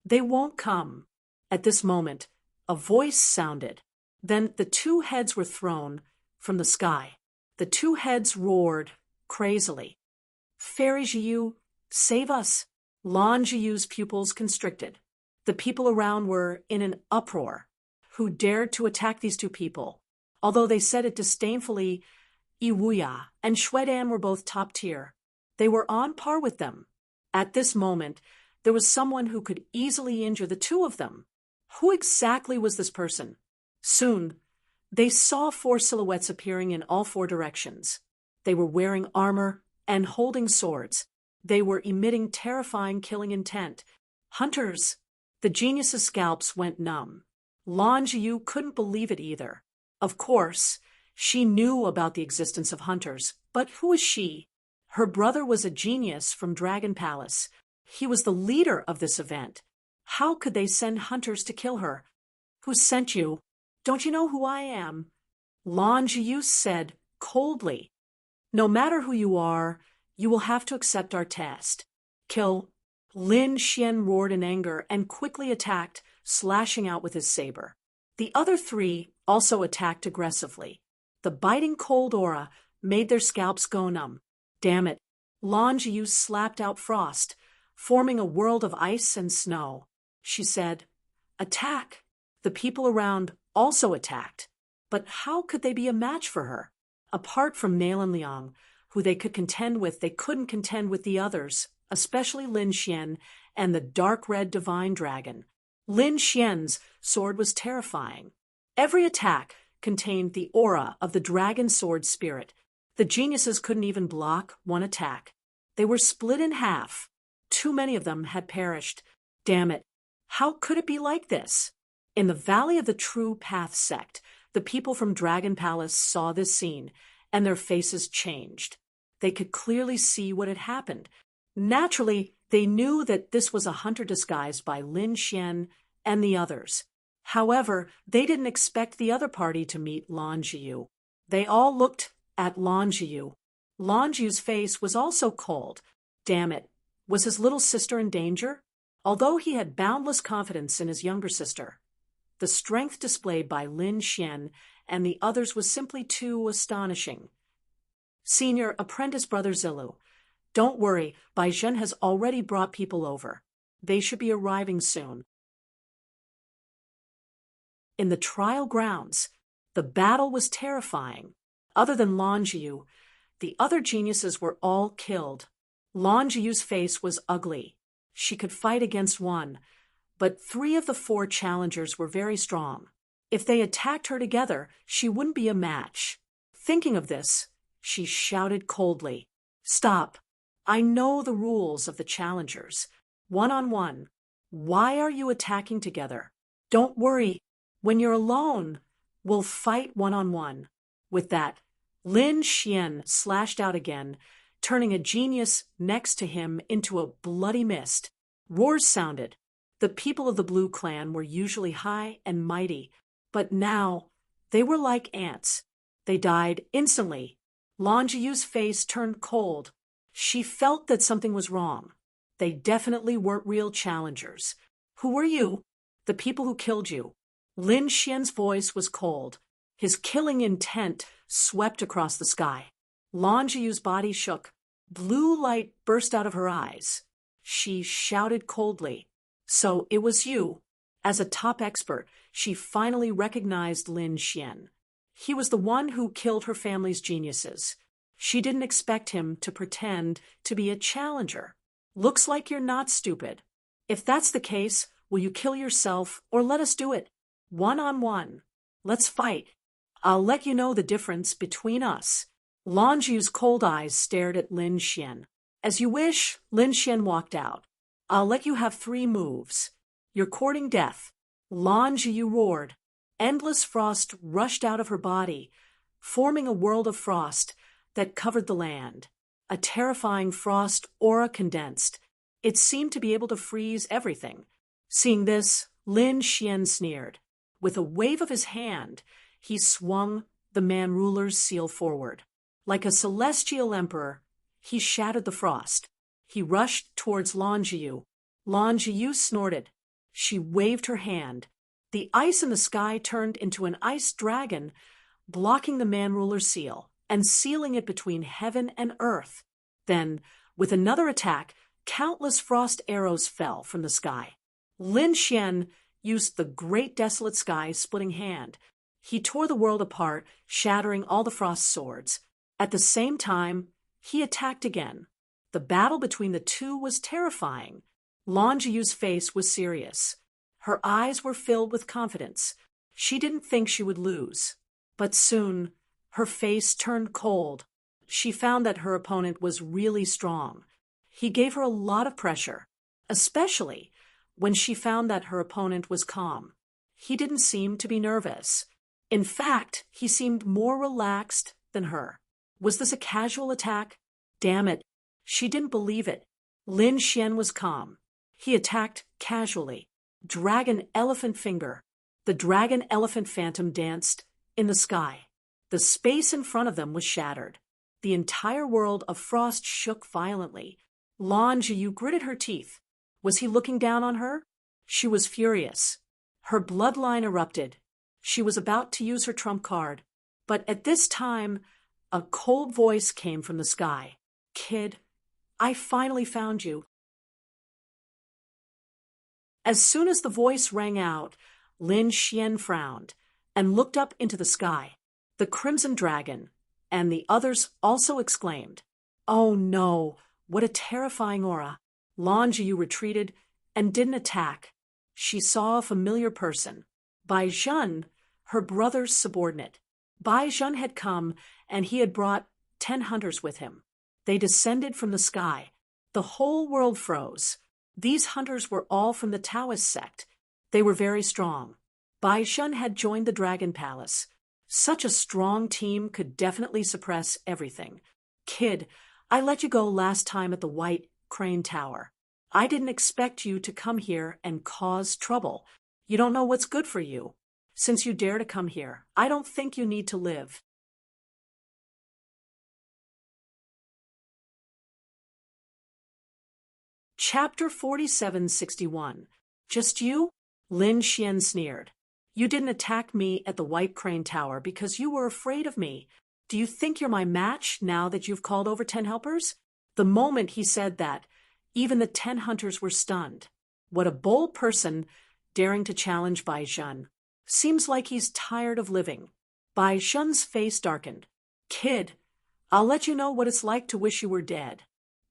They won't come. At this moment, a voice sounded. Then the 2 heads were thrown from the sky. The 2 heads roared crazily. Fairy Jiu, save us! Lon Jiu's pupils constricted. The people around were in an uproar. Who dared to attack these 2 people? Although they said it disdainfully, Iwuya and Shuedan were both top tier. They were on par with them. At this moment, there was someone who could easily injure the 2 of them. Who exactly was this person? Soon, they saw 4 silhouettes appearing in all 4 directions. They were wearing armor and holding swords. They were emitting terrifying killing intent. Hunters! The genius's scalps went numb. Lon Jiu couldn't believe it either. Of course, she knew about the existence of hunters, but who is she? Her brother was a genius from Dragon Palace. He was the leader of this event. How could they send hunters to kill her? Who sent you? Don't you know who I am? Lon Jiu said coldly. No matter who you are, you will have to accept our test. Kill. Lin Xian roared in anger and quickly attacked, slashing out with his saber. The other 3 also attacked aggressively. The biting cold aura made their scalps go numb. Damn it. Lon Jiu slapped out frost, forming a world of ice and snow. She said, Attack! The people around also attacked. But how could they be a match for her? Apart from Nail and Liang, who they could contend with, they couldn't contend with the others, especially Lin Xian and the dark red divine dragon. Lin Xian's sword was terrifying. Every attack contained the aura of the dragon sword spirit. The geniuses couldn't even block one attack. They were split in half. Too many of them had perished. Damn it. How could it be like this? In the Valley of the True Path sect, the people from Dragon Palace saw this scene, and their faces changed. They could clearly see what had happened. Naturally, they knew that this was a hunter disguised by Lin Xian and the others. However, they didn't expect the other party to meet Lan Jiyu. They all looked at Lan Jiyu. Lan Jiyu's face was also cold. Damn it, was his little sister in danger? Although he had boundless confidence in his younger sister, the strength displayed by Lin Xian and the others was simply too astonishing. Senior Apprentice Brother Zilu, don't worry, Bai Zhen has already brought people over. They should be arriving soon. In the trial grounds, the battle was terrifying. Other than Lan Jiyu, the other geniuses were all killed. Lan Jiyu's face was ugly. She could fight against one, but 3 of the 4 challengers were very strong. If they attacked her together, she wouldn't be a match. Thinking of this, she shouted coldly, "Stop! I know the rules of the challengers. One-on-one. Why are you attacking together? Don't worry. When you're alone, we'll fight one-on-one." With that, Lin Xian slashed out again, turning a genius next to him into a bloody mist. Roars sounded. The people of the Blue Clan were usually high and mighty, but now they were like ants. They died instantly. Lan Jiyu's face turned cold. She felt that something was wrong. They definitely weren't real challengers. "Who were you?" "The people who killed you." Lin Xian's voice was cold. His killing intent swept across the sky. Lan Jiyu's body shook. Blue light burst out of her eyes. She shouted coldly, "So it was you." As a top expert, she finally recognized Lin Xian. He was the one who killed her family's geniuses. She didn't expect him to pretend to be a challenger. "Looks like you're not stupid. If that's the case, will you kill yourself or let us do it? One-on-one. Let's fight. I'll let you know the difference between us." Lan Jiyu's cold eyes stared at Lin Xian. "As you wish," Lin Xian walked out. "I'll let you have 3 moves. You're courting death." Lan Jiyu roared. Endless frost rushed out of her body, forming a world of frost that covered the land. A terrifying frost aura condensed. It seemed to be able to freeze everything. Seeing this, Lin Xian sneered. With a wave of his hand, he swung the man ruler's seal forward. Like a celestial emperor, he shattered the frost. He rushed towards Lan Jiyu. Lan Jiyu snorted. She waved her hand. The ice in the sky turned into an ice dragon, blocking the man ruler's seal and sealing it between heaven and earth. Then, with another attack, countless frost arrows fell from the sky. Lin Xian used the great desolate sky splitting hand. He tore the world apart, shattering all the frost swords. At the same time, he attacked again. The battle between the two was terrifying. Lan Jiyu's face was serious. Her eyes were filled with confidence. She didn't think she would lose. But soon, her face turned cold. She found that her opponent was really strong. He gave her a lot of pressure, especially when she found that her opponent was calm. He didn't seem to be nervous. In fact, he seemed more relaxed than her. Was this a casual attack? Damn it. She didn't believe it. Lin Xian was calm. He attacked casually. Dragon Elephant Finger. The Dragon Elephant Phantom danced in the sky. The space in front of them was shattered. The entire world of frost shook violently. Lan Jiyu gritted her teeth. Was he looking down on her? She was furious. Her bloodline erupted. She was about to use her trump card. But at this time, a cold voice came from the sky. "Kid, I finally found you." As soon as the voice rang out, Lin Xian frowned and looked up into the sky. The Crimson Dragon and the others also exclaimed, "Oh no, what a terrifying aura." Lan Jiyu retreated and didn't attack. She saw a familiar person. Bai Zhen, her brother's subordinate. Bai Zhen had come, and he had brought 10 hunters with him. They descended from the sky. The whole world froze. These hunters were all from the Taoist sect. They were very strong. Bai Shun had joined the Dragon Palace. Such a strong team could definitely suppress everything. Kid, I let you go last time at the White Crane Tower. I didn't expect you to come here and cause trouble. You don't know what's good for you. Since you dare to come here, I don't think you need to live. Chapter 4761. Just you? Lin Xian sneered. You didn't attack me at the White Crane Tower because you were afraid of me. Do you think you're my match now that you've called over 10 helpers? The moment he said that, even the 10 hunters were stunned. What a bold person, daring to challenge Bai Shun. Seems like he's tired of living. Bai Shun's face darkened. Kid, I'll let you know what it's like to wish you were dead.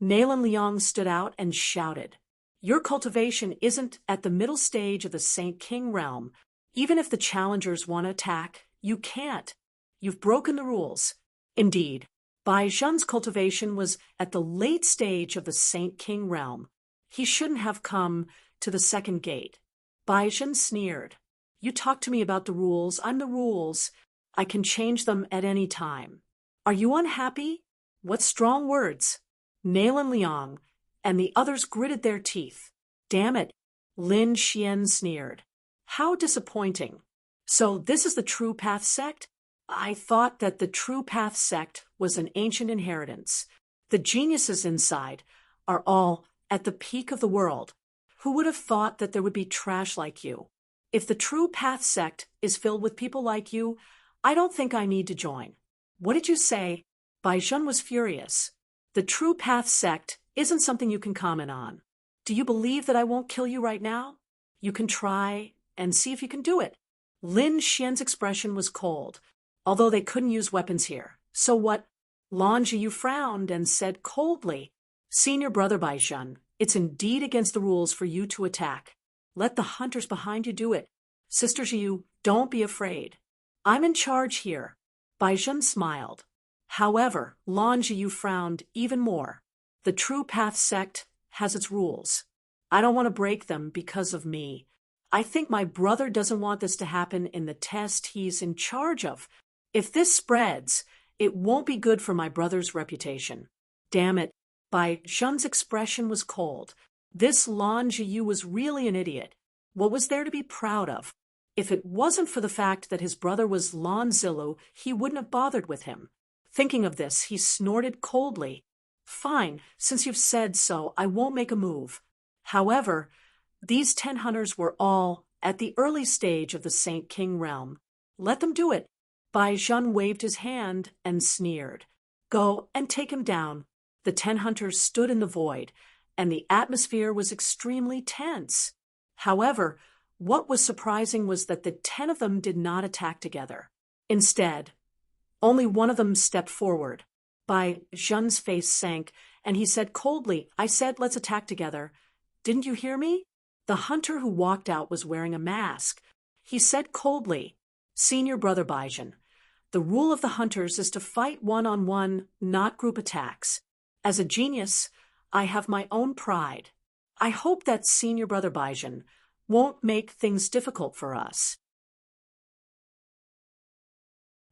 Nalan Liang stood out and shouted. Your cultivation isn't at the middle stage of the Saint King realm. Even if the challengers want to attack, you can't. You've broken the rules. Indeed, Bai Shun's cultivation was at the late stage of the Saint King realm. He shouldn't have come to the second gate. Bai Shun sneered. You talk to me about the rules. I'm the rules. I can change them at any time. Are you unhappy? What strong words. Nalan Liang and the others gritted their teeth. Damn it, Lin Xian sneered. How disappointing. So this is the True Path sect? I thought that the True Path sect was an ancient inheritance. The geniuses inside are all at the peak of the world. Who would have thought that there would be trash like you? If the True Path sect is filled with people like you, I don't think I need to join. What did you say? Bai Shun was furious. The True Path sect isn't something you can comment on. Do you believe that I won't kill you right now? You can try and see if you can do it. Lin Xian's expression was cold, although they couldn't use weapons here. So what? Lan Jiyu frowned and said coldly, Senior brother Bai Shun, it's indeed against the rules for you to attack. Let the hunters behind you do it. Sister Jiyu, don't be afraid. I'm in charge here. Bai Shun smiled. However, Lan Jiyu frowned even more. The True Path sect has its rules. I don't want to break them because of me. I think my brother doesn't want this to happen in the test he's in charge of. If this spreads, it won't be good for my brother's reputation. Damn it. Bai Shun's expression was cold. This Lan Jiyu was really an idiot. What was there to be proud of? If it wasn't for the fact that his brother was Lan Zilu, he wouldn't have bothered with him. Thinking of this, he snorted coldly. Fine, since you've said so, I won't make a move. However, these 10 hunters were all at the early stage of the Saint King realm. Let them do it. Bai Shun waved his hand and sneered. Go and take him down. The 10 hunters stood in the void, and the atmosphere was extremely tense. However, what was surprising was that the 10 of them did not attack together. Instead, only one of them stepped forward. Bai Shun's face sank, and he said coldly, I said let's attack together. Didn't you hear me? The hunter who walked out was wearing a mask. He said coldly, Senior brother Bai Shun, the rule of the hunters is to fight one-on-one, not group attacks. As a genius, I have my own pride. I hope that Senior brother Bai Shun won't make things difficult for us.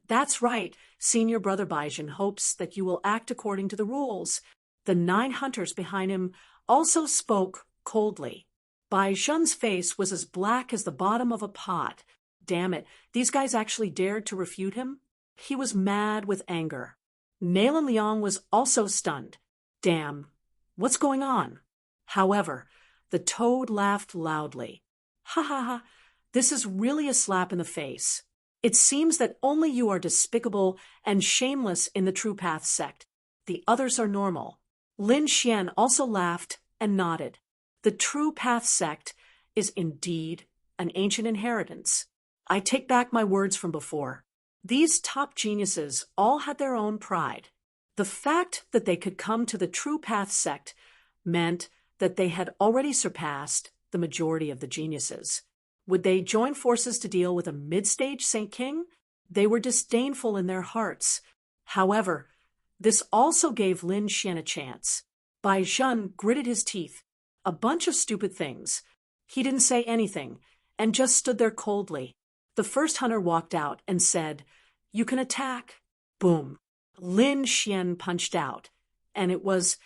That's right. Senior brother Bai Shun hopes that you will act according to the rules. The 9 hunters behind him also spoke coldly. Bai Shun's face was as black as the bottom of a pot. Damn it, these guys actually dared to refute him? He was mad with anger. Nalan Liang was also stunned. Damn, what's going on? However, the toad laughed loudly. Ha ha ha, this is really a slap in the face. It seems that only you are despicable and shameless in the True Path sect. The others are normal. Lin Xian also laughed and nodded. The True Path sect is indeed an ancient inheritance. I take back my words from before. These top geniuses all had their own pride. The fact that they could come to the True Path sect meant that they had already surpassed the majority of the geniuses. Would they join forces to deal with a mid-stage Saint King? They were disdainful in their hearts. However, this also gave Lin Xian a chance. Bai Shun gritted his teeth. A bunch of stupid things. He didn't say anything, and just stood there coldly. The first hunter walked out and said, "You can attack." Boom. Lin Xian punched out, and it was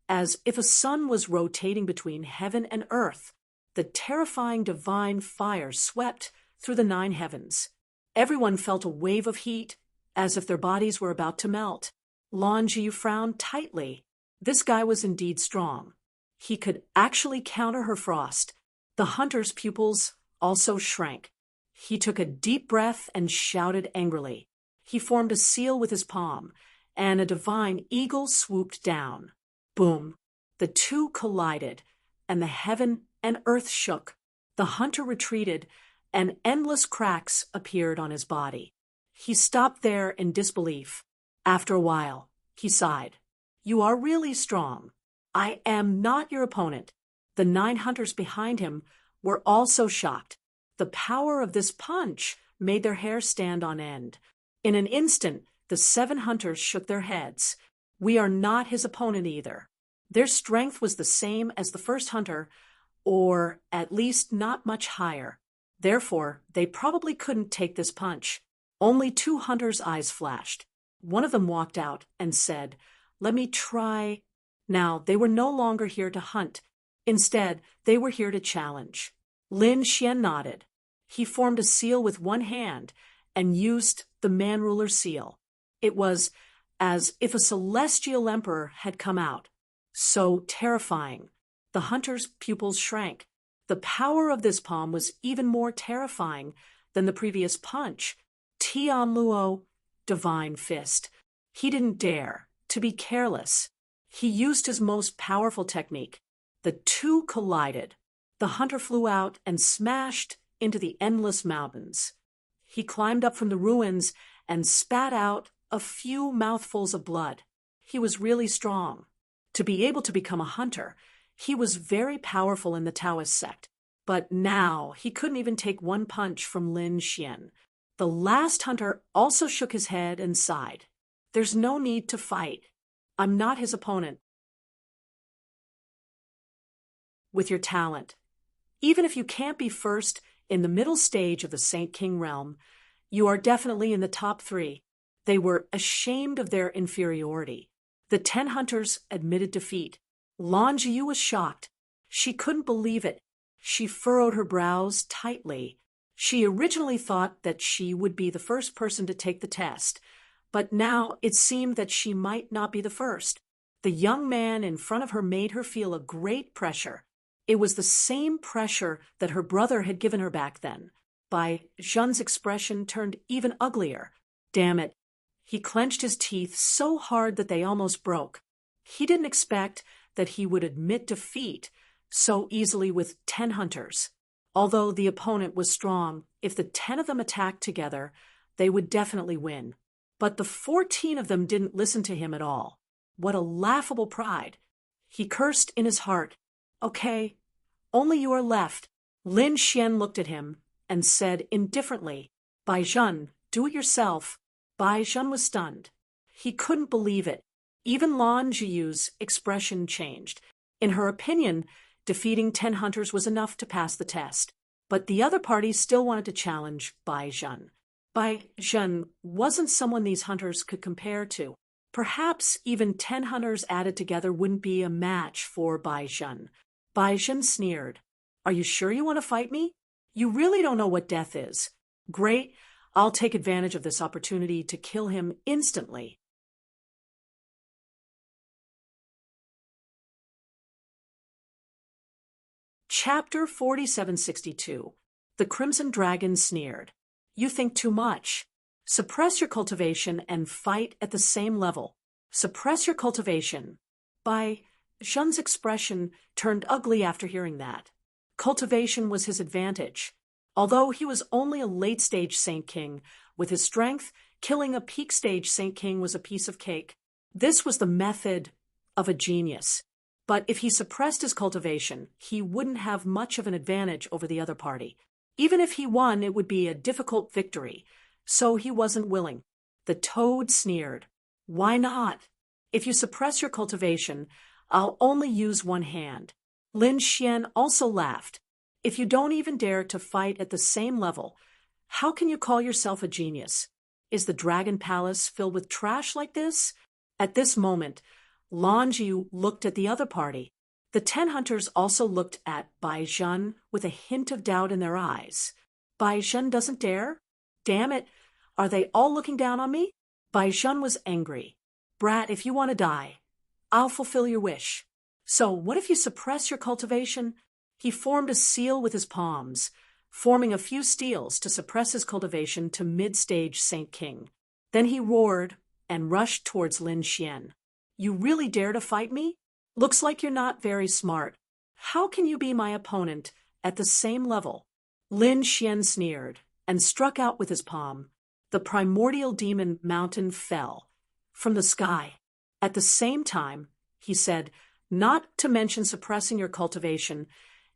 as if a sun was rotating between heaven and earth. The terrifying divine fire swept through the 9 heavens. Everyone felt a wave of heat, as if their bodies were about to melt. Lan Jiyu frowned tightly. This guy was indeed strong. He could actually counter her frost. The hunter's pupils also shrank. He took a deep breath and shouted angrily. He formed a seal with his palm, and a divine eagle swooped down. Boom! The two collided, and the heaven and earth shook. The hunter retreated, and endless cracks appeared on his body. He stopped there in disbelief. After a while, he sighed. "You are really strong. I am not your opponent." The 9 hunters behind him were also shocked. The power of this punch made their hair stand on end. In an instant, the 7 hunters shook their heads. We are not his opponent either. Their strength was the same as the first hunter, or at least not much higher. Therefore, they probably couldn't take this punch. Only 2 hunters' eyes flashed. One of them walked out and said, "Let me try." Now, they were no longer here to hunt. Instead, they were here to challenge. Lin Xian nodded. He formed a seal with one hand and used the man-ruler seal. It was as if a celestial emperor had come out. So terrifying. The hunter's pupils shrank. The power of this palm was even more terrifying than the previous punch. Tian Luo, divine fist. He didn't dare to be careless. He used his most powerful technique. The two collided. The hunter flew out and smashed into the endless mountains. He climbed up from the ruins and spat out a few mouthfuls of blood. He was really strong. To be able to become a hunter, he was very powerful in the Taoist sect. But now he couldn't even take one punch from Lin Xian. The last hunter also shook his head and sighed. "There's no need to fight. I'm not his opponent." With your talent, even if you can't be first in the middle stage of the Saint King realm, you are definitely in the top 3. They were ashamed of their inferiority. The 10 hunters admitted defeat. Lan Jiyu was shocked. She couldn't believe it. She furrowed her brows tightly. She originally thought that she would be the first person to take the test, but now it seemed that she might not be the first. The young man in front of her made her feel a great pressure. It was the same pressure that her brother had given her back then. Bai Zhen's expression turned even uglier. Damn it. He clenched his teeth so hard that they almost broke. He didn't expect that he would admit defeat so easily with 10 hunters. Although the opponent was strong, if the 10 of them attacked together, they would definitely win. But the 14 of them didn't listen to him at all. What a laughable pride. He cursed in his heart. "Okay, only you are left." Lin Xian looked at him and said indifferently, "Bai Zhen, do it yourself." Bai Zhen was stunned. He couldn't believe it. Even Lan Jiyu's expression changed. In her opinion, defeating 10 hunters was enough to pass the test. But the other party still wanted to challenge Bai Zhen. Bai Zhen wasn't someone these hunters could compare to. Perhaps even 10 hunters added together wouldn't be a match for Bai Zhen. Bai Zhen sneered. "Are you sure you want to fight me? You really don't know what death is. Great, I'll take advantage of this opportunity to kill him instantly." Chapter 4762. The Crimson Dragon sneered. "You think too much. Suppress your cultivation and fight at the same level. Suppress your cultivation." Bai Zhen's expression turned ugly after hearing that. Cultivation was his advantage. Although he was only a late-stage Saint King, with his strength, killing a peak-stage Saint King was a piece of cake. This was the method of a genius. But if he suppressed his cultivation, he wouldn't have much of an advantage over the other party. Even if he won, it would be a difficult victory. So he wasn't willing. The toad sneered. "Why not? If you suppress your cultivation, I'll only use one hand." Lin Xian also laughed. "If you don't even dare to fight at the same level, How can you call yourself a genius? Is the dragon palace filled with trash like this? At this moment, Lan Jiu looked at the other party. The 10 hunters also looked at Bai Zhen with a hint of doubt in their eyes. Bai Zhen doesn't dare? Damn it, are they all looking down on me? Bai Zhen was angry. Brat, if you want to die, I'll fulfill your wish. So what if you suppress your cultivation? He formed a seal with his palms, forming a few steels to suppress his cultivation to mid-stage Saint King. Then he roared and rushed towards Lin Xian. You really dare to fight me? Looks like you're not very smart. How can you be my opponent at the same level? Lin Xian sneered and struck out with his palm. The primordial demon mountain fell from the sky. At the same time, he said, not to mention suppressing your cultivation,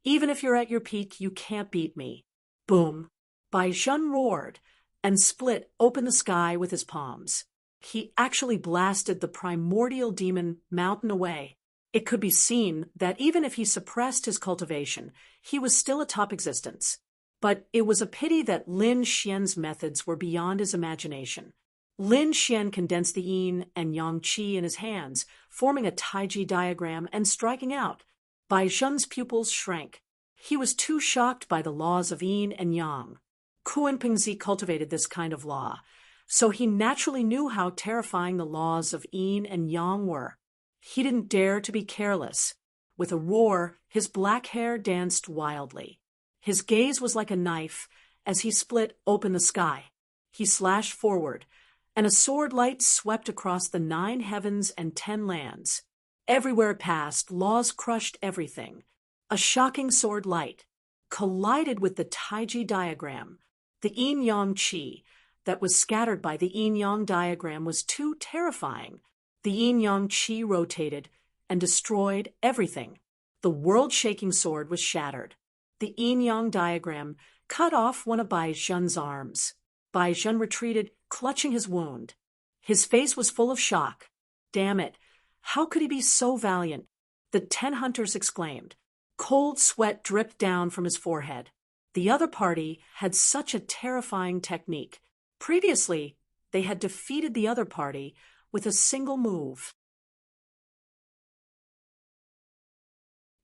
even if you're at your peak, you can't beat me. Boom. Bai Zhen roared and split open the sky with his palms. He actually blasted the primordial demon mountain away. It could be seen that even if he suppressed his cultivation, he was still a top existence. But it was a pity that Lin Xian's methods were beyond his imagination. Lin Xian condensed the yin and yang qi in his hands, forming a taiji diagram and striking out. Bai Zhen's pupils shrank. He was too shocked by the laws of yin and yang. Kuan Pingzi cultivated this kind of law, so he naturally knew how terrifying the laws of yin and yang were. He didn't dare to be careless. With a roar, his black hair danced wildly. His gaze was like a knife as he split open the sky. He slashed forward, and a sword light swept across the 9 heavens and 10 lands. Everywhere it passed, laws crushed everything. A shocking sword light collided with the taiji diagram. The yin-yang qi that was scattered by the yin-yang diagram was too terrifying. The yin-yang qi rotated and destroyed everything. The world-shaking sword was shattered. The yin-yang diagram cut off one of Bai Zhen's arms. Bai Zhen retreated, clutching his wound. His face was full of shock. Damn it, how could he be so valiant? The 10 hunters exclaimed. Cold sweat dripped down from his forehead. The other party had such a terrifying technique. Previously, they had defeated the other party with a single move.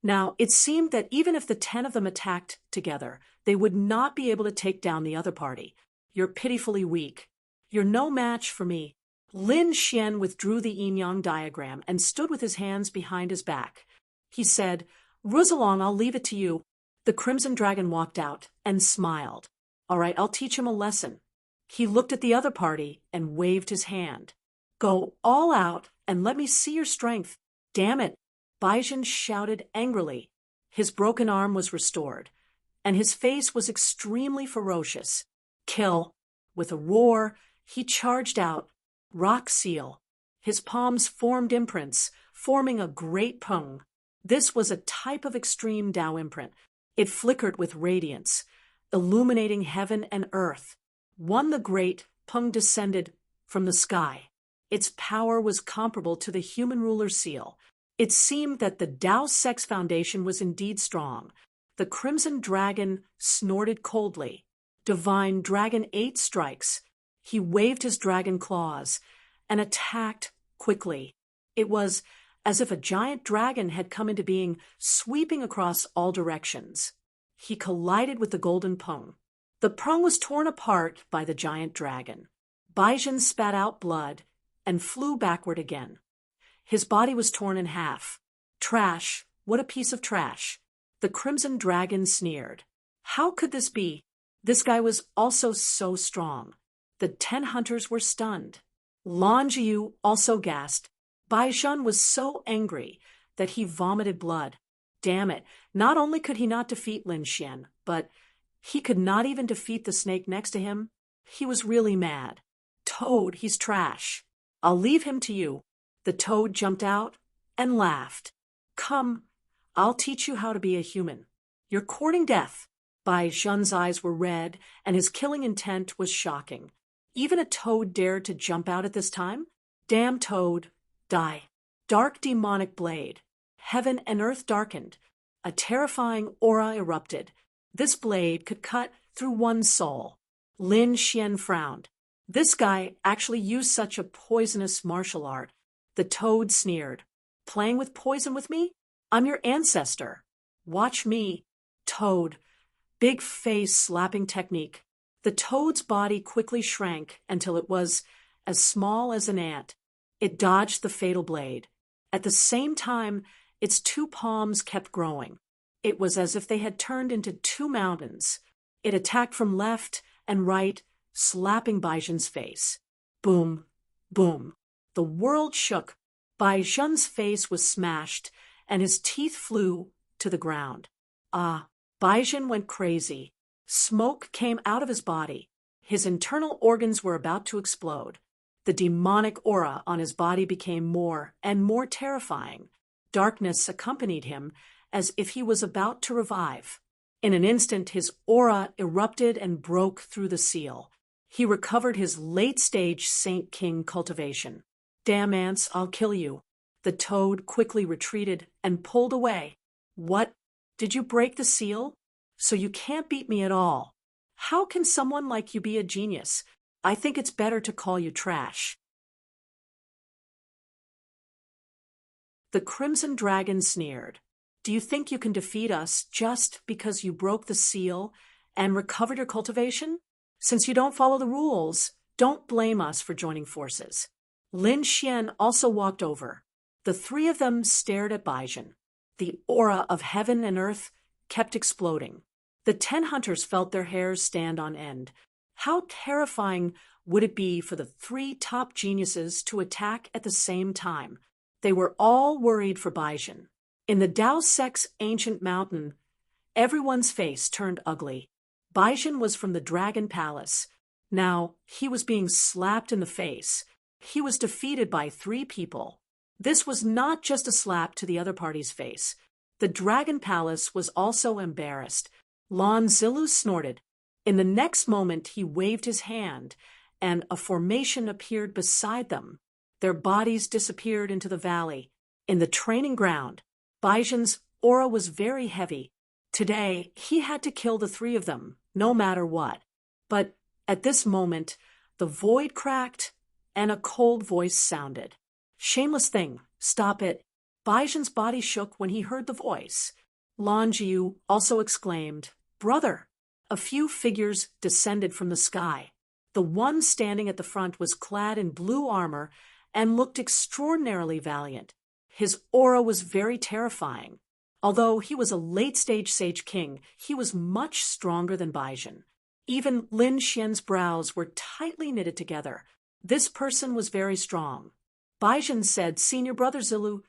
Now, it seemed that even if the 10 of them attacked together, they would not be able to take down the other party. You're pitifully weak. You're no match for me. Lin Xian withdrew the yin-yang diagram and stood with his hands behind his back. He said, Rosalong, I'll leave it to you. The Crimson Dragon walked out and smiled. All right, I'll teach him a lesson. He looked at the other party and waved his hand. Go all out and let me see your strength. Damn it, Bai Zhen shouted angrily. His broken arm was restored, and his face was extremely ferocious. Kill. With a roar, he charged out. Rock seal. His palms formed imprints, forming a great pung. This was a type of extreme Tao imprint. It flickered with radiance, illuminating heaven and earth. One the great pung descended from the sky. Its power was comparable to the human ruler's seal. It seemed that the Tao Sex Foundation was indeed strong. The Crimson Dragon snorted coldly. Divine Dragon 8 strikes. He waved his dragon claws and attacked quickly. It was as if a giant dragon had come into being, sweeping across all directions. He collided with the golden pung. The pung was torn apart by the giant dragon. Bai Zhen spat out blood and flew backward again. His body was torn in half. Trash, what a piece of trash. The Crimson Dragon sneered. How could this be? This guy was also so strong. The 10 hunters were stunned. Lan Jiu also gasped. Bai Zhen was so angry that he vomited blood. Damn it, not only could he not defeat Lin Xian, but he could not even defeat the snake next to him. He was really mad. Toad, he's trash. I'll leave him to you. The toad jumped out and laughed. Come, I'll teach you how to be a human. You're courting death. Bai Zhen's eyes were red, and his killing intent was shocking. Even a toad dared to jump out at this time? Damn toad, die. Dark demonic blade. Heaven and earth darkened. A terrifying aura erupted. This blade could cut through one's soul. Lin Xian frowned. This guy actually used such a poisonous martial art. The toad sneered. Playing with poison with me? I'm your ancestor. Watch me. Toad. Big face slapping technique. The toad's body quickly shrank until it was as small as an ant. It dodged the fatal blade. At the same time, its two palms kept growing. It was as if they had turned into two mountains. It attacked from left and right, slapping Baizhen's face. Boom, boom. The world shook. Baizhen's face was smashed, and his teeth flew to the ground. Baizhen went crazy. Smoke came out of his body. His internal organs were about to explode. The demonic aura on his body became more and more terrifying. Darkness accompanied him as if he was about to revive. In an instant, his aura erupted and broke through the seal. He recovered his late-stage Saint King cultivation. Damn ants, I'll kill you. The toad quickly retreated and pulled away. What? Did you break the seal? So you can't beat me at all. How can someone like you be a genius? I think it's better to call you trash. The Crimson Dragon sneered. Do you think you can defeat us just because you broke the seal and recovered your cultivation? Since you don't follow the rules, don't blame us for joining forces. Lin Xian also walked over. The three of them stared at Baizhen. The aura of heaven and earth kept exploding. The 10 hunters felt their hairs stand on end. How terrifying would it be for the three top geniuses to attack at the same time? They were all worried for Baizhen. In the Dao Sect's ancient mountain, everyone's face turned ugly. Baizhen was from the Dragon Palace. Now, he was being slapped in the face. He was defeated by 3 people. This was not just a slap to the other party's face. The Dragon Palace was also embarrassed. Lon Zilu snorted. In the next moment, he waved his hand, and a formation appeared beside them. Their bodies disappeared into the valley. In the training ground, Baizhen's aura was very heavy. Today, he had to kill the 3 of them, no matter what. But at this moment, the void cracked, and a cold voice sounded. Shameless thing, stop it. Baizhen's body shook when he heard the voice. Lan Jiu also exclaimed, Brother! A few figures descended from the sky. The one standing at the front was clad in blue armor and looked extraordinarily valiant. His aura was very terrifying. Although he was a late-stage Sage King, he was much stronger than Baizhen. Even Lin Xian's brows were tightly knitted together. This person was very strong. Baizhen said, Senior Brother Zilu,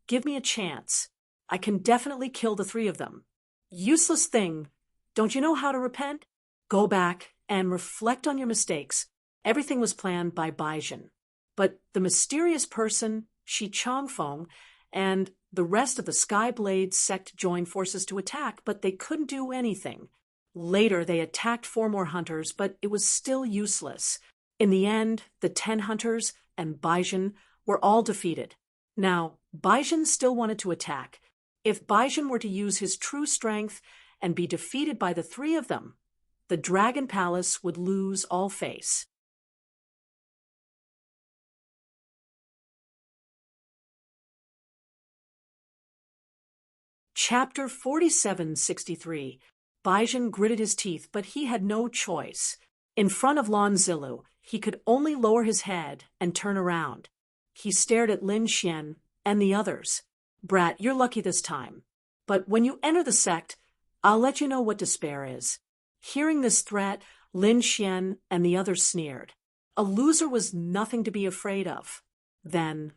give me a chance. I can definitely kill the 3 of them. Useless thing. Don't you know how to repent? Go back and reflect on your mistakes. Everything was planned by Baizhen. But the mysterious person, Shi Changfeng, and the rest of the Skyblade sect joined forces to attack, but they couldn't do anything. Later, they attacked 4 more hunters, but it was still useless. In the end, the 10 hunters and Baizhen were all defeated. Now, Baizhen still wanted to attack. If Baizhen were to use his true strength and be defeated by the 3 of them, the Dragon Palace would lose all face. Chapter 4763. Baizhen gritted his teeth, but he had no choice. In front of Lan Zilu, he could only lower his head and turn around. He stared at Lin Xian and the others. Brat, you're lucky this time. But when you enter the sect, I'll let you know what despair is. Hearing this threat, Lin Xian and the others sneered. A loser was nothing to be afraid of. Then,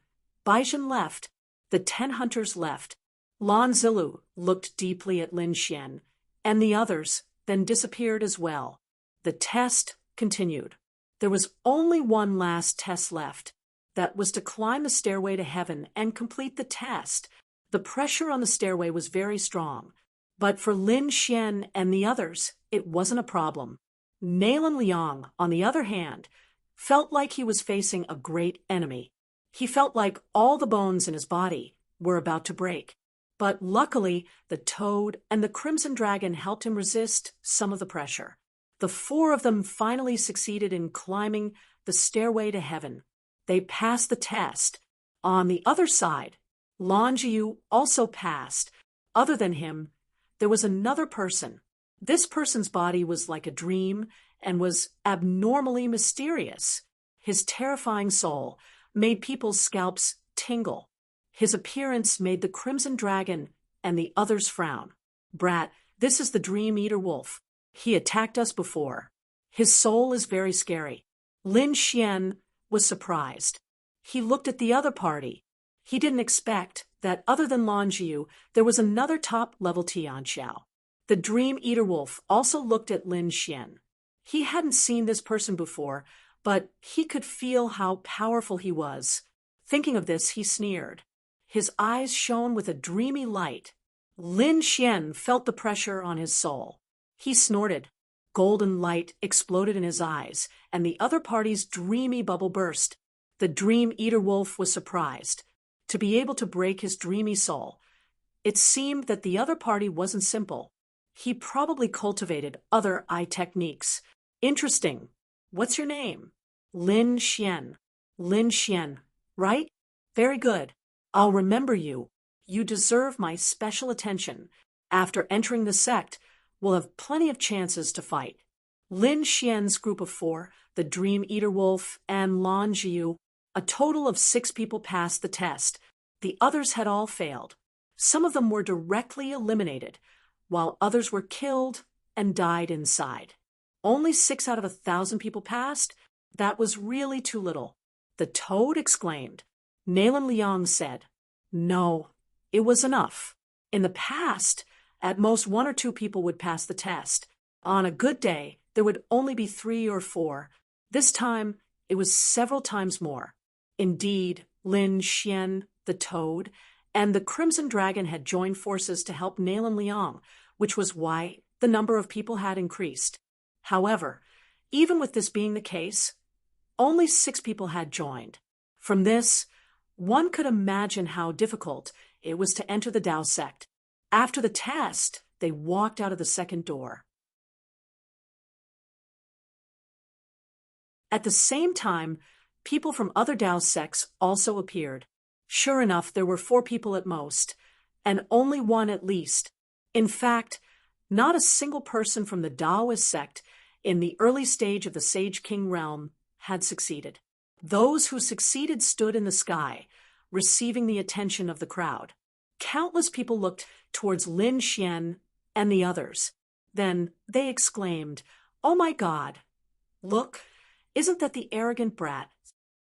Baizhen left. The 10 hunters left. Lan Zilu looked deeply at Lin Xian and the others, then disappeared as well. The test continued. There was only one last test left. That was to climb the stairway to heaven and complete the test. The pressure on the stairway was very strong. But for Lin Xian and the others, it wasn't a problem. Nailan Liang, on the other hand, felt like he was facing a great enemy. He felt like all the bones in his body were about to break. But luckily, the toad and the Crimson Dragon helped him resist some of the pressure. The four of them finally succeeded in climbing the stairway to heaven. They passed the test. On the other side, Lan Jiu also passed. Other than him, there was another person. This person's body was like a dream and was abnormally mysterious. His terrifying soul made people's scalps tingle. His appearance made the Crimson Dragon and the others frown. Brat, this is the Dream Eater Wolf. He attacked us before. His soul is very scary. Lin Xian was surprised. He looked at the other party. He didn't expect that other than Lan Jiu, there was another top-level Tianxiao. The Dream Eater Wolf also looked at Lin Xian. He hadn't seen this person before, but he could feel how powerful he was. Thinking of this, he sneered. His eyes shone with a dreamy light. Lin Xian felt the pressure on his soul. He snorted. Golden light exploded in his eyes, and the other party's dreamy bubble burst. The Dream Eater Wolf was surprised. To be able to break his dreamy soul, it seemed that the other party wasn't simple. He probably cultivated other eye techniques. Interesting. What's your name? Lin Xian. Lin Xian, right? Very good. I'll remember you. You deserve my special attention. After entering the sect, we'll have plenty of chances to fight. Lin Xian's group of four, the Dream Eater Wolf, and Lan Jiu, a total of 6 people passed the test. The others had all failed. Some of them were directly eliminated, while others were killed and died inside. Only 6 out of 1,000 people passed? That was really too little. The Toad exclaimed. Nalan Liang said, No, it was enough. In the past, at most 1 or 2 people would pass the test. On a good day, there would only be 3 or 4. This time, it was several times more. Indeed, Lin Xian, the Toad, and the Crimson Dragon had joined forces to help Nalan Liang, which was why the number of people had increased. However, even with this being the case, only 6 people had joined. From this, one could imagine how difficult it was to enter the Tao sect. After the test, they walked out of the second door. At the same time, people from other Tao sects also appeared. Sure enough, there were 4 people at most, and only 1 at least. In fact, not a single person from the Taoist sect in the early stage of the Sage King realm had succeeded. Those who succeeded stood in the sky, receiving the attention of the crowd. Countless people looked towards Lin Xian and the others. Then they exclaimed, Oh my God! Look, isn't that the arrogant brat?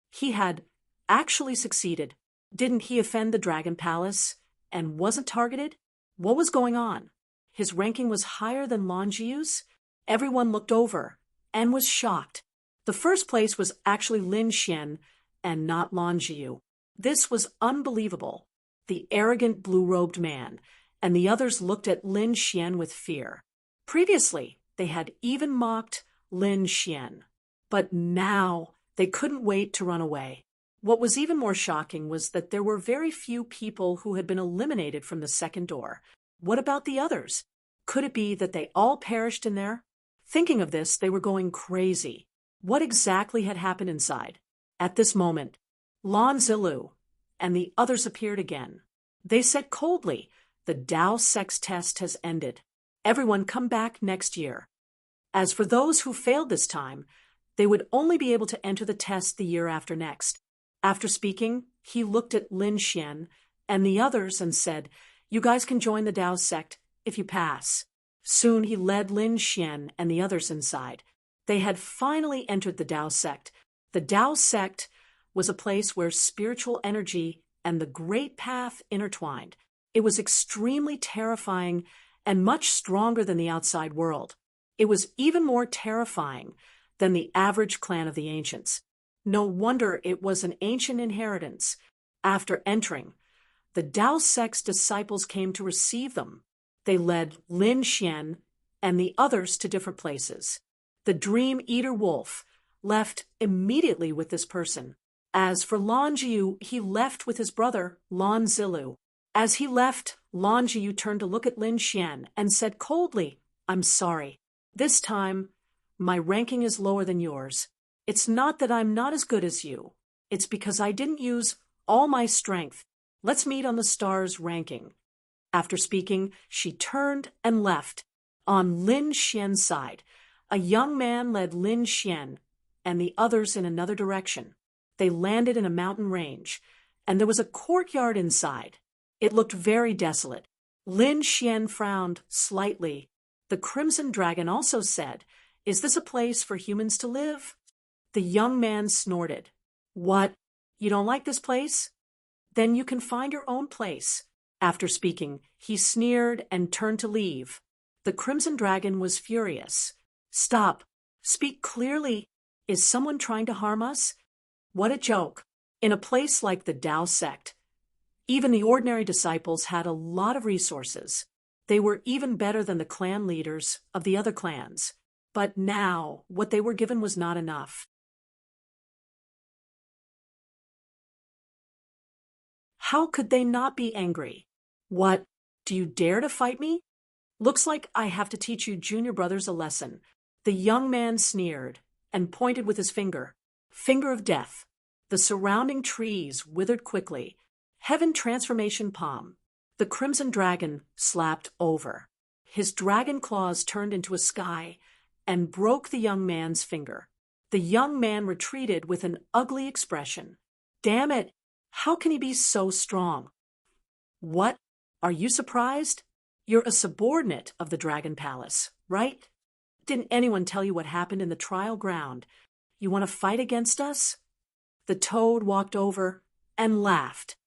He had actually succeeded. Didn't he offend the Dragon Palace and wasn't targeted? What was going on? His ranking was higher than Lan Jiu's? Everyone looked over and was shocked. The first place was actually Lin Xian and not Lan Jiu. This was unbelievable. The arrogant blue-robed man and the others looked at Lin Xian with fear. Previously, they had even mocked Lin Xian. But now they couldn't wait to run away. What was even more shocking was that there were very few people who had been eliminated from the second door. What about the others? Could it be that they all perished in there? Thinking of this, they were going crazy. What exactly had happened inside? At this moment, Lan Zilu and the others appeared again. They said coldly, the Tao sex test has ended. Everyone come back next year. As for those who failed this time, they would only be able to enter the test the year after next. After speaking, he looked at Lin Xian and the others and said, You guys can join the Tao sect if you pass. Soon he led Lin Xian and the others inside. They had finally entered the Tao sect. The Tao sect was a place where spiritual energy and the great path intertwined. It was extremely terrifying and much stronger than the outside world. It was even more terrifying than the average clan of the ancients. No wonder it was an ancient inheritance. After entering, the Tao sect's disciples came to receive them. They led Lin Xian and the others to different places. The Dream Eater Wolf left immediately with this person. As for Lan Jiu, he left with his brother, Lan Zilu. As he left, Lan Jiu turned to look at Lin Xian and said coldly, I'm sorry. This time, My ranking is lower than yours. It's not that I'm not as good as you. It's because I didn't use all my strength. Let's meet on the stars ranking." After speaking, she turned and left. On Lin Xian's side, a young man led Lin Xian and the others in another direction. They landed in a mountain range, and there was a courtyard inside. It looked very desolate. Lin Xian frowned slightly. The Crimson Dragon also said, "Is this a place for humans to live?" The young man snorted. "What? You don't like this place? Then you can find your own place." After speaking, he sneered and turned to leave. The Crimson Dragon was furious. "Stop. Speak clearly. Is someone trying to harm us? What a joke. In a place like the Tao sect, even the ordinary disciples had a lot of resources. They were even better than the clan leaders of the other clans. But now, what they were given was not enough. How could they not be angry? What? Do you dare to fight me? Looks like I have to teach you junior brothers a lesson." The young man sneered and pointed with his finger. Finger of death. The surrounding trees withered quickly. Heaven transformation palm. The Crimson Dragon slapped over. His dragon claws turned into a sky and broke the young man's finger. The young man retreated with an ugly expression. "Damn it! How can he be so strong?" "What? Are you surprised? You're a subordinate of the Dragon Palace, right? Didn't anyone tell you what happened in the trial ground? You want to fight against us?" The toad walked over and laughed.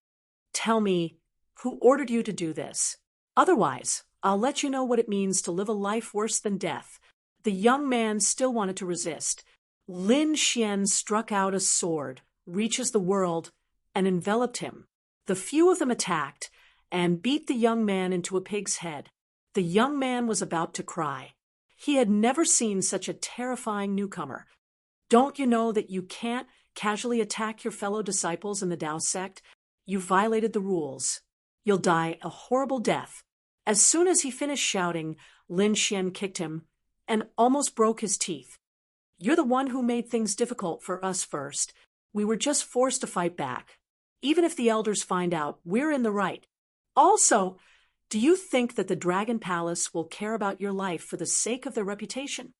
"Tell me, who ordered you to do this? Otherwise, I'll let you know what it means to live a life worse than death." The young man still wanted to resist. Lin Xian struck out a sword, reaches the world, and enveloped him. The few of them attacked and beat the young man into a pig's head. The young man was about to cry. He had never seen such a terrifying newcomer. "Don't you know that you can't casually attack your fellow disciples in the Tao sect? You violated the rules. You'll die a horrible death." As soon as he finished shouting, Lin Xian kicked him and almost broke his teeth. "You're the one who made things difficult for us first. We were just forced to fight back. Even if the elders find out, we're in the right. Also, do you think that the Dragon Palace will care about your life for the sake of their reputation?"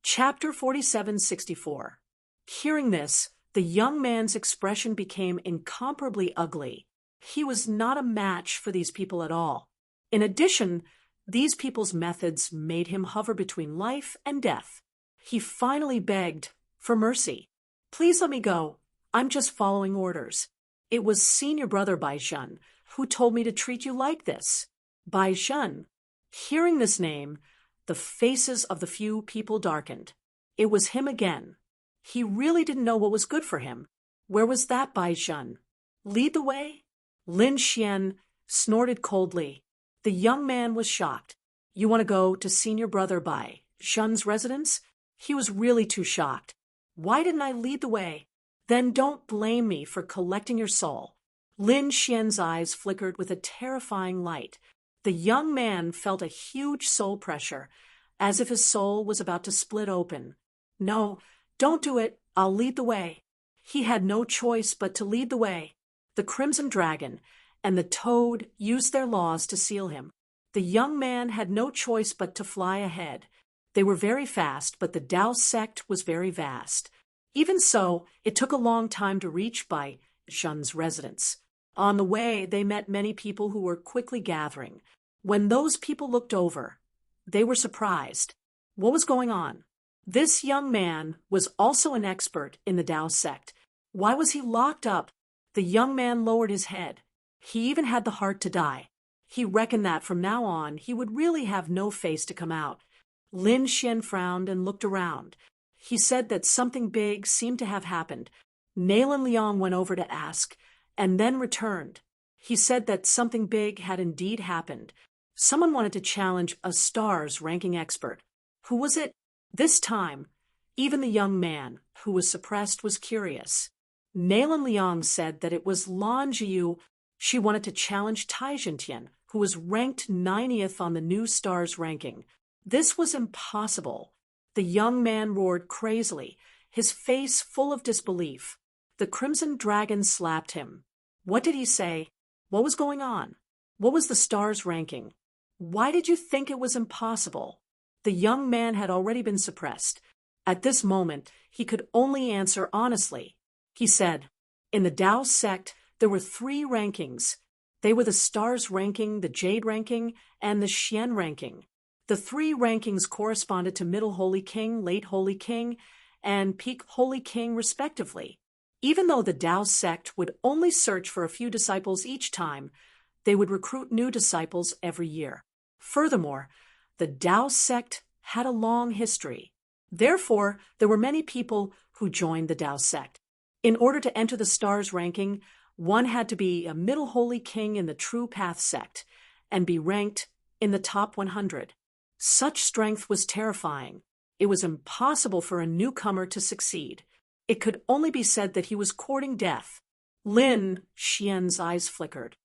Chapter 4764. Hearing this, the young man's expression became incomparably ugly. He was not a match for these people at all. In addition, these people's methods made him hover between life and death. He finally begged for mercy. "Please let me go. I'm just following orders. It was senior brother Bai Shun who told me to treat you like this." Bai Shun. Hearing this name, the faces of the few people darkened. It was him again. He really didn't know what was good for him. Where was that Bai Shun? Lead the way? Lin Xian snorted coldly. The young man was shocked. "You want to go to senior brother Bai Shun's residence?" He was really too shocked. "Why didn't I lead the way?" "Then don't blame me for collecting your soul." Lin Xian's eyes flickered with a terrifying light. The young man felt a huge soul pressure, as if his soul was about to split open. "No, don't do it. I'll lead the way." He had no choice but to lead the way. The Crimson Dragon and the Toad used their laws to seal him. The young man had no choice but to fly ahead. They were very fast, but the Tao sect was very vast. Even so, it took a long time to reach Bai Shun's residence. On the way, they met many people who were quickly gathering. When those people looked over, they were surprised. What was going on? This young man was also an expert in the Tao sect. Why was he locked up? The young man lowered his head. He even had the heart to die. He reckoned that from now on he would really have no face to come out. Lin Xian frowned and looked around. He said that something big seemed to have happened. Nalan Liang went over to ask, and then returned. He said that something big had indeed happened. Someone wanted to challenge a star's ranking expert. Who was it? This time, even the young man, who was suppressed, was curious. Nalan Liang said that it was Lan Jiu, She wanted to challenge Taijintian, who was ranked 90th on the new stars ranking. This was impossible. The young man roared crazily, his face full of disbelief. The Crimson Dragon slapped him. What did he say? What was going on? What was the stars ranking? Why did you think it was impossible? The young man had already been suppressed. At this moment, he could only answer honestly. He said, in the Tao sect, there were 3 rankings. They were the stars ranking, the jade ranking, and the Xian ranking. The 3 rankings corresponded to Middle Holy King, Late Holy King, and Peak Holy King, respectively. Even though the Tao sect would only search for a few disciples each time, they would recruit new disciples every year. Furthermore, the Tao sect had a long history. Therefore, there were many people who joined the Tao sect. In order to enter the stars ranking, one had to be a Middle Holy King in the True Path sect and be ranked in the top 100. Such strength was terrifying. It was impossible for a newcomer to succeed. It could only be said that he was courting death. Lin Xian's eyes flickered.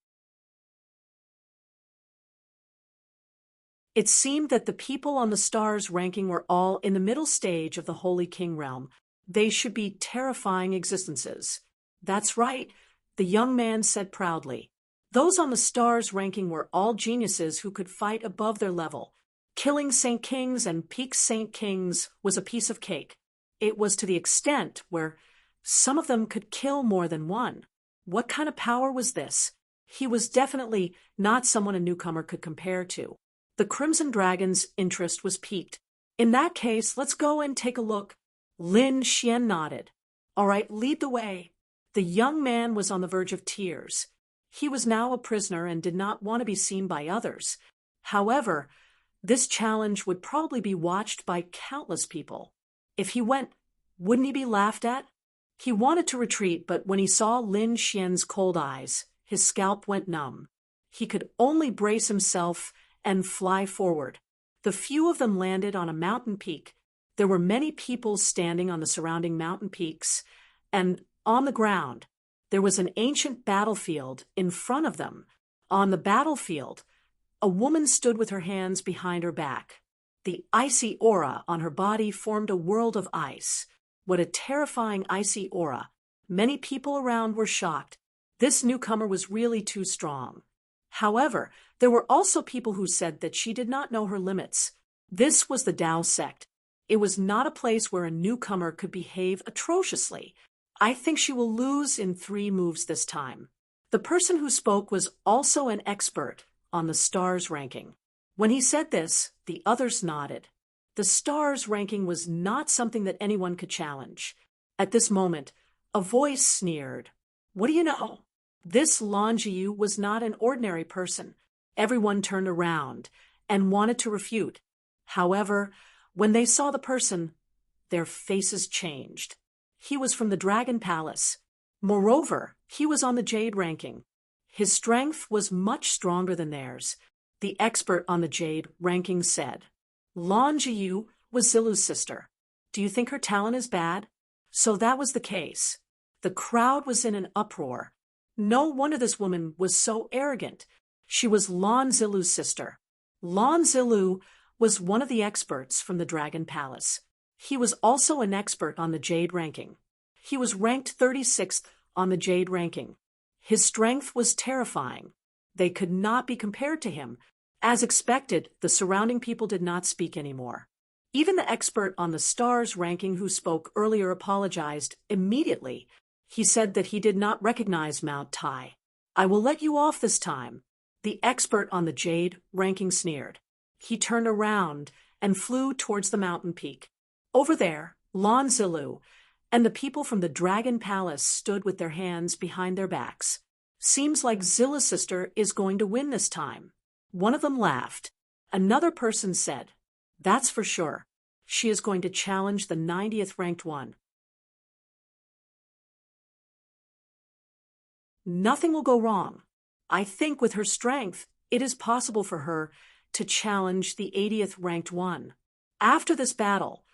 It seemed that the people on the stars ranking were all in the middle stage of the Holy King realm. They should be terrifying existences. That's right, the young man said proudly. Those on the stars ranking were all geniuses who could fight above their level. Killing Saint Kings and Peak Saint Kings was a piece of cake. It was to the extent where some of them could kill more than one. What kind of power was this? He was definitely not someone a newcomer could compare to. The Crimson Dragon's interest was piqued. In that case, let's go and take a look. Lin Xian nodded. All right, lead the way. The young man was on the verge of tears. He was now a prisoner and did not want to be seen by others. However, this challenge would probably be watched by countless people. If he went, wouldn't he be laughed at? He wanted to retreat, but when he saw Lin Xian's cold eyes, his scalp went numb. He could only brace himself and fly forward. The few of them landed on a mountain peak. There were many people standing on the surrounding mountain peaks, and on the ground, there was an ancient battlefield in front of them. On the battlefield, a woman stood with her hands behind her back. The icy aura on her body formed a world of ice. What a terrifying icy aura. Many people around were shocked. This newcomer was really too strong. However, there were also people who said that she did not know her limits. This was the Tao sect. It was not a place where a newcomer could behave atrociously. I think she will lose in 3 moves this time. The person who spoke was also an expert on the stars ranking. When he said this, the others nodded. The stars ranking was not something that anyone could challenge. At this moment, a voice sneered. What do you know? This Lan Jiu was not an ordinary person. Everyone turned around and wanted to refute. However, when they saw the person, their faces changed. He was from the Dragon Palace. Moreover, he was on the Jade ranking. His strength was much stronger than theirs. The expert on the Jade ranking said, Lan Jiu was Zilu's sister. Do you think her talent is bad? So that was the case. The crowd was in an uproar. No wonder this woman was so arrogant. She was Lan Zilu's sister. Lan Zilu was one of the experts from the Dragon Palace. He was also an expert on the Jade ranking. He was ranked 36th on the Jade ranking. His strength was terrifying. They could not be compared to him. As expected, the surrounding people did not speak anymore. Even the expert on the stars ranking who spoke earlier apologized immediately. He said that he did not recognize Mount Tai. I will let you off this time. The expert on the Jade ranking sneered. He turned around and flew towards the mountain peak. Over there, Lan Zilu and the people from the Dragon Palace stood with their hands behind their backs. Seems like Zilla's sister is going to win this time. One of them laughed. Another person said, That's for sure. She is going to challenge the 90th ranked one. Nothing will go wrong. I think with her strength, it is possible for her to challenge the 80th ranked one. After this battle,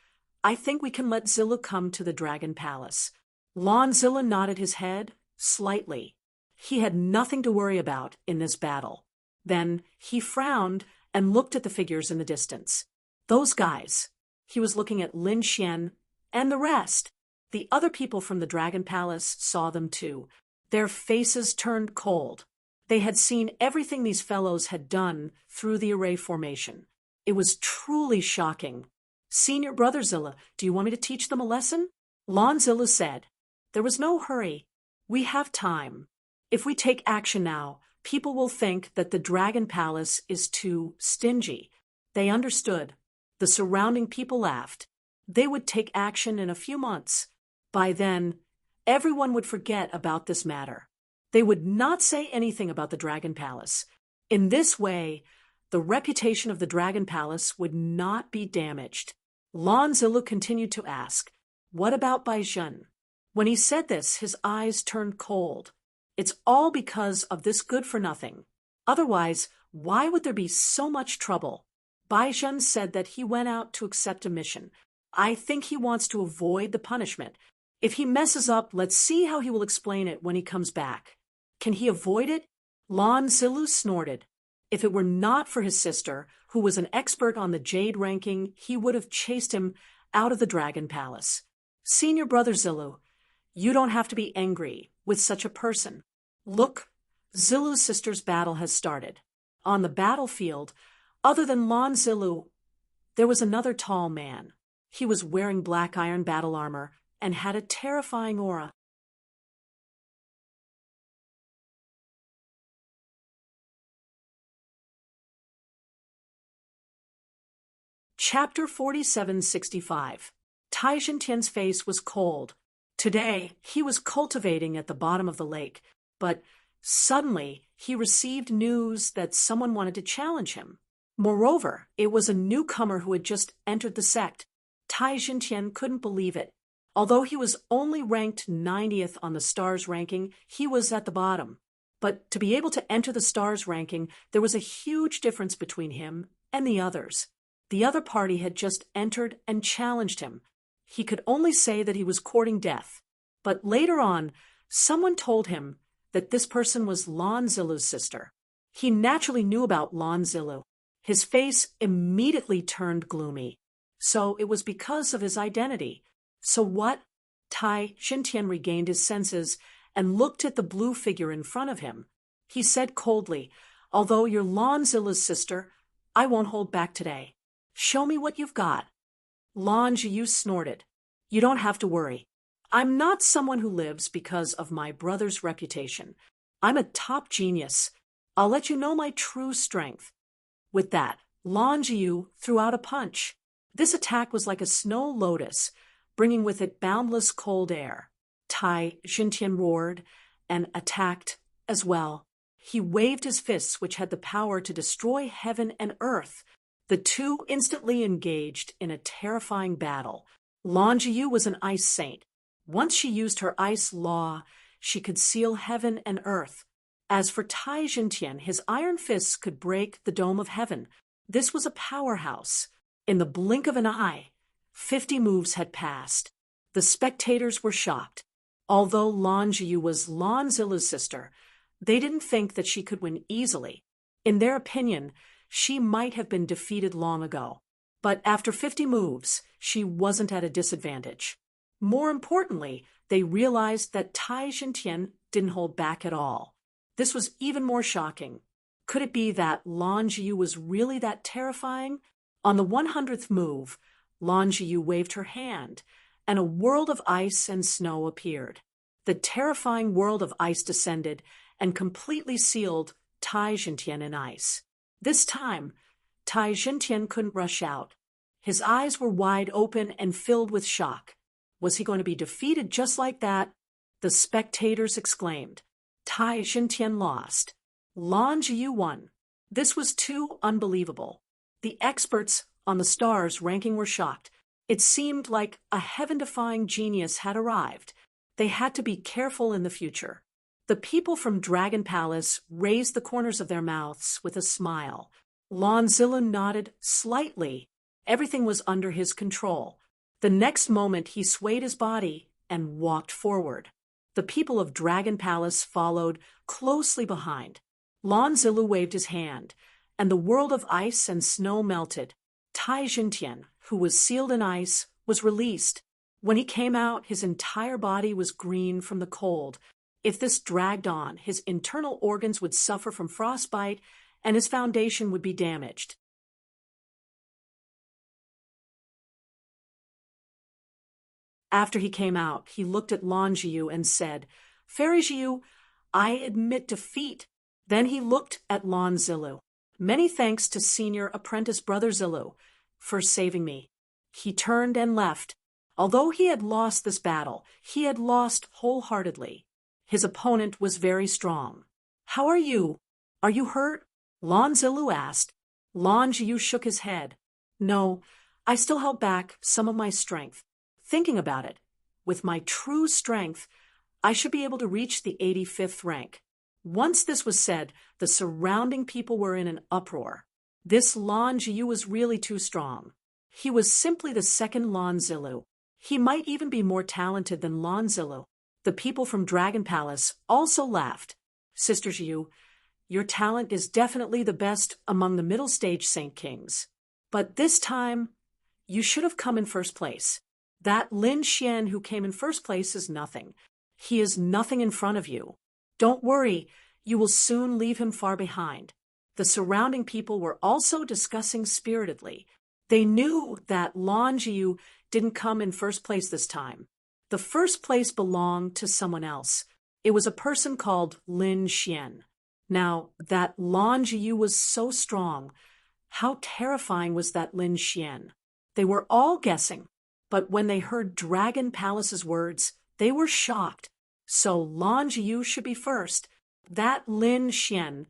I think we can let Zilla come to the Dragon Palace. Lan Zilla nodded his head slightly. He had nothing to worry about in this battle. Then he frowned and looked at the figures in the distance. Those guys. He was looking at Lin Xian and the rest. The other people from the Dragon Palace saw them too. Their faces turned cold. They had seen everything these fellows had done through the array formation. It was truly shocking. "Senior Brother Zilla, do you want me to teach them a lesson?" Lon Zilla said. There was no hurry. "We have time. If we take action now, people will think that the Dragon Palace is too stingy." They understood. The surrounding people laughed. They would take action in a few months. By then, everyone would forget about this matter. They would not say anything about the Dragon Palace. In this way, the reputation of the Dragon Palace would not be damaged. Lon Zilu continued to ask, "What about Bai Zhen?" When he said this, his eyes turned cold. "It's all because of this good-for-nothing. Otherwise, why would there be so much trouble?" Bai Zhen said that he went out to accept a mission. "I think he wants to avoid the punishment. If he messes up, let's see how he will explain it when he comes back." "Can he avoid it?" Lon Zilu snorted. If it were not for his sister, who was an expert on the Jade ranking, he would have chased him out of the Dragon Palace. "Senior Brother Zilu, you don't have to be angry with such a person. Look, Zilu's sister's battle has started. On the battlefield, other than Lon Zilu, there was another tall man. He was wearing black iron battle armor and had a terrifying aura. Chapter 4765. Tai Xintian's face was cold. Today, he was cultivating at the bottom of the lake, but suddenly he received news that someone wanted to challenge him. Moreover, it was a newcomer who had just entered the sect. Tai Xintian couldn't believe it. Although he was only ranked 90th on the stars ranking, he was at the bottom. But to be able to enter the stars ranking, there was a huge difference between him and the others. The other party had just entered and challenged him. He could only say that he was courting death. But later on, someone told him that this person was Lon Zilu's sister. He naturally knew about Lon Zilu. His face immediately turned gloomy. So it was because of his identity. So what? Tai Xintian regained his senses and looked at the blue figure in front of him. He said coldly, "Although you're Lon Zilu's sister, I won't hold back today. Show me what you've got." Lon Jiu snorted. "You don't have to worry. I'm not someone who lives because of my brother's reputation. I'm a top genius. I'll let you know my true strength." With that, Lon Jiu threw out a punch. This attack was like a snow lotus, bringing with it boundless cold air. Tai Xintian roared and attacked as well. He waved his fists, which had the power to destroy heaven and earth. The two instantly engaged in a terrifying battle. Lon Jiu was an ice saint. Once she used her ice law, she could seal heaven and earth. As for Tai Xintian, his iron fists could break the dome of heaven. This was a powerhouse. In the blink of an eye, 50 moves had passed. The spectators were shocked. Although Lon Jiu was Lon Zilu's sister, they didn't think that she could win easily. In their opinion, she might have been defeated long ago. But after 50 moves, she wasn't at a disadvantage. More importantly, they realized that Tai Xintian didn't hold back at all. This was even more shocking. Could it be that Lon Jiu was really that terrifying? On the 100th move, Lon Jiu waved her hand, and a world of ice and snow appeared. The terrifying world of ice descended and completely sealed Tai Xintian in ice. This time, Tai Xintian couldn't rush out. His eyes were wide open and filled with shock. Was he going to be defeated just like that? The spectators exclaimed. Tai Xintian lost. Lon Jiu won. This was too unbelievable. The experts on the stars ranking were shocked. It seemed like a heaven-defying genius had arrived. They had to be careful in the future. The people from Dragon Palace raised the corners of their mouths with a smile. Lon Zilu nodded slightly. Everything was under his control. The next moment he swayed his body and walked forward. The people of Dragon Palace followed closely behind. Lon Zilu waved his hand, and the world of ice and snow melted. Tai Jintian, who was sealed in ice, was released. When he came out, his entire body was green from the cold. If this dragged on, his internal organs would suffer from frostbite, and his foundation would be damaged. After he came out, he looked at Lan Jiu and said, "Fairy Jiu, I admit defeat." Then he looked at Lan Zilu. "Many thanks to senior apprentice brother Zilu for saving me." He turned and left. Although he had lost this battle, he had lost wholeheartedly. His opponent was very strong. "How are you? Are you hurt?" Lan Zilu asked. Lan Jiu shook his head. "No, I still held back some of my strength. Thinking about it, with my true strength, I should be able to reach the 85th rank." Once this was said, the surrounding people were in an uproar. This Lan Jiu was really too strong. He was simply the second Lan Zilu. He might even be more talented than Lan Zilu. The people from Dragon Palace also laughed. "Sister Jiu, your talent is definitely the best among the middle stage Saint Kings. But this time, you should have come in first place. That Lin Xian who came in first place is nothing. He is nothing in front of you. Don't worry, you will soon leave him far behind." The surrounding people were also discussing spiritedly. They knew that Lan Jiu didn't come in first place this time. The first place belonged to someone else. It was a person called Lin Xian. Now, that Lan Jiu was so strong. How terrifying was that Lin Xian? They were all guessing, but when they heard Dragon Palace's words, they were shocked. So Lan Jiu should be first. That Lin Xian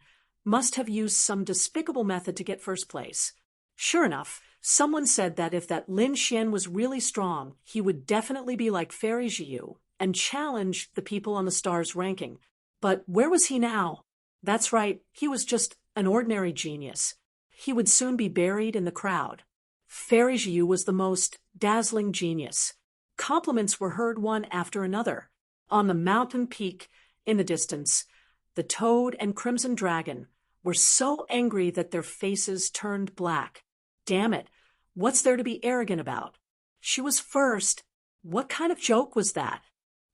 must have used some despicable method to get first place. Sure enough, someone said that if that Lin Xian was really strong, he would definitely be like Fairy Jiu and challenge the people on the stars ranking. But where was he now? That's right, he was just an ordinary genius. He would soon be buried in the crowd. Fairy Jiu was the most dazzling genius. Compliments were heard one after another. On the mountain peak, in the distance, the Toad and Crimson Dragon were so angry that their faces turned black. Damn it, what's there to be arrogant about? She was first. What kind of joke was that?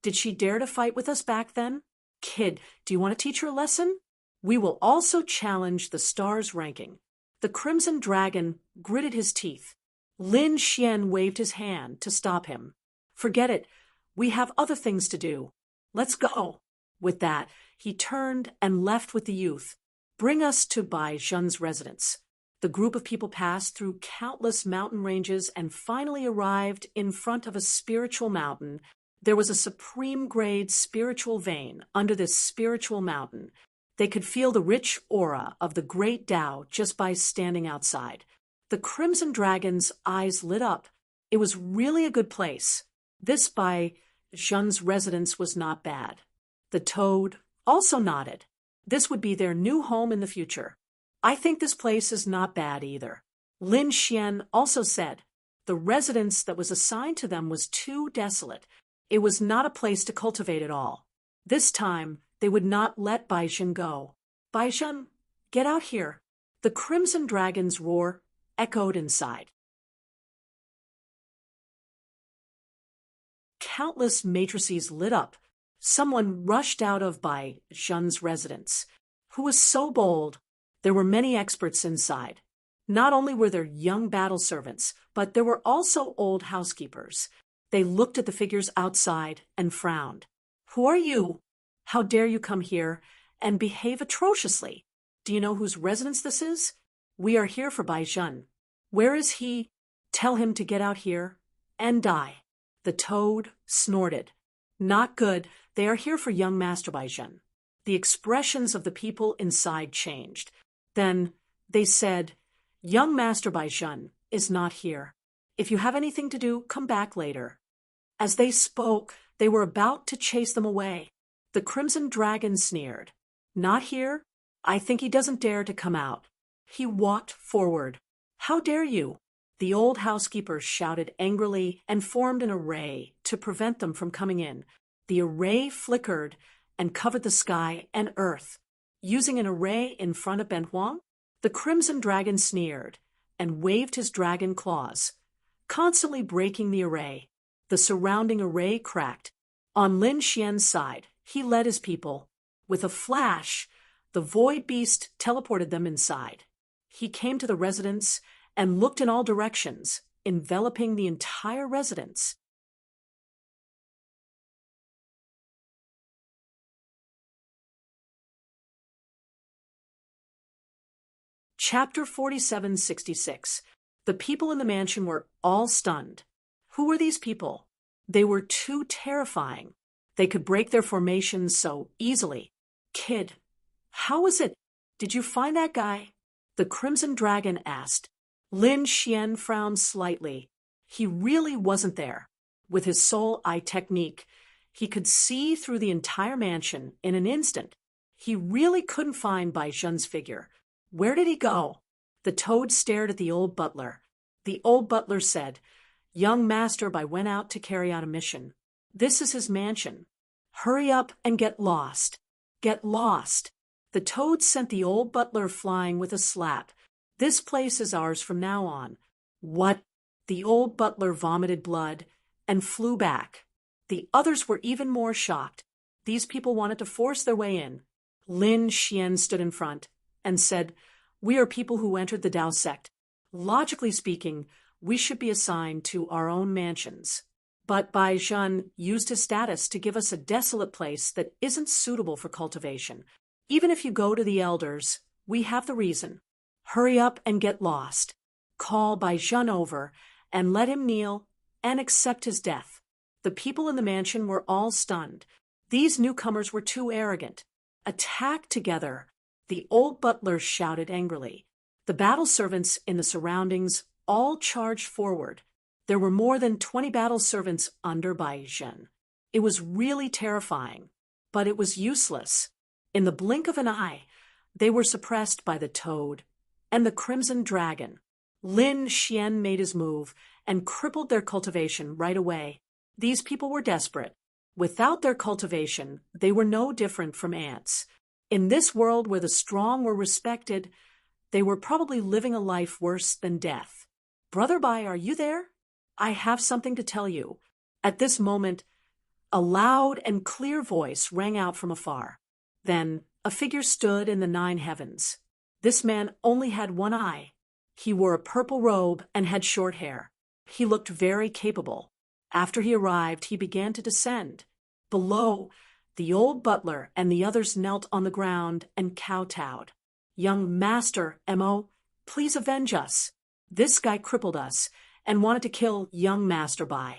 Did she dare to fight with us back then? Kid, do you want to teach her a lesson? We will also challenge the stars ranking. The Crimson Dragon gritted his teeth. Lin Xian waved his hand to stop him. "Forget it. We have other things to do. Let's go." With that, he turned and left with the youth. "Bring us to Bai Zhen's residence." The group of people passed through countless mountain ranges and finally arrived in front of a spiritual mountain. There was a supreme-grade spiritual vein under this spiritual mountain. They could feel the rich aura of the great Tao just by standing outside. The Crimson Dragon's eyes lit up. It was really a good place. This Bai Zhen's residence was not bad. The Toad also nodded. This would be their new home in the future. "I think this place is not bad either." Lin Xian also said. The residence that was assigned to them was too desolate. It was not a place to cultivate at all. This time, they would not let Bai Zhen go. "Bai Zhen, get out here." The Crimson Dragon's roar echoed inside. Countless matrices lit up. Someone rushed out of Bai Zhen's residence. Who was so bold? There were many experts inside. Not only were there young battle servants, but there were also old housekeepers. They looked at the figures outside and frowned. "Who are you? How dare you come here and behave atrociously? Do you know whose residence this is? We are here for Bai Zhen. Where is he? Tell him to get out here and die." The Toad snorted. "Not good. They are here for young Master Bai Zhen." The expressions of the people inside changed. Then they said, "Young Master Bai Zhen is not here. If you have anything to do, come back later." As they spoke, they were about to chase them away. The Crimson Dragon sneered. "Not here? I think he doesn't dare to come out." He walked forward. "How dare you?" The old housekeepers shouted angrily and formed an array to prevent them from coming in. The array flickered and covered the sky and earth. Using an array in front of Benoit, the Crimson Dragon sneered and waved his dragon claws, constantly breaking the array. The surrounding array cracked. On Lin Xian's side, he led his people. With a flash, the void beast teleported them inside. He came to the residence and looked in all directions, enveloping the entire residence. Chapter 4766. The people in the mansion were all stunned. Who were these people? They were too terrifying. They could break their formations so easily. Kid, how was it? Did you find that guy? The Crimson Dragon asked. Lin Xian frowned slightly. He really wasn't there. With his soul eye technique, he could see through the entire mansion in an instant. He really couldn't find Bai Zhen's figure. Where did he go? The toad stared at the old butler. The old butler said, Young Master Bai went out to carry out a mission. This is his mansion. Hurry up and get lost. Get lost. The toad sent the old butler flying with a slap. This place is ours from now on. What? The old butler vomited blood and flew back. The others were even more shocked. These people wanted to force their way in. Lin Xian stood in front and said, We are people who entered the Dao sect. Logically speaking, we should be assigned to our own mansions. But Bai Zhen used his status to give us a desolate place that isn't suitable for cultivation. Even if you go to the elders, we have the reason. Hurry up and get lost. Call Bai Zhen over and let him kneel and accept his death. The people in the mansion were all stunned. These newcomers were too arrogant. Attack together, the old butler shouted angrily. The battle servants in the surroundings all charged forward. There were more than 20 battle servants under Bai Zhen. It was really terrifying, but it was useless. In the blink of an eye, they were suppressed by the toad and the Crimson Dragon. Lin Xian made his move and crippled their cultivation right away. These people were desperate. Without their cultivation, they were no different from ants. In this world where the strong were respected, they were probably living a life worse than death. Brother Bai, are you there? I have something to tell you. At this moment, a loud and clear voice rang out from afar. Then a figure stood in the 9 heavens. This man only had one eye. He wore a purple robe and had short hair. He looked very capable. After he arrived, he began to descend. Below, the old butler and the others knelt on the ground and kowtowed. Young Master Mo, please avenge us. This guy crippled us and wanted to kill young Master Bai.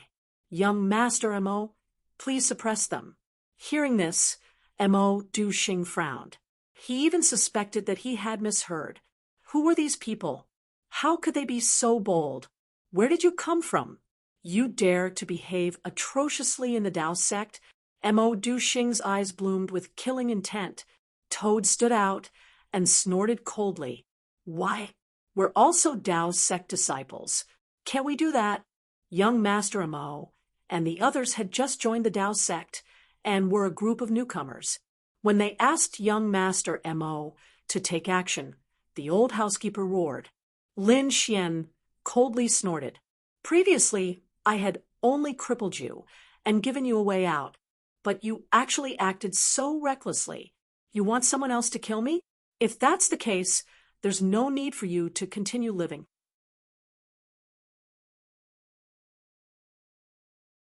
Young Master Mo, please suppress them. Hearing this, Mo Du Xing frowned. He even suspected that he had misheard. Who were these people? How could they be so bold? Where did you come from? You dare to behave atrociously in the Dao sect? Mo Du Xing's eyes bloomed with killing intent. Toad stood out and snorted coldly. Why? We're also Dao sect disciples. Can't we do that? Young Master Mo and the others had just joined the Dao sect and were a group of newcomers. When they asked young Master Mo to take action, the old housekeeper roared. Lin Xian coldly snorted. Previously, I had only crippled you and given you a way out, but you actually acted so recklessly. You want someone else to kill me? If that's the case, there's no need for you to continue living.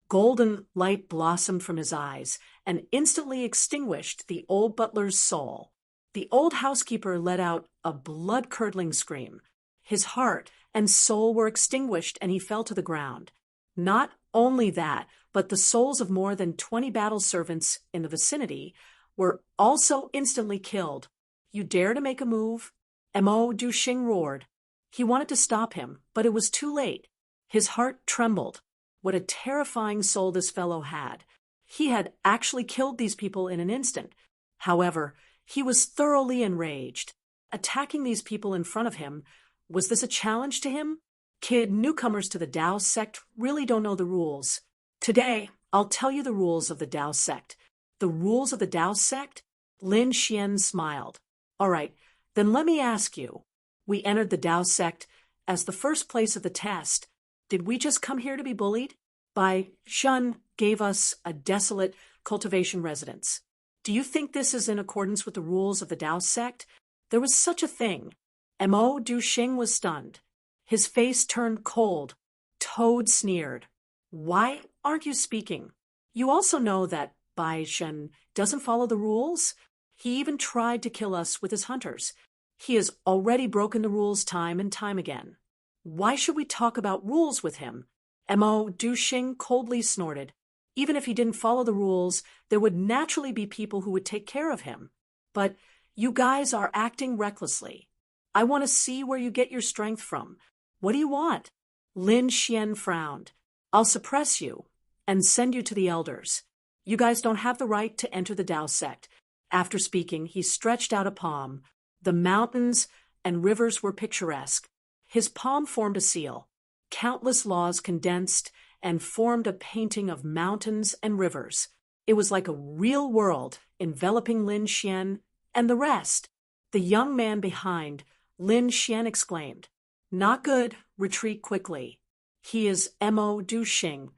Golden light blossomed from his eyes and instantly extinguished the old butler's soul. The old housekeeper let out a blood-curdling scream. His heart and soul were extinguished and he fell to the ground. Not only that, but the souls of more than 20 battle servants in the vicinity were also instantly killed. You dare to make a move? Mo Du Xing roared. He wanted to stop him, but it was too late. His heart trembled. What a terrifying soul this fellow had. He had actually killed these people in an instant. However, he was thoroughly enraged. Attacking these people in front of him, was this a challenge to him? Kid, newcomers to the Dao sect really don't know the rules. Today, I'll tell you the rules of the Tao sect. The rules of the Tao sect? Lin Xian smiled. All right, then let me ask you. We entered the Tao sect as the first place of the test. Did we just come here to be bullied? Bai Shun gave us a desolate cultivation residence. Do you think this is in accordance with the rules of the Tao sect? There was such a thing. Mo Duxing was stunned. His face turned cold. Toad sneered. Why aren't you speaking? You also know that Bai Shen doesn't follow the rules? He even tried to kill us with his hunters. He has already broken the rules time and time again. Why should we talk about rules with him? Mo Duxing coldly snorted. Even if he didn't follow the rules, there would naturally be people who would take care of him. But you guys are acting recklessly. I want to see where you get your strength from. What do you want? Lin Xian frowned. I'll suppress you and send you to the elders. You guys don't have the right to enter the Tao sect. After speaking, he stretched out a palm. The mountains and rivers were picturesque. His palm formed a seal. Countless laws condensed and formed a painting of mountains and rivers. It was like a real world enveloping Lin Xian and the rest. The young man behind, Lin Xian exclaimed, Not good, retreat quickly. He is Mo Duxing,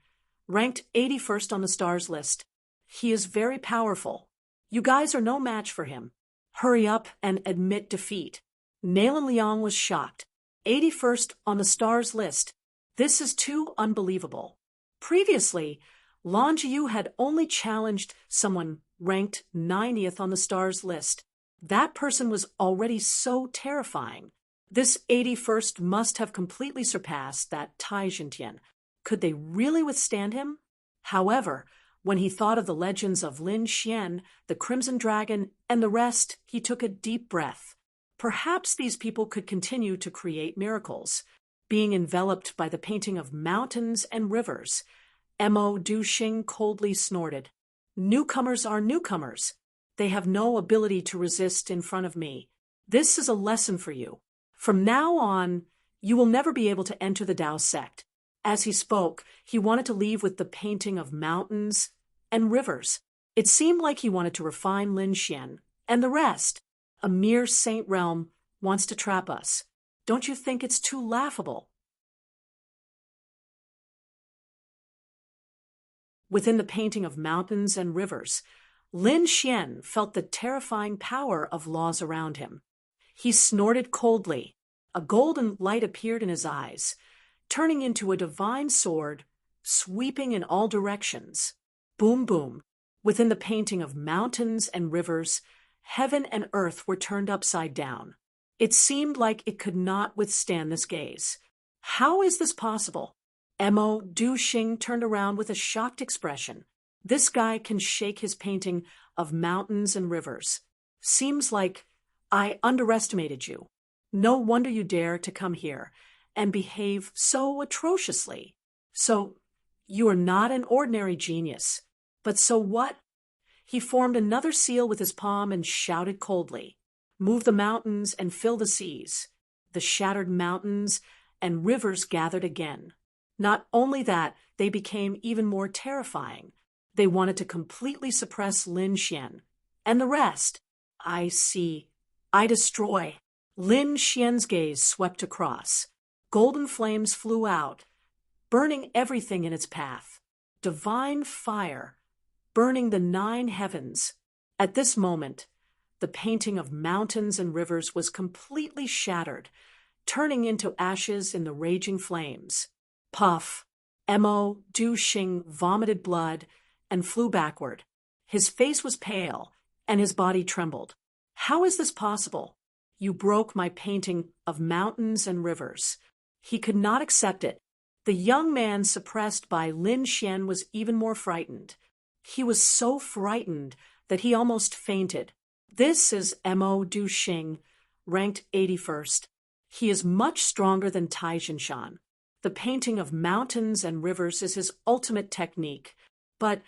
ranked 81st on the stars list. He is very powerful. You guys are no match for him. Hurry up and admit defeat. Nailan Liang was shocked. 81st on the stars list. This is too unbelievable. Previously, Lan Jiu had only challenged someone ranked 90th on the stars list. That person was already so terrifying. This 81st must have completely surpassed that Tai Jintian. Could they really withstand him? However, when he thought of the legends of Lin Xian, the Crimson Dragon, and the rest, he took a deep breath. Perhaps these people could continue to create miracles. Being enveloped by the painting of mountains and rivers, Mo Duxing coldly snorted. Newcomers are newcomers. They have no ability to resist in front of me. This is a lesson for you. From now on, you will never be able to enter the Tao sect. As he spoke, he wanted to leave with the painting of mountains and rivers. It seemed like he wanted to refine Lin Xian and the rest. A mere saint realm wants to trap us. Don't you think it's too laughable? Within the painting of mountains and rivers, Lin Xian felt the terrifying power of laws around him. He snorted coldly. A golden light appeared in his eyes, turning into a divine sword, sweeping in all directions. Boom, boom. Within the painting of mountains and rivers, heaven and earth were turned upside down. It seemed like it could not withstand this gaze. How is this possible? Mo Duxing turned around with a shocked expression. This guy can shake his painting of mountains and rivers. Seems like I underestimated you. No wonder you dare to come here and behave so atrociously. So, you are not an ordinary genius. But so what? He formed another seal with his palm and shouted coldly. Move the mountains and fill the seas. The shattered mountains and rivers gathered again. Not only that, they became even more terrifying. They wanted to completely suppress Lin Xian. And the rest, I see. I destroy. Lin Xian's gaze swept across. Golden flames flew out, burning everything in its path. Divine fire, burning the 9 heavens. At this moment, the painting of mountains and rivers was completely shattered, turning into ashes in the raging flames. Puff. Mo Duxing vomited blood and flew backward. His face was pale, and his body trembled. How is this possible? You broke my painting of mountains and rivers. He could not accept it. The young man suppressed by Lin Xian was even more frightened. He was so frightened that he almost fainted. This is Mo Duxing, ranked 81st. He is much stronger than Tai Jinshan. The painting of mountains and rivers is his ultimate technique. But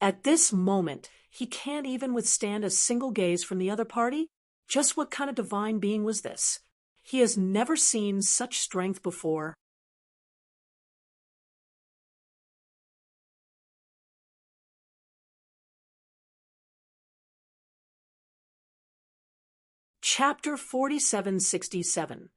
at this moment, he can't even withstand a single gaze from the other party? Just what kind of divine being was this? He has never seen such strength before. Chapter 4767.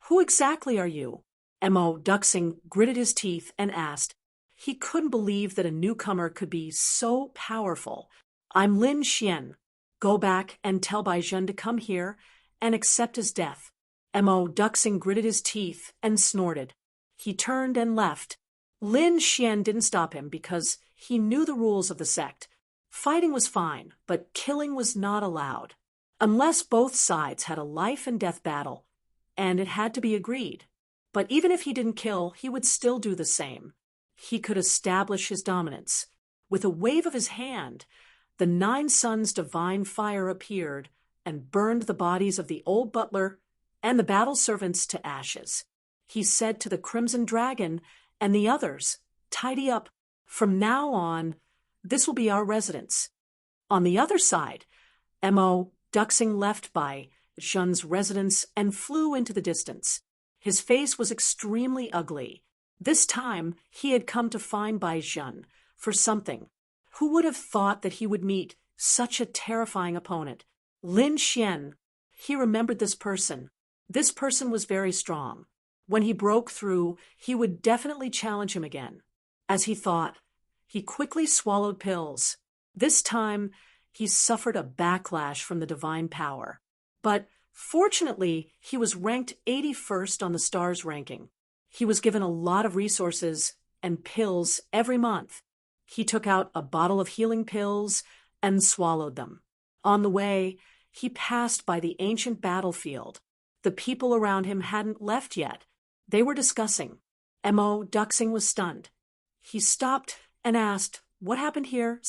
Who exactly are you? Mo Duxing gritted his teeth and asked. He couldn't believe that a newcomer could be so powerful. I'm Lin Xian. Go back and tell Bai Zhen to come here and accept his death. Mo Duxing gritted his teeth and snorted. He turned and left. Lin Xian didn't stop him because he knew the rules of the sect. Fighting was fine, but killing was not allowed. Unless both sides had a life and death battle, and it had to be agreed. But even if he didn't kill, he would still do the same. He could establish his dominance. With a wave of his hand, the 9 Suns' divine fire appeared and burned the bodies of the old butler and the battle servants to ashes. He said to the Crimson Dragon and the others, "Tidy up. From now on, this will be our residence." On the other side, Mo Duxing left Bai Zhen's residence and flew into the distance. His face was extremely ugly. This time, he had come to find Bai Zhen for something. Who would have thought that he would meet such a terrifying opponent? Lin Xian. He remembered this person. This person was very strong. When he broke through, he would definitely challenge him again. As he thought, he quickly swallowed pills. This time, he suffered a backlash from the divine power. But fortunately, he was ranked 81st on the stars ranking. He was given a lot of resources and pills every month. He took out a bottle of healing pills and swallowed them. On the way, he passed by the ancient battlefield. The people around him hadn't left yet. They were discussing. Mo Duxing was stunned. He stopped and asked, "What happened here?"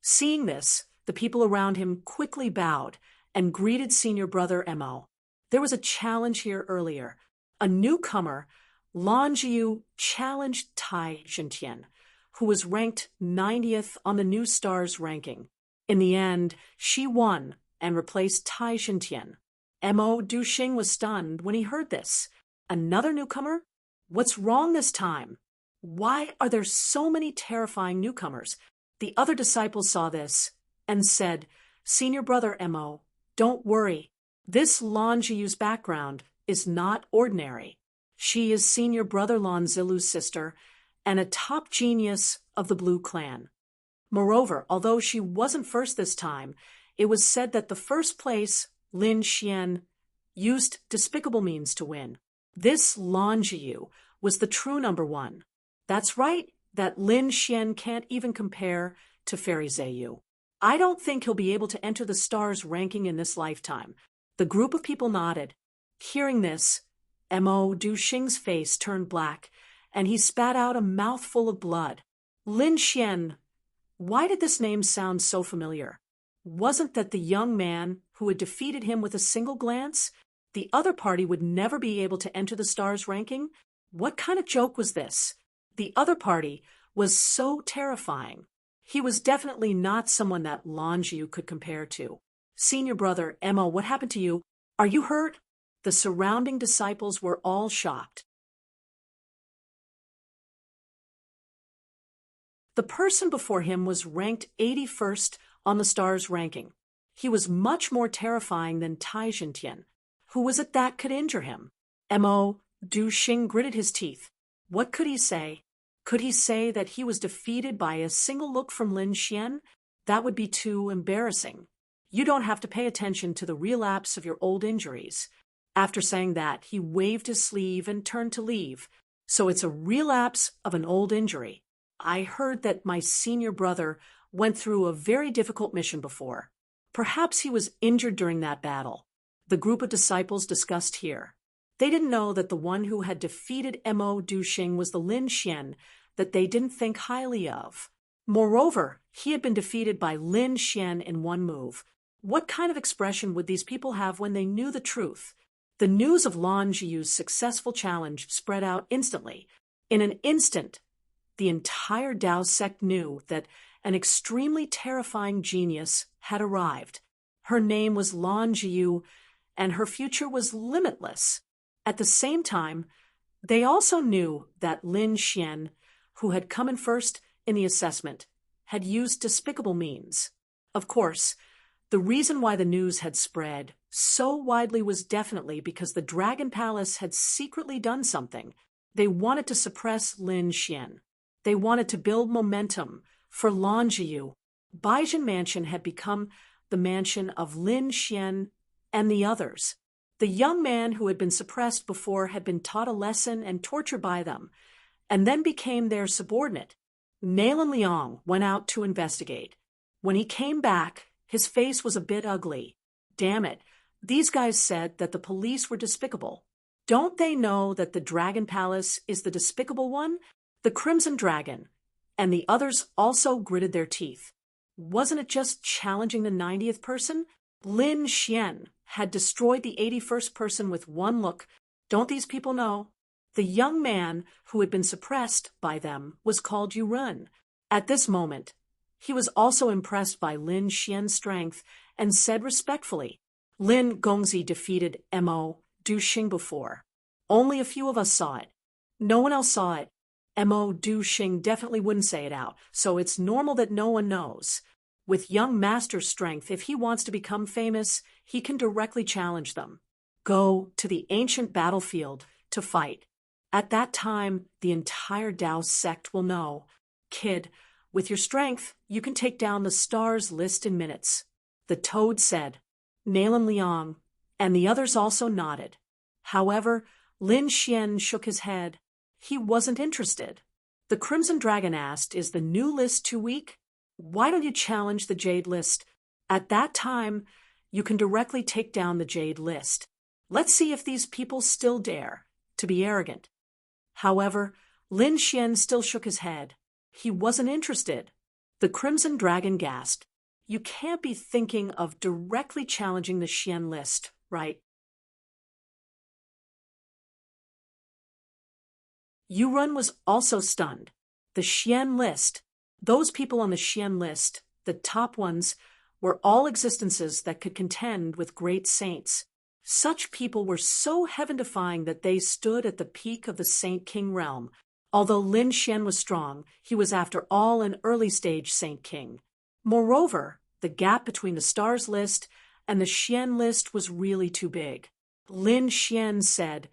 Seeing this, the people around him quickly bowed and greeted senior brother Mo. There was a challenge here earlier. A newcomer, Lan Jiu, challenged Tai Zhentian, who was ranked 90th on the new stars ranking. In the end, she won and replaced Tai Zhentian. Mo Duxing was stunned when he heard this. Another newcomer? What's wrong this time? Why are there so many terrifying newcomers? The other disciples saw this and said, "Senior brother Mo, don't worry. This Lan Jiu's background is not ordinary. She is senior brother Lan Zilu's sister and a top genius of the Blue Clan. Moreover, although she wasn't first this time, it was said that the first place, Lin Xian, used despicable means to win. This Lan Jiu was the true number 1. That's right, that Lin Xian can't even compare to Fairy Zayu. I don't think he'll be able to enter the stars ranking in this lifetime." The group of people nodded. Hearing this, Mo Duxing's face turned black, and he spat out a mouthful of blood. Lin Xian. Why did this name sound so familiar? Wasn't that the young man who had defeated him with a single glance? The other party would never be able to enter the stars ranking? What kind of joke was this? The other party was so terrifying. He was definitely not someone that Lan Jiu could compare to. "Senior brother, Mo, what happened to you? Are you hurt?" The surrounding disciples were all shocked. The person before him was ranked 81st on the stars ranking. He was much more terrifying than Tai Zhentian. Who was it that could injure him? Mo Duxing gritted his teeth. What could he say? Could he say that he was defeated by a single look from Lin Xian? That would be too embarrassing. You don't have to pay attention to the relapse of your old injuries. After saying that, he waved his sleeve and turned to leave. So it's a relapse of an old injury. I heard that my senior brother went through a very difficult mission before. Perhaps he was injured during that battle. The group of disciples discussed here. They didn't know that the one who had defeated Mo Duxing was the Lin Xian that they didn't think highly of. Moreover, he had been defeated by Lin Xian in one move. What kind of expression would these people have when they knew the truth? The news of Lan Jiu's successful challenge spread out instantly. In an instant, the entire Dao sect knew that an extremely terrifying genius had arrived. Her name was Lan Jiu, and her future was limitless. At the same time, they also knew that Lin Xian, who had come in first in the assessment, had used despicable means. Of course, The reason why the news had spread so widely was definitely because the Dragon Palace had secretly done something. They wanted to suppress Lin Xian. They wanted to build momentum for Lan Jiyu. Baijin Mansion had become the mansion of Lin Xian and the others. The young man who had been suppressed before had been taught a lesson and tortured by them, and then became their subordinate. Naylan Liang went out to investigate. When he came back, his face was a bit ugly. Damn it, these guys said that the police were despicable. Don't they know that the Dragon Palace is the despicable one? The Crimson Dragon, and the others also gritted their teeth. Wasn't it just challenging the 90th person? Lin Xian had destroyed the 81st person with one look. Don't these people know? The young man who had been suppressed by them was called Yurun. At this moment, he was also impressed by Lin Xian's strength and said respectfully, Lin Gongzi defeated Mo Du Xing before. Only a few of us saw it. No one else saw it. Mo Du Xing definitely wouldn't say it out, so it's normal that no one knows. With young master's strength, if he wants to become famous, he can directly challenge them. Go to the ancient battlefield to fight. At that time, the entire Dao sect will know. Kid, with your strength, you can take down the stars list in minutes. The toad said. Naylan Liang and the others also nodded. However, Lin Xian shook his head. He wasn't interested. The Crimson Dragon asked, is the new list too weak? Why don't you challenge the Jade list? At that time, you can directly take down the Jade list. Let's see if these people still dare to be arrogant. However, Lin Xian still shook his head. He wasn't interested. The Crimson Dragon gasped. You can't be thinking of directly challenging the Xian list, right? Yurun was also stunned. The Xian list. Those people on the Xian list, the top ones, were all existences that could contend with great saints. Such people were so heaven-defying that they stood at the peak of the Saint King realm. Although Lin Xian was strong, he was after all an early-stage Saint King. Moreover, the gap between the stars list and the Xian list was really too big. Lin Xian said,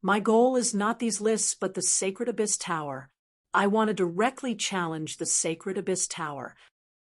my goal is not these lists but the Sacred Abyss Tower. I want to directly challenge the Sacred Abyss Tower.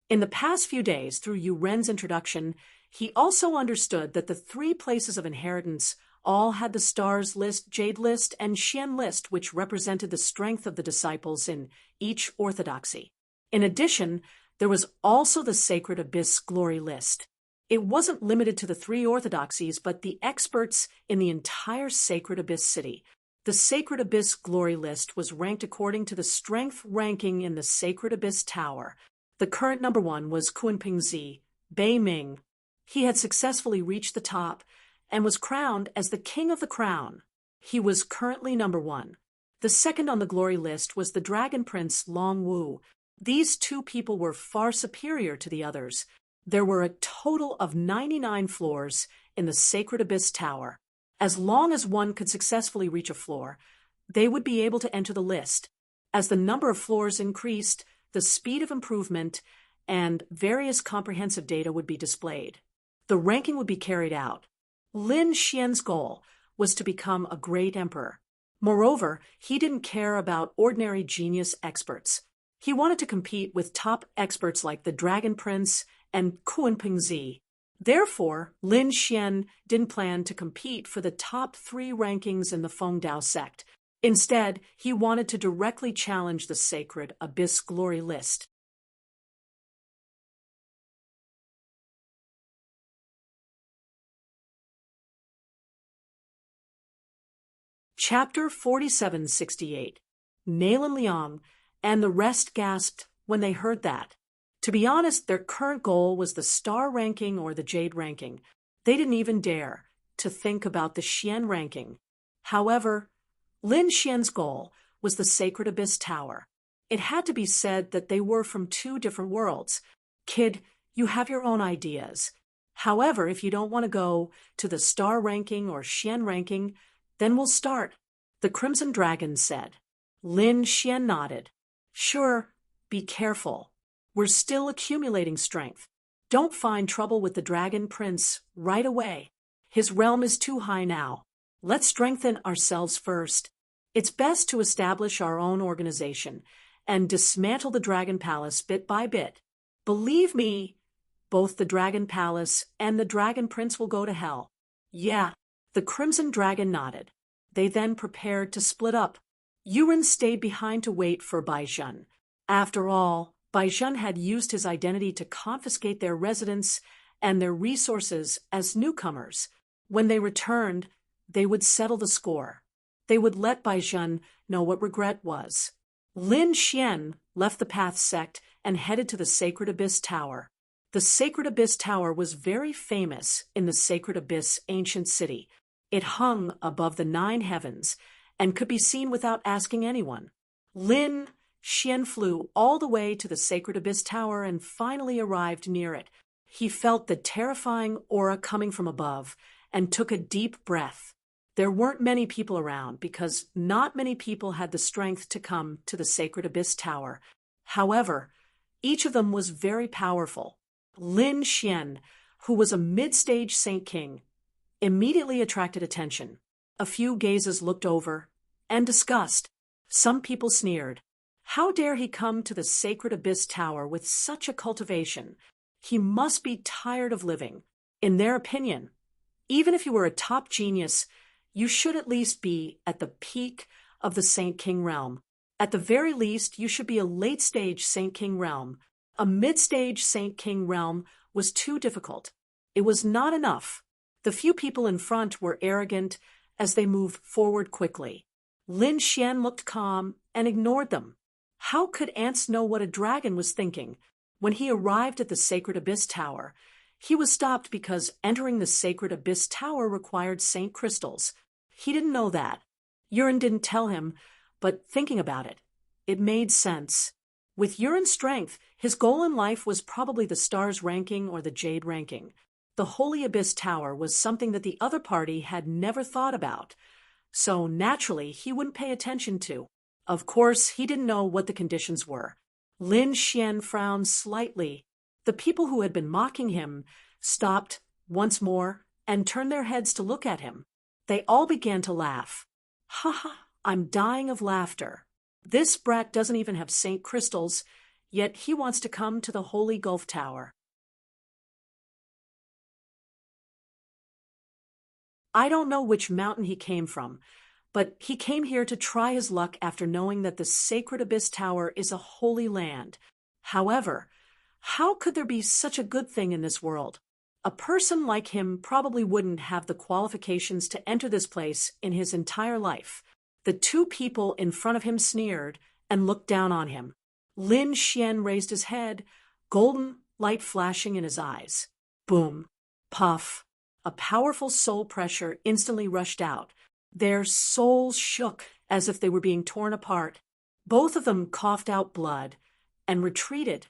In the past few days, through Yuren's introduction, he also understood that the three places of inheritance all had the Stars list, Jade list, and Xian list, which represented the strength of the disciples in each orthodoxy. In addition, there was also the Sacred Abyss Glory list. It wasn't limited to the three orthodoxies, but the experts in the entire Sacred Abyss city. The Sacred Abyss Glory list was ranked according to the strength ranking in the Sacred Abyss Tower. The current number one was Kunping Zi, Bei Ming. He had successfully reached the top and was crowned as the King of the Crown. He was currently number one. The second on the glory list was the Dragon Prince Long Wu. These two people were far superior to the others. There were a total of 99 floors in the Sacred Abyss Tower. As long as one could successfully reach a floor, they would be able to enter the list. As the number of floors increased, the speed of improvement and various comprehensive data would be displayed. The ranking would be carried out. Lin Xian's goal was to become a great emperor. Moreover, he didn't care about ordinary genius experts. He wanted to compete with top experts like the Dragon Prince and Kunping Zi. Therefore, Lin Xian didn't plan to compete for the top 3 rankings in the Fengdao sect. Instead, he wanted to directly challenge the Sacred Abyss Glory list. Chapter 4768. Naylan Liang and the rest gasped when they heard that. To be honest, their current goal was the star ranking or the jade ranking. They didn't even dare to think about the Xian ranking. However, Lin Xian's goal was the Sacred Abyss Tower. It had to be said that they were from 2 different worlds. Kid, you have your own ideas. However, if you don't want to go to the star ranking or Xian ranking, then we'll start, the Crimson Dragon said. Lin Xian nodded. Sure, be careful. We're still accumulating strength. Don't find trouble with the Dragon Prince right away. His realm is too high now. Let's strengthen ourselves first. It's best to establish our own organization and dismantle the Dragon Palace bit by bit. Believe me, both the Dragon Palace and the Dragon Prince will go to hell. Yeah, the Crimson Dragon nodded. They then prepared to split up. Yuren stayed behind to wait for Baizhen. After all, Baizhen had used his identity to confiscate their residence and their resources as newcomers. When they returned, they would settle the score. They would let Baizhen know what regret was. Lin Xian left the Path sect and headed to the Sacred Abyss Tower. The Sacred Abyss Tower was very famous in the Sacred Abyss ancient city. It hung above the 9 heavens and could be seen without asking anyone. Lin Xian flew all the way to the Sacred Abyss Tower and finally arrived near it. He felt the terrifying aura coming from above and took a deep breath. There weren't many people around because not many people had the strength to come to the Sacred Abyss Tower. However, each of them was very powerful. Lin Xian, who was a mid-stage Saint King, immediately attracted attention. A few gazes looked over and discussed. Some people sneered. How dare he come to the Sacred Abyss Tower with such a cultivation? He must be tired of living. In their opinion, even if you were a top genius, you should at least be at the peak of the Saint King realm. At the very least, you should be a late-stage Saint King realm. A mid-stage Saint King realm was too difficult. It was not enough. The few people in front were arrogant as they moved forward quickly. Lin Xian looked calm and ignored them. How could ants know what a dragon was thinking? When he arrived at the Sacred Abyss Tower, he was stopped because entering the Sacred Abyss Tower required Saint Crystals. He didn't know that. Yuren didn't tell him, but thinking about it, it made sense. With Yuren's strength, his goal in life was probably the Stars ranking or the Jade ranking. The Holy Abyss Tower was something that the other party had never thought about, so naturally he wouldn't pay attention to. Of course, he didn't know what the conditions were. Lin Xian frowned slightly. The people who had been mocking him stopped once more and turned their heads to look at him. They all began to laugh. Ha ha, I'm dying of laughter. This brat doesn't even have Saint Crystals, yet he wants to come to the Holy Gulf Tower. I don't know which mountain he came from, but he came here to try his luck after knowing that the Sacred Abyss Tower is a holy land. However, how could there be such a good thing in this world? A person like him probably wouldn't have the qualifications to enter this place in his entire life. The two people in front of him sneered and looked down on him. Lin Xian raised his head, golden light flashing in his eyes. Boom. Puff. A powerful soul pressure instantly rushed out. Their souls shook as if they were being torn apart. Both of them coughed out blood and retreated,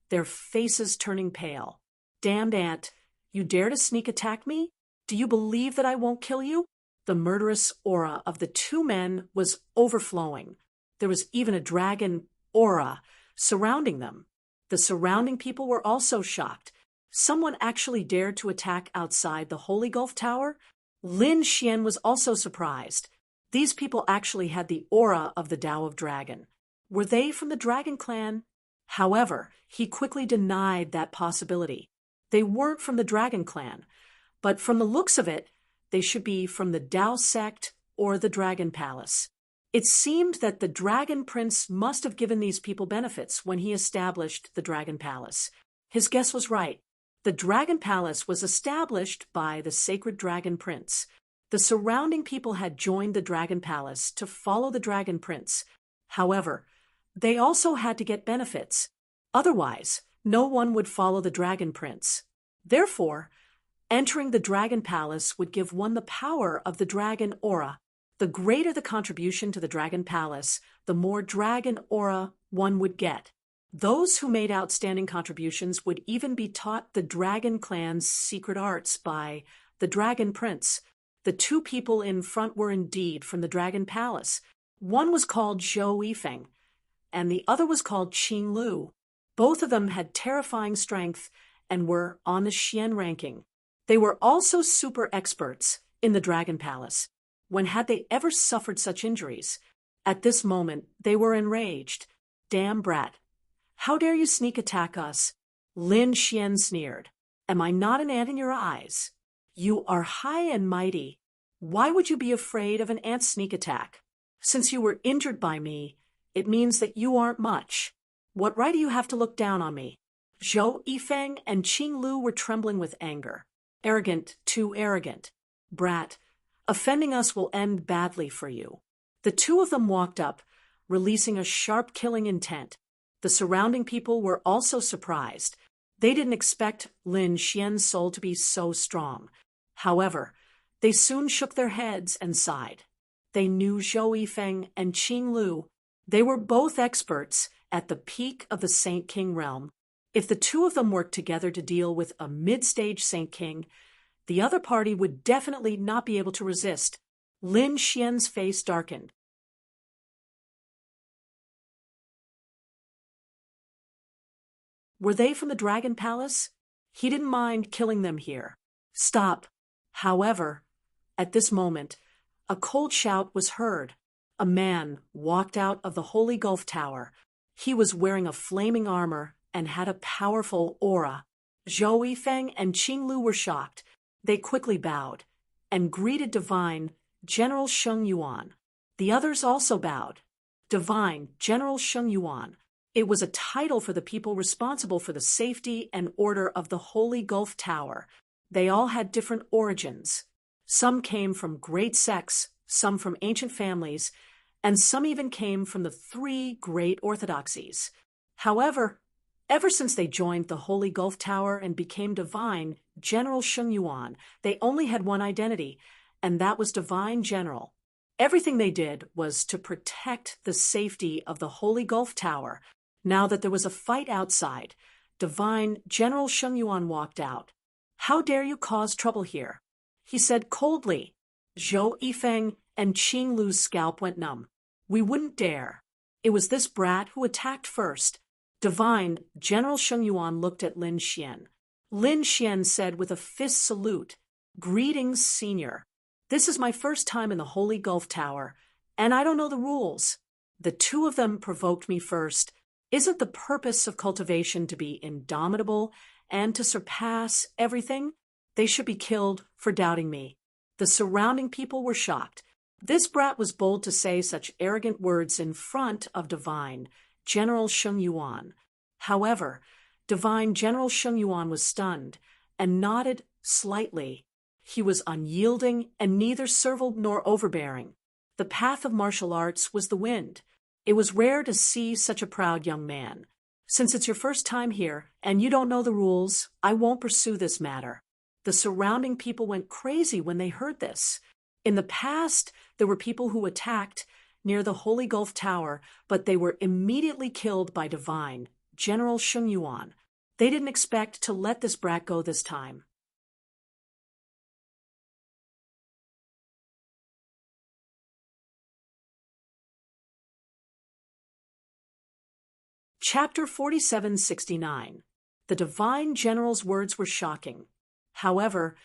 their faces turning pale. Damned ant, you dare to sneak attack me? Do you believe that I won't kill you? The murderous aura of the two men was overflowing. There was even a dragon aura surrounding them. The surrounding people were also shocked. Someone actually dared to attack outside the Holy Gulf Tower? Lin Xian was also surprised. These people actually had the aura of the Tao of Dragon. Were they from the Dragon Clan? However, he quickly denied that possibility. They weren't from the Dragon Clan, but from the looks of it, they should be from the Tao sect or the Dragon Palace. It seemed that the Dragon Prince must have given these people benefits when he established the Dragon Palace. His guess was right. The Dragon Palace was established by the Sacred Dragon Prince. The surrounding people had joined the Dragon Palace to follow the Dragon Prince. However, they also had to get benefits. Otherwise, no one would follow the Dragon Prince. Therefore, entering the Dragon Palace would give one the power of the dragon aura. The greater the contribution to the Dragon Palace, the more dragon aura one would get. Those who made outstanding contributions would even be taught the Dragon Clan's secret arts by the Dragon Prince. The two people in front were indeed from the Dragon Palace. One was called Zhou Yifeng, and the other was called Qing Lu. Both of them had terrifying strength and were on the Xian ranking. They were also super experts in the Dragon Palace. When had they ever suffered such injuries? At this moment, they were enraged. Damn brat. How dare you sneak attack us? Lin Xian sneered. Am I not an ant in your eyes? You are high and mighty. Why would you be afraid of an ant sneak attack? Since you were injured by me, it means that you aren't much. What right do you have to look down on me? Zhou Yifeng and Qing Lu were trembling with anger. Arrogant, too arrogant. Brat, offending us will end badly for you. The two of them walked up, releasing a sharp killing intent. The surrounding people were also surprised. They didn't expect Lin Xian's soul to be so strong. However, they soon shook their heads and sighed. They knew Zhou Yifeng and Qing Lu. They were both experts at the peak of the Saint King realm. If the two of them worked together to deal with a mid-stage Saint King, the other party would definitely not be able to resist. Lin Xian's face darkened. Were they from the Dragon Palace? He didn't mind killing them here. Stop. However, at this moment, a cold shout was heard. A man walked out of the Holy Gulf Tower. He was wearing a flaming armor and had a powerful aura. Zhou Yifeng and Qing Lu were shocked. They quickly bowed and greeted Divine General Sheng Yuan. The others also bowed. Divine General Sheng Yuan. It was a title for the people responsible for the safety and order of the Holy Gulf Tower. They all had different origins. Some came from great sects, some from ancient families, and some even came from the three great orthodoxies. However, ever since they joined the Holy Gulf Tower and became Divine General Sheng Yuan, they only had one identity, and that was Divine General. Everything they did was to protect the safety of the Holy Gulf Tower. Now that there was a fight outside, Divine General Sheng Yuan walked out. How dare you cause trouble here? He said coldly. Zhou Yifeng and Qing Lu's scalp went numb. We wouldn't dare. It was this brat who attacked first. Divine General Sheng Yuan looked at Lin Xian. Lin Xian said with a fist salute, Greetings, Senior. This is my first time in the Holy Gulf Tower, and I don't know the rules. The two of them provoked me first. Isn't the purpose of cultivation to be indomitable and to surpass everything? They should be killed for doubting me. The surrounding people were shocked. This brat was bold to say such arrogant words in front of Divine General Sheng Yuan. However, Divine General Sheng Yuan was stunned and nodded slightly. He was unyielding and neither servile nor overbearing. The path of martial arts was the wind. It was rare to see such a proud young man. Since it's your first time here and you don't know the rules, I won't pursue this matter. The surrounding people went crazy when they heard this. In the past, there were people who attacked near the Holy Gulf Tower, but they were immediately killed by Divine General Sheng Yuan. They didn't expect to let this brat go this time. Chapter 4769. The Divine General's words were shocking. However,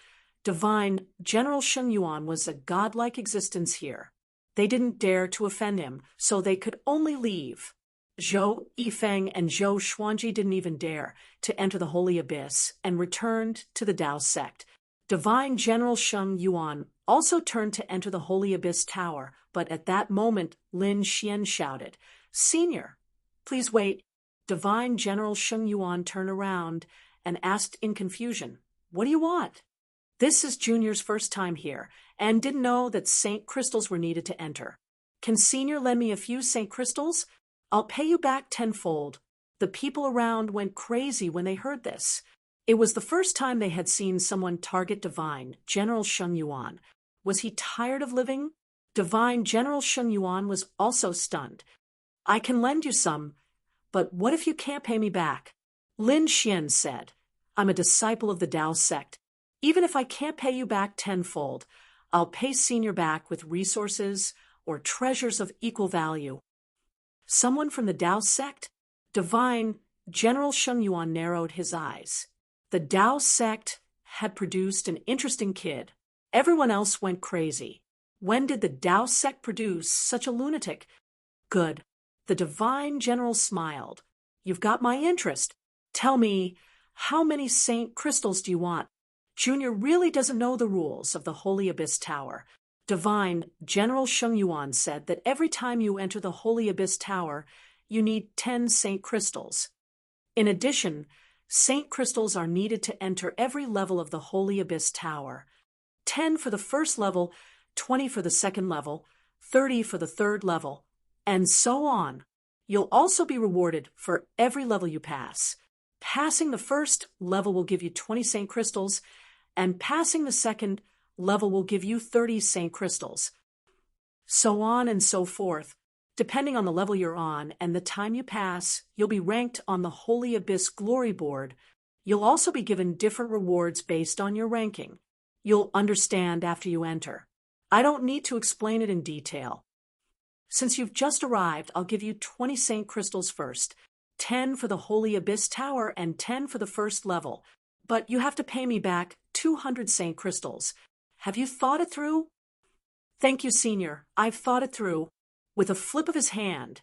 Divine General Sheng Yuan was a godlike existence here. They didn't dare to offend him, so they could only leave. Zhou Yifeng and Zhou Xuanji didn't even dare to enter the Holy Abyss and returned to the Tao sect. Divine General Sheng Yuan also turned to enter the Holy Abyss Tower, but at that moment Lin Xian shouted, Senior, please wait. Divine General Sheng Yuan turned around and asked in confusion, What do you want? This is Junior's first time here, and didn't know that Saint Crystals were needed to enter. Can Senior lend me a few Saint Crystals? I'll pay you back tenfold. The people around went crazy when they heard this. It was the first time they had seen someone target Divine General Sheng Yuan. Was he tired of living? Divine General Sheng Yuan was also stunned. I can lend you some, but what if you can't pay me back? Lin Xian said, I'm a disciple of the Tao sect. Even if I can't pay you back tenfold, I'll pay Senior back with resources or treasures of equal value. Someone from the Tao sect? Divine General Sheng Yuan narrowed his eyes. The Tao sect had produced an interesting kid. Everyone else went crazy. When did the Tao sect produce such a lunatic? Good. The divine general smiled. You've got my interest. Tell me, how many Saint crystals do you want? Junior really doesn't know the rules of the Holy Abyss Tower. Divine General Sheng Yuan said that every time you enter the Holy Abyss Tower, you need 10 Saint crystals. In addition, Saint crystals are needed to enter every level of the Holy Abyss Tower. 10 for the first level, 20 for the second level, 30 for the third level, and so on. You'll also be rewarded for every level you pass. Passing the first level will give you 20 Saint crystals, and passing the second level will give you 30 Saint crystals. So on and so forth. Depending on the level you're on and the time you pass, you'll be ranked on the Holy Abyss Glory Board. You'll also be given different rewards based on your ranking. You'll understand after you enter. I don't need to explain it in detail. Since you've just arrived, I'll give you 20 Saint crystals first, 10 for the Holy Abyss Tower and 10 for the first level. But you have to pay me back 200 Saint crystals. Have you thought it through? Thank you, Senior. I've thought it through. With a flip of his hand,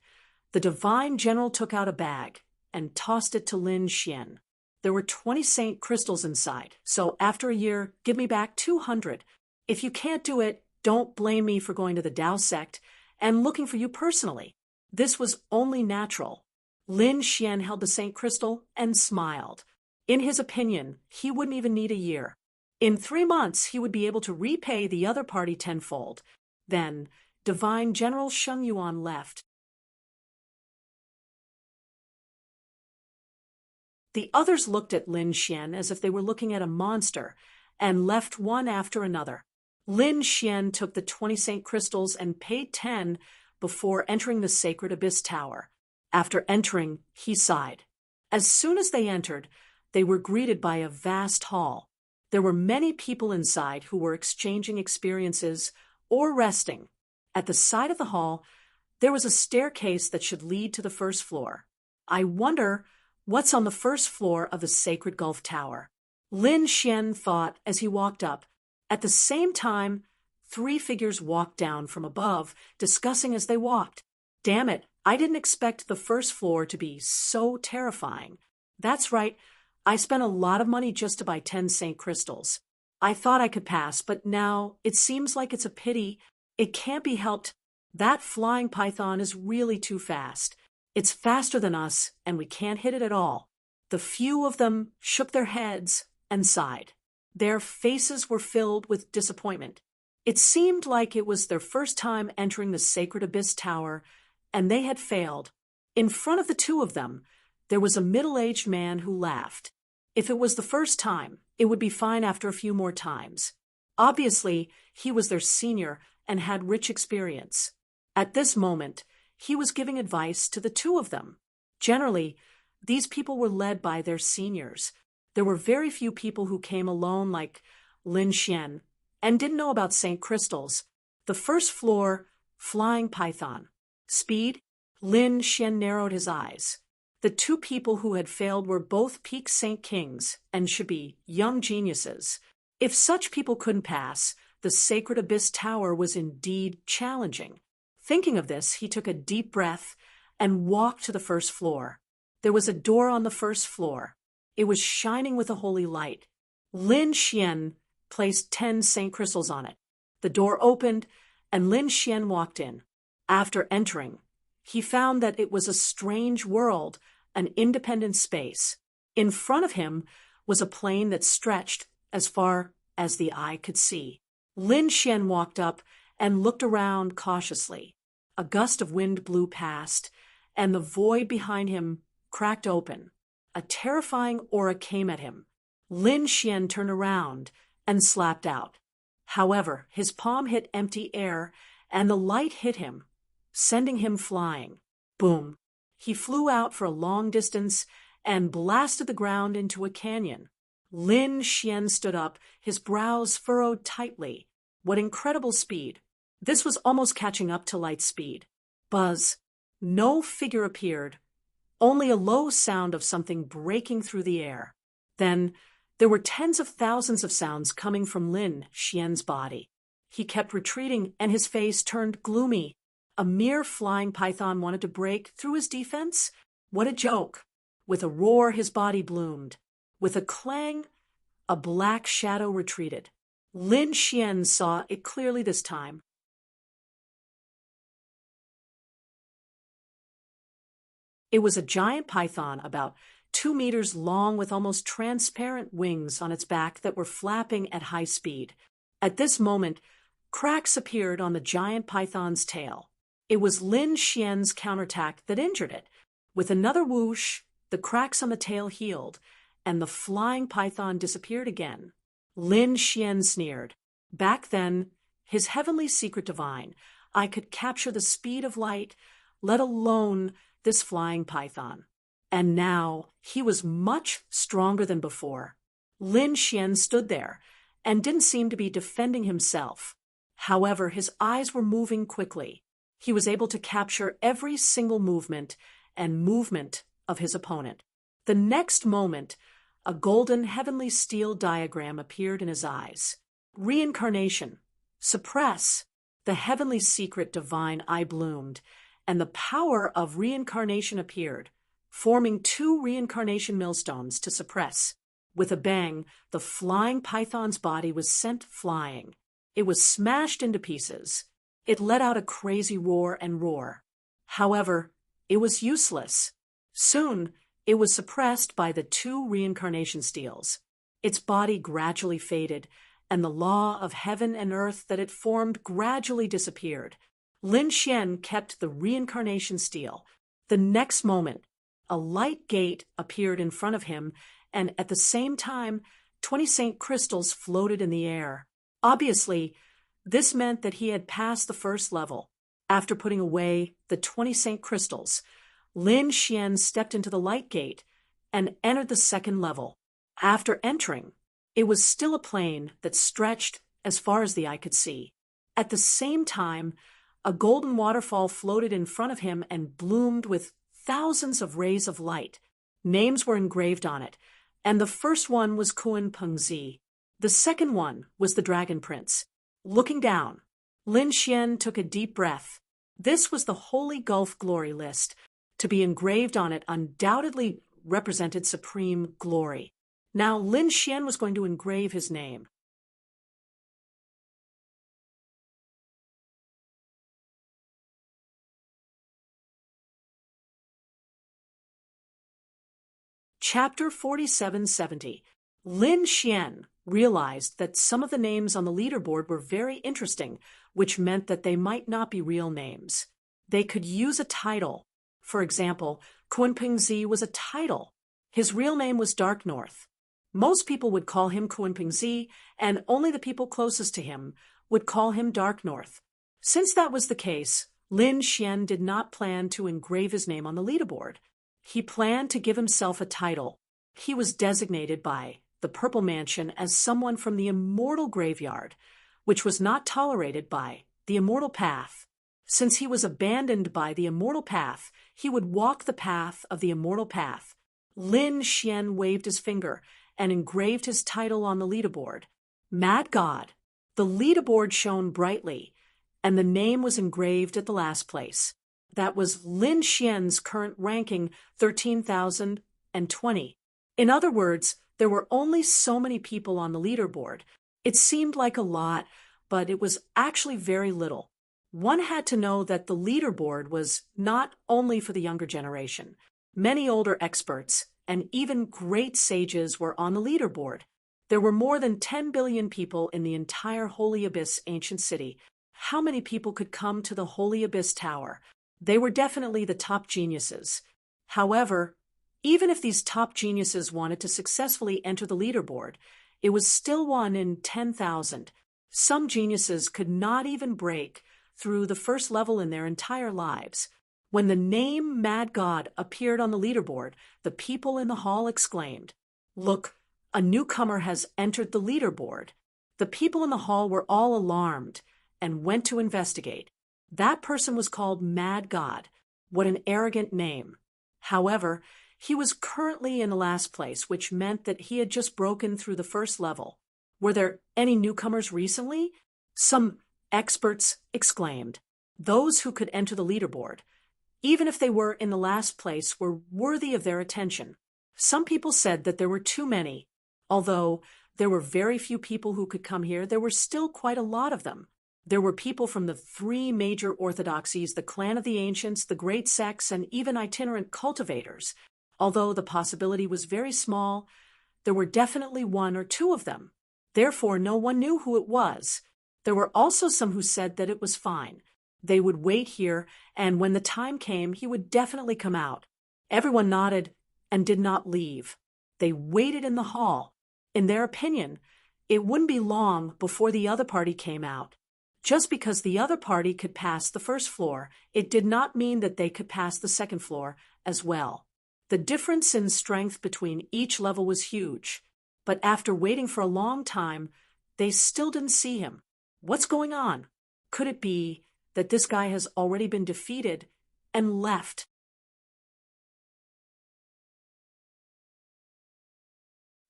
the divine general took out a bag and tossed it to Lin Xian. There were 20 Saint crystals inside, so after a year, give me back 200. If you can't do it, don't blame me for going to the Tao sect and looking for you personally. This was only natural. Lin Xian held the Saint crystal and smiled. In his opinion, he wouldn't even need a year. In 3 months, he would be able to repay the other party tenfold. Then, Divine General Sheng Yuan left. The others looked at Lin Xian as if they were looking at a monster and left one after another. Lin Xian took the 20 Saint crystals and paid 10 before entering the Sacred Abyss Tower. After entering, he sighed. As soon as they entered, they were greeted by a vast hall. There were many people inside who were exchanging experiences or resting. At the side of the hall, there was a staircase that should lead to the first floor. I wonder what's on the first floor of the Sacred Gulf Tower. Lin Xian thought as he walked up. At the same time, 3 figures walked down from above, discussing as they walked. Damn it, I didn't expect the first floor to be so terrifying. That's right, I spent a lot of money just to buy 10 Saint crystals. I thought I could pass, but now it seems like it's a pity. It can't be helped. That flying python is really too fast. It's faster than us, and we can't hit it at all. The few of them shook their heads and sighed. Their faces were filled with disappointment. It seemed like it was their first time entering the Sacred Abyss Tower, and they had failed. In front of the 2 of them, there was a middle-aged man who laughed. If it was the first time, it would be fine after a few more times. Obviously, he was their senior and had rich experience. At this moment, he was giving advice to the 2 of them. Generally, these people were led by their seniors. There were very few people who came alone like Lin Xian and didn't know about Saint crystals. The first floor, flying python. Speed? Lin Xian narrowed his eyes. The 2 people who had failed were both peak Saint Kings and should be young geniuses. If such people couldn't pass, the Sacred Abyss Tower was indeed challenging. Thinking of this, he took a deep breath and walked to the first floor. There was a door on the first floor. It was shining with a holy light. Lin Xian placed 10 Saint crystals on it. The door opened, and Lin Xian walked in. After entering, he found that it was a strange world, an independent space. In front of him was a plain that stretched as far as the eye could see. Lin Xian walked up and looked around cautiously. A gust of wind blew past, and the void behind him cracked open. A terrifying aura came at him. Lin Xian turned around and slapped out. However, his palm hit empty air, and the light hit him, sending him flying. Boom! He flew out for a long distance and blasted the ground into a canyon. Lin Xian stood up, his brows furrowed tightly. What incredible speed! This was almost catching up to light speed. Buzz! No figure appeared, only a low sound of something breaking through the air. Then There were tens of thousands of sounds coming from Lin Xian's body. He kept retreating, and his face turned gloomy. A mere flying python wanted to break through his defense? What a joke! With a roar, his body bloomed. With a clang, a black shadow retreated. Lin Xian saw it clearly this time. It was a giant python about 2 meters long with almost transparent wings on its back that were flapping at high speed. At this moment, cracks appeared on the giant python's tail. It was Lin Xian's counterattack that injured it. With another whoosh, the cracks on the tail healed, and the flying python disappeared again. Lin Xian sneered. Back then, his heavenly secret divine, I could capture the speed of light, let alone this flying python. And now he was much stronger than before. Lin Xian stood there and didn't seem to be defending himself. However, his eyes were moving quickly. He was able to capture every single movement of his opponent. The next moment, a golden heavenly steel diagram appeared in his eyes. Reincarnation. Suppress. The heavenly secret divine eye bloomed, and the power of reincarnation appeared, forming 2 reincarnation millstones to suppress. With a bang, the flying python's body was sent flying. It was smashed into pieces. It let out a crazy roar. However, it was useless. Soon, it was suppressed by the 2 reincarnation steels. Its body gradually faded, and the law of heaven and earth that it formed gradually disappeared. Lin Xian kept the reincarnation steel. The next moment, a light gate appeared in front of him, and at the same time, 20 Saint crystals floated in the air. Obviously, this meant that he had passed the first level. After putting away the 20 Saint crystals, Lin Xian stepped into the light gate and entered the second level. After entering, it was still a plain that stretched as far as the eye could see. At the same time, a golden waterfall floated in front of him and bloomed with thousands of rays of light. Names were engraved on it, and the first one was Kun Pengzi. The second one was the Dragon Prince. Looking down, Lin Xian took a deep breath. This was the Holy Gulf Glory list. To be engraved on it undoubtedly represented supreme glory. Now Lin Xian was going to engrave his name. Chapter 4770. Lin Xian realized that some of the names on the leaderboard were very interesting, which meant that they might not be real names. They could use a title. For example, Kun Pengzi was a title. His real name was Dark North. Most people would call him Kun Pengzi, and only the people closest to him would call him Dark North. Since that was the case, Lin Xian did not plan to engrave his name on the leaderboard. He planned to give himself a title. He was designated by the Purple Mansion as someone from the immortal graveyard, which was not tolerated by the immortal path. Since he was abandoned by the immortal path, he would walk the path of the immortal path. Lin Xian waved his finger and engraved his title on the leaderboard. Mad God. The leaderboard shone brightly, and the name was engraved at the last place. That was Lin Xian's current ranking, 13,020. In other words, there were only so many people on the leaderboard. It seemed like a lot, but it was actually very little. One had to know that the leaderboard was not only for the younger generation. Many older experts and even great sages were on the leaderboard. There were more than 10 billion people in the entire Holy Abyss ancient city. How many people could come to the Holy Abyss Tower? They were definitely the top geniuses. However, even if these top geniuses wanted to successfully enter the leaderboard, it was still 1 in 10,000. Some geniuses could not even break through the first level in their entire lives. When the name Mad God appeared on the leaderboard, the people in the hall exclaimed, "Look, a newcomer has entered the leaderboard." The people in the hall were all alarmed and went to investigate. That person was called Mad God. What an arrogant name. However, He was currently in the last place, which meant that he had just broken through the first level. Were there any newcomers recently? Some experts exclaimed. Those who could enter the leaderboard, even if they were in the last place, were worthy of their attention. Some people said that there were too many. Although there were very few people who could come here, there were still quite a lot of them. There were people from the three major orthodoxies, the clan of the ancients, the great sects, and even itinerant cultivators. Although the possibility was very small, there were definitely one or two of them. Therefore, no one knew who it was. There were also some who said that it was fine. They would wait here, and when the time came, he would definitely come out. Everyone nodded and did not leave. They waited in the hall. In their opinion, it wouldn't be long before the other party came out. Just because the other party could pass the first floor, it did not mean that they could pass the second floor as well. The difference in strength between each level was huge, but after waiting for a long time, they still didn't see him. What's going on? Could it be that this guy has already been defeated and left?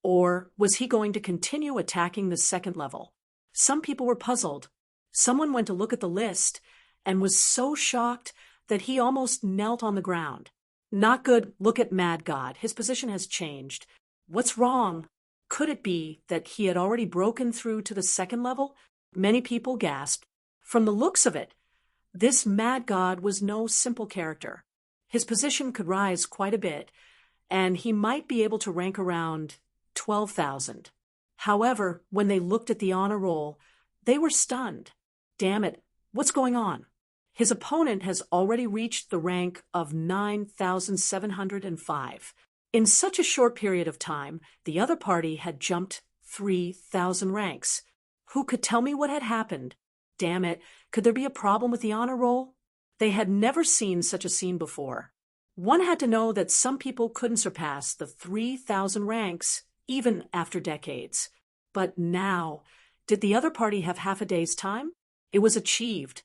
Or was he going to continue attacking the second level? Some people were puzzled. Someone went to look at the list and was so shocked that he almost knelt on the ground. Not good. Look at Mad God. His position has changed. What's wrong? Could it be that he had already broken through to the second level? Many people gasped. From the looks of it, this Mad God was no simple character. His position could rise quite a bit, and he might be able to rank around 12,000. However, when they looked at the honor roll, they were stunned. Damn it, what's going on? His opponent has already reached the rank of 9,705. In such a short period of time, the other party had jumped 3,000 ranks. Who could tell me what had happened? Damn it, could there be a problem with the honor roll? They had never seen such a scene before. One had to know that some people couldn't surpass the 3,000 ranks, even after decades. But now, did the other party have half a day's time? It was achieved.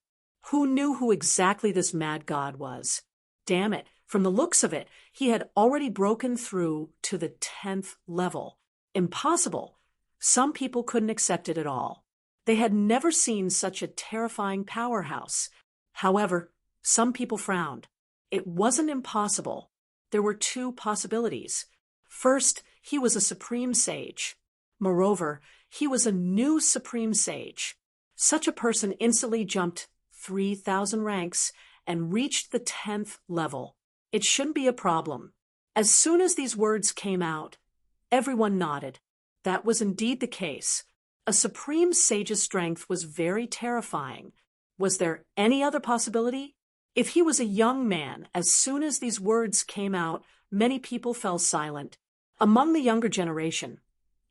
Who knew who exactly this Mad God was? Damn it, from the looks of it, he had already broken through to the 10th level. Impossible. Some people couldn't accept it at all. They had never seen such a terrifying powerhouse. However, some people frowned. It wasn't impossible. There were two possibilities. First, he was a supreme sage. Moreover, he was a new supreme sage. Such a person instantly jumped 3,000 ranks and reached the 10th level. It shouldn't be a problem. As soon as these words came out, everyone nodded. That was indeed the case. A supreme sage's strength was very terrifying. Was there any other possibility? If he was a young man, as soon as these words came out, many people fell silent. Among the younger generation,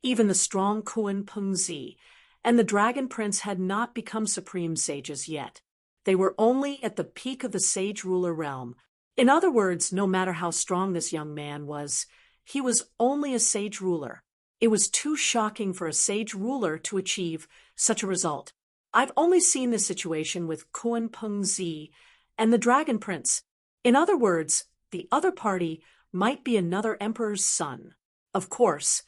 even the strong Kuan Pengzi and the Dragon Prince had not become supreme sages yet. They were only at the peak of the sage ruler realm. In other words, no matter how strong this young man was, he was only a sage ruler. It was too shocking for a sage ruler to achieve such a result. I've only seen this situation with Kuan Pengzi and the Dragon Prince. In other words, the other party might be another emperor's son. Of course,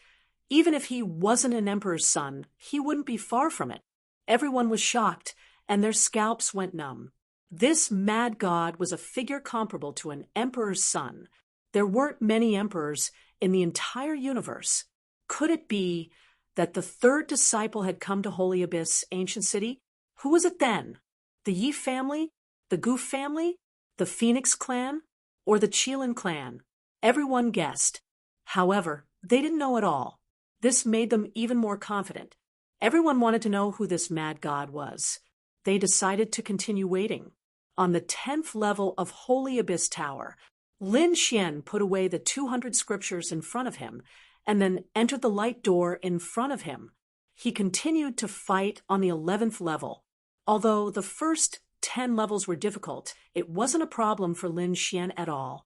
even if he wasn't an emperor's son, he wouldn't be far from it. Everyone was shocked, and their scalps went numb. This Mad God was a figure comparable to an emperor's son. There weren't many emperors in the entire universe. Could it be that the third disciple had come to Holy Abyss, ancient city? Who was it then? The Yi family? The Goof family? The Phoenix clan? Or the Qilin clan? Everyone guessed. However, they didn't know at all. This made them even more confident. Everyone wanted to know who this Mad God was. They decided to continue waiting. On the 10th level of Holy Abyss Tower, Lin Xian put away the 200 scriptures in front of him and then entered the light door in front of him. He continued to fight on the 11th level. Although the first 10 levels were difficult, it wasn't a problem for Lin Xian at all.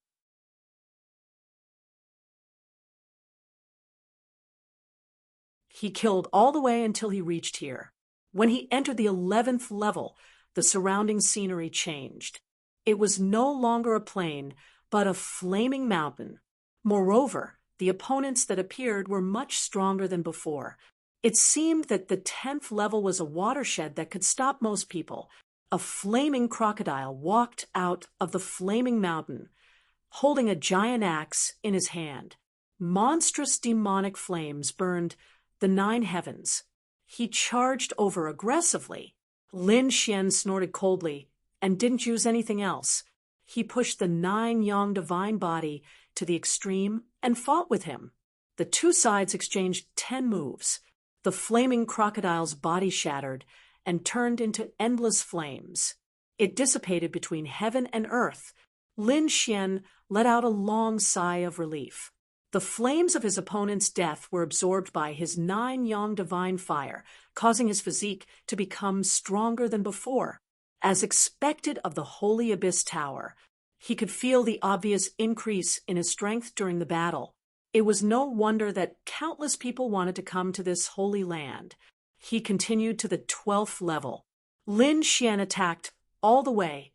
He killed all the way until he reached here. When he entered the 11th level, the surrounding scenery changed. It was no longer a plain, but a flaming mountain. Moreover, the opponents that appeared were much stronger than before. It seemed that the 10th level was a watershed that could stop most people. A flaming crocodile walked out of the flaming mountain, holding a giant axe in his hand. Monstrous demonic flames burned the 9 heavens. He charged over aggressively. Lin Xian snorted coldly and didn't use anything else. He pushed the 9 Yang divine body to the extreme and fought with him. The two sides exchanged 10 moves. The flaming crocodile's body shattered and turned into endless flames. It dissipated between heaven and earth. Lin Xian let out a long sigh of relief. The flames of his opponent's death were absorbed by his 9 Yang divine fire, causing his physique to become stronger than before. As expected of the Holy Abyss Tower, he could feel the obvious increase in his strength during the battle. It was no wonder that countless people wanted to come to this holy land. He continued to the 12th level. Lin Xian attacked all the way,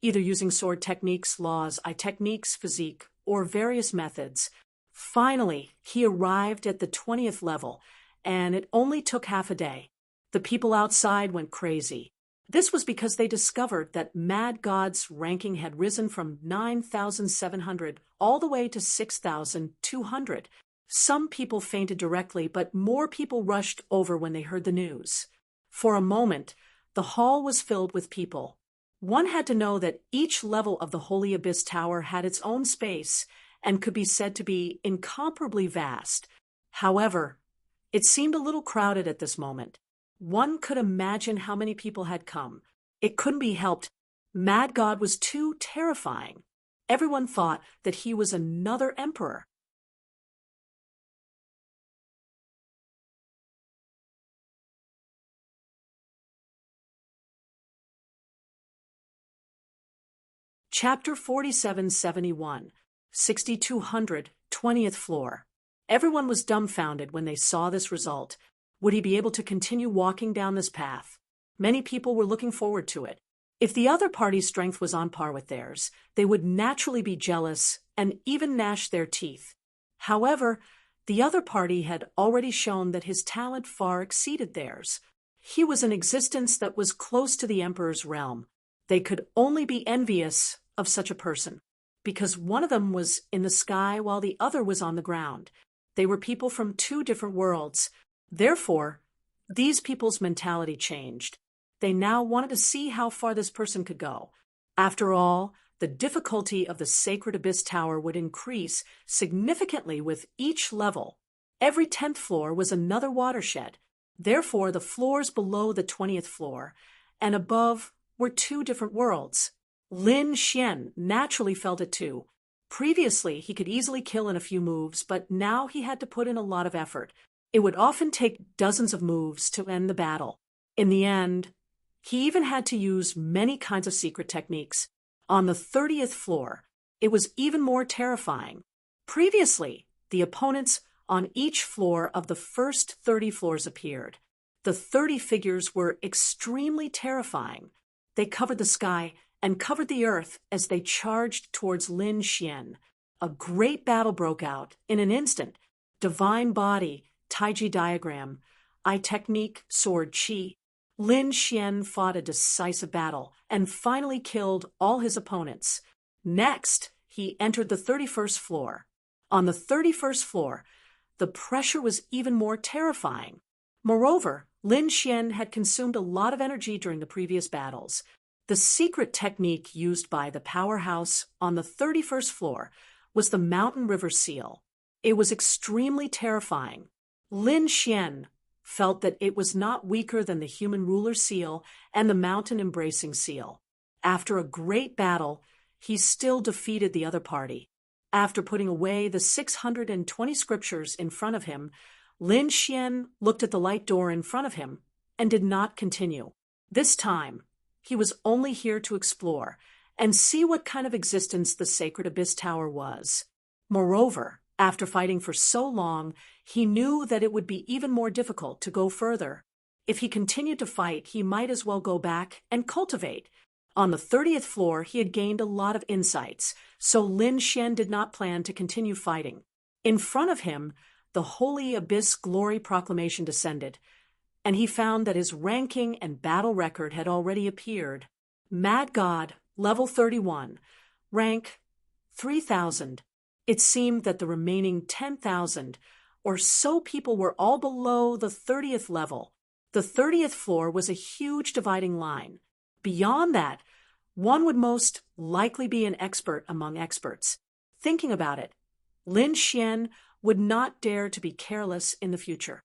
either using sword techniques, laws, eye techniques, physique, or various methods. Finally, he arrived at the 20th level, and it only took half a day. The people outside went crazy. This was because they discovered that Mad God's ranking had risen from 9,700 all the way to 6,200. Some people fainted directly, but more people rushed over when they heard the news. For a moment, the hall was filled with people. One had to know that each level of the Holy Abyss Tower had its own space and could be said to be incomparably vast. However, it seemed a little crowded at this moment. One could imagine how many people had come. It couldn't be helped. Mad God was too terrifying. Everyone thought that he was another emperor. Chapter 4771, 6200, 20th floor. Everyone was dumbfounded when they saw this result. Would he be able to continue walking down this path? Many people were looking forward to it. If the other party's strength was on par with theirs, they would naturally be jealous and even gnash their teeth. However, the other party had already shown that his talent far exceeded theirs. He was an existence that was close to the emperor's realm. They could only be envious of such a person, because one of them was in the sky while the other was on the ground. They were people from 2 different worlds. Therefore, these people's mentality changed. They now wanted to see how far this person could go. After all, the difficulty of the Sacred Abyss Tower would increase significantly with each level. Every 10th floor was another watershed. Therefore, the floors below the 20th floor and above were 2 different worlds. Lin Xian naturally felt it too. Previously, he could easily kill in a few moves, but now he had to put in a lot of effort. It would often take dozens of moves to end the battle. In the end, he even had to use many kinds of secret techniques. On the 30th floor, it was even more terrifying. Previously, the opponents on each floor of the first 30 floors appeared. The 30 figures were extremely terrifying. They covered the sky and covered the earth as they charged towards Lin Xian. A great battle broke out in an instant. Divine body, Taiji diagram, eye technique, sword chi. Lin Xian fought a decisive battle and finally killed all his opponents. Next, he entered the 31st floor. On the 31st floor, the pressure was even more terrifying. Moreover, Lin Xian had consumed a lot of energy during the previous battles. The secret technique used by the powerhouse on the 31st floor was the Mountain River Seal. It was extremely terrifying. Lin Xian felt that it was not weaker than the Human Ruler Seal and the Mountain Embracing Seal. After a great battle, he still defeated the other party. After putting away the 620 scriptures in front of him, Lin Xian looked at the light door in front of him and did not continue. This time, he was only here to explore and see what kind of existence the Sacred Abyss Tower was. Moreover, after fighting for so long, he knew that it would be even more difficult to go further. If he continued to fight, he might as well go back and cultivate. On the 30th floor, he had gained a lot of insights, so Lin Xian did not plan to continue fighting. In front of him, the Holy Abyss Glory Proclamation descended, and he found that his ranking and battle record had already appeared. Mad God, level 31, rank 3,000. It seemed that the remaining 10,000 or so people were all below the 30th level. The 30th floor was a huge dividing line. Beyond that, one would most likely be an expert among experts. Thinking about it, Lin Xian would not dare to be careless in the future.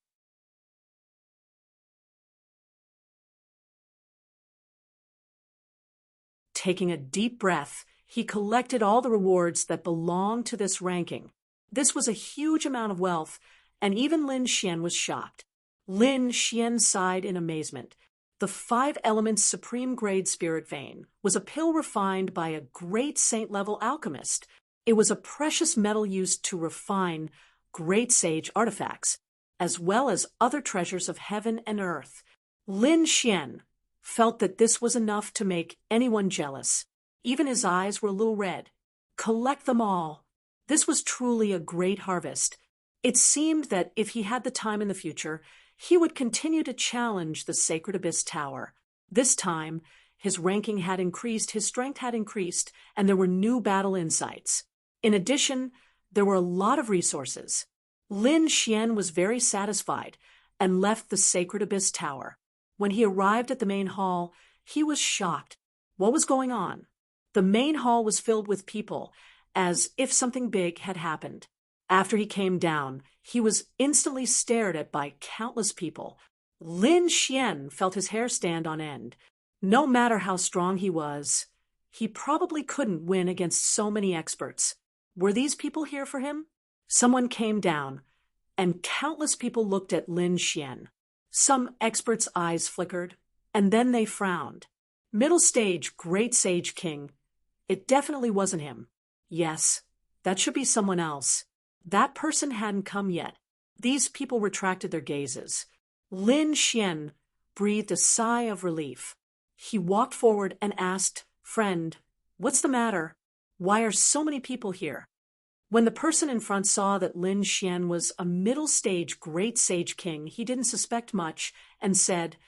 Taking a deep breath, he collected all the rewards that belonged to this ranking. This was a huge amount of wealth, and even Lin Xian was shocked. Lin Xian sighed in amazement. The 5 Elements Supreme Grade Spirit Vein was a pill refined by a great saint-level alchemist. It was a precious metal used to refine great sage artifacts, as well as other treasures of heaven and earth. Lin Xian felt that this was enough to make anyone jealous. Even his eyes were a little red. Collect them all. This was truly a great harvest. It seemed that if he had the time in the future, he would continue to challenge the Sacred Abyss Tower. This time, his ranking had increased, his strength had increased, and there were new battle insights. In addition, there were a lot of resources. Lin Xian was very satisfied and left the Sacred Abyss Tower. When he arrived at the main hall, he was shocked. What was going on? The main hall was filled with people, as if something big had happened. After he came down, he was instantly stared at by countless people. Lin Xian felt his hair stand on end. No matter how strong he was, he probably couldn't win against so many experts. Were these people here for him? Someone came down, and countless people looked at Lin Xian. Some experts' eyes flickered, and then they frowned. Middle stage, great sage king. It definitely wasn't him. Yes, that should be someone else. That person hadn't come yet. These people retracted their gazes. Lin Xian breathed a sigh of relief. He walked forward and asked, "Friend, what's the matter? Why are so many people here?" When the person in front saw that Lin Xian was a middle-stage great sage king, he didn't suspect much and said,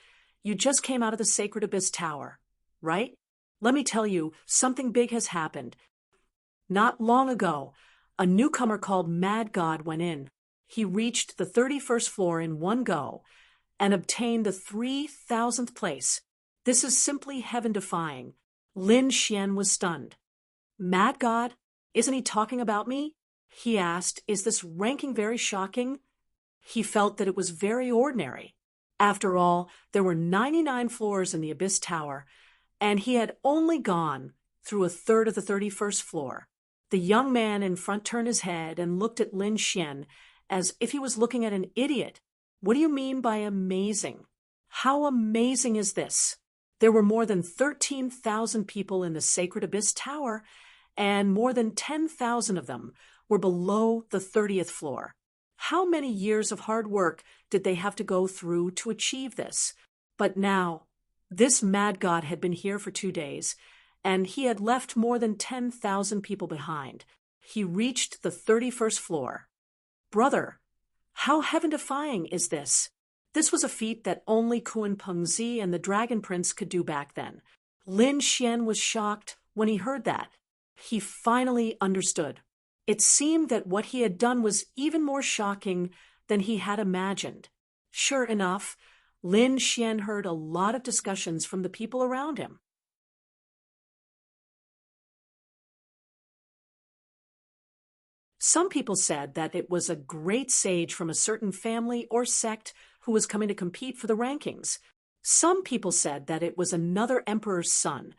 "You just came out of the Sacred Abyss Tower, right? Let me tell you, something big has happened. Not long ago, a newcomer called Mad God went in. He reached the 31st floor in one go and obtained the 3,000th place. This is simply heaven-defying." Lin Xian was stunned. "Mad God? Isn't he talking about me?" he asked. "Is this ranking very shocking?" He felt that it was very ordinary. After all, there were 99 floors in the Abyss Tower, and he had only gone through a third of the 31st floor. The young man in front turned his head and looked at Lin Xian as if he was looking at an idiot. "What do you mean by amazing? How amazing is this?" There were more than 13,000 people in the Sacred Abyss Tower, and more than 10,000 of them were below the 30th floor. How many years of hard work did they have to go through to achieve this? But now, this mad god had been here for 2 days, and he had left more than 10,000 people behind. He reached the 31st floor. "Brother, how heaven-defying is this?" This was a feat that only Kun Pengzi and the Dragon Prince could do back then. Lin Xian was shocked when he heard that. He finally understood. It seemed that what he had done was even more shocking than he had imagined. Sure enough, Lin Xian heard a lot of discussions from the people around him. Some people said that it was a great sage from a certain family or sect who was coming to compete for the rankings. Some people said that it was another emperor's son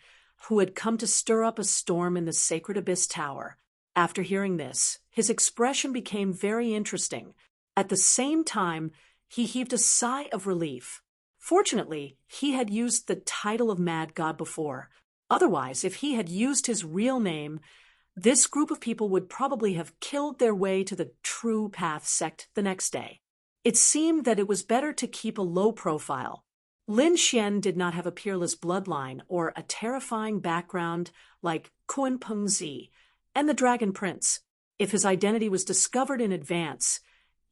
who had come to stir up a storm in the Sacred Abyss Tower. After hearing this, his expression became very interesting. At the same time, he heaved a sigh of relief. Fortunately, he had used the title of Mad God before. Otherwise, if he had used his real name, this group of people would probably have killed their way to the True Path sect the next day. It seemed that it was better to keep a low profile. Lin Xian did not have a peerless bloodline or a terrifying background like Kun Pengzi and the Dragon Prince. If his identity was discovered in advance,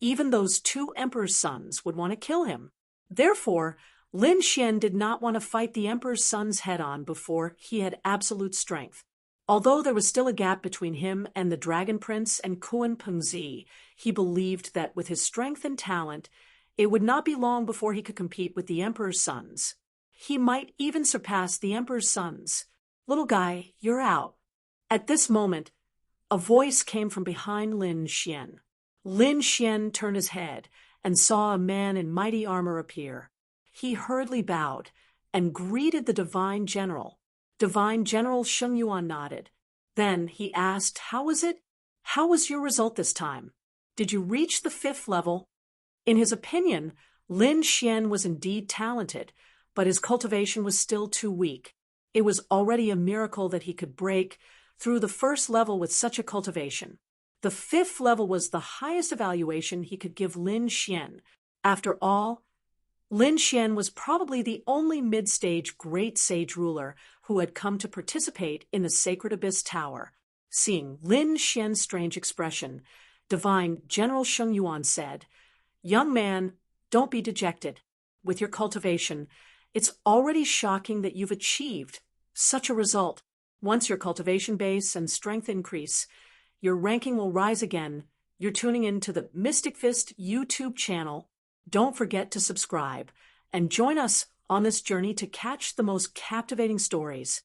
even those two emperor's sons would want to kill him. Therefore, Lin Xian did not want to fight the emperor's sons head-on before he had absolute strength. Although there was still a gap between him and the Dragon Prince and Kun Pengzi, he believed that with his strength and talent, it would not be long before he could compete with the emperor's sons. He might even surpass the emperor's sons. "Little guy, you're out." At this moment, a voice came from behind Lin Xian. Lin Xian turned his head and saw a man in mighty armor appear. He hurriedly bowed and greeted the divine general. Divine General Sheng Yuan nodded. Then he asked, "How was it? How was your result this time? Did you reach the 5th level?" In his opinion, Lin Xian was indeed talented, but his cultivation was still too weak. It was already a miracle that he could break through the 1st level with such a cultivation. The 5th level was the highest evaluation he could give Lin Xian. After all, Lin Xian was probably the only mid-stage great sage ruler who had come to participate in the Sacred Abyss Tower. Seeing Lin Xian's strange expression, Divine General Sheng Yuan said, "Young man, don't be dejected. With your cultivation, it's already shocking that you've achieved such a result. Once your cultivation base and strength increase, your ranking will rise again. You're tuning into the Mystic Fist YouTube channel. Don't forget to subscribe and join us on this journey to catch the most captivating stories.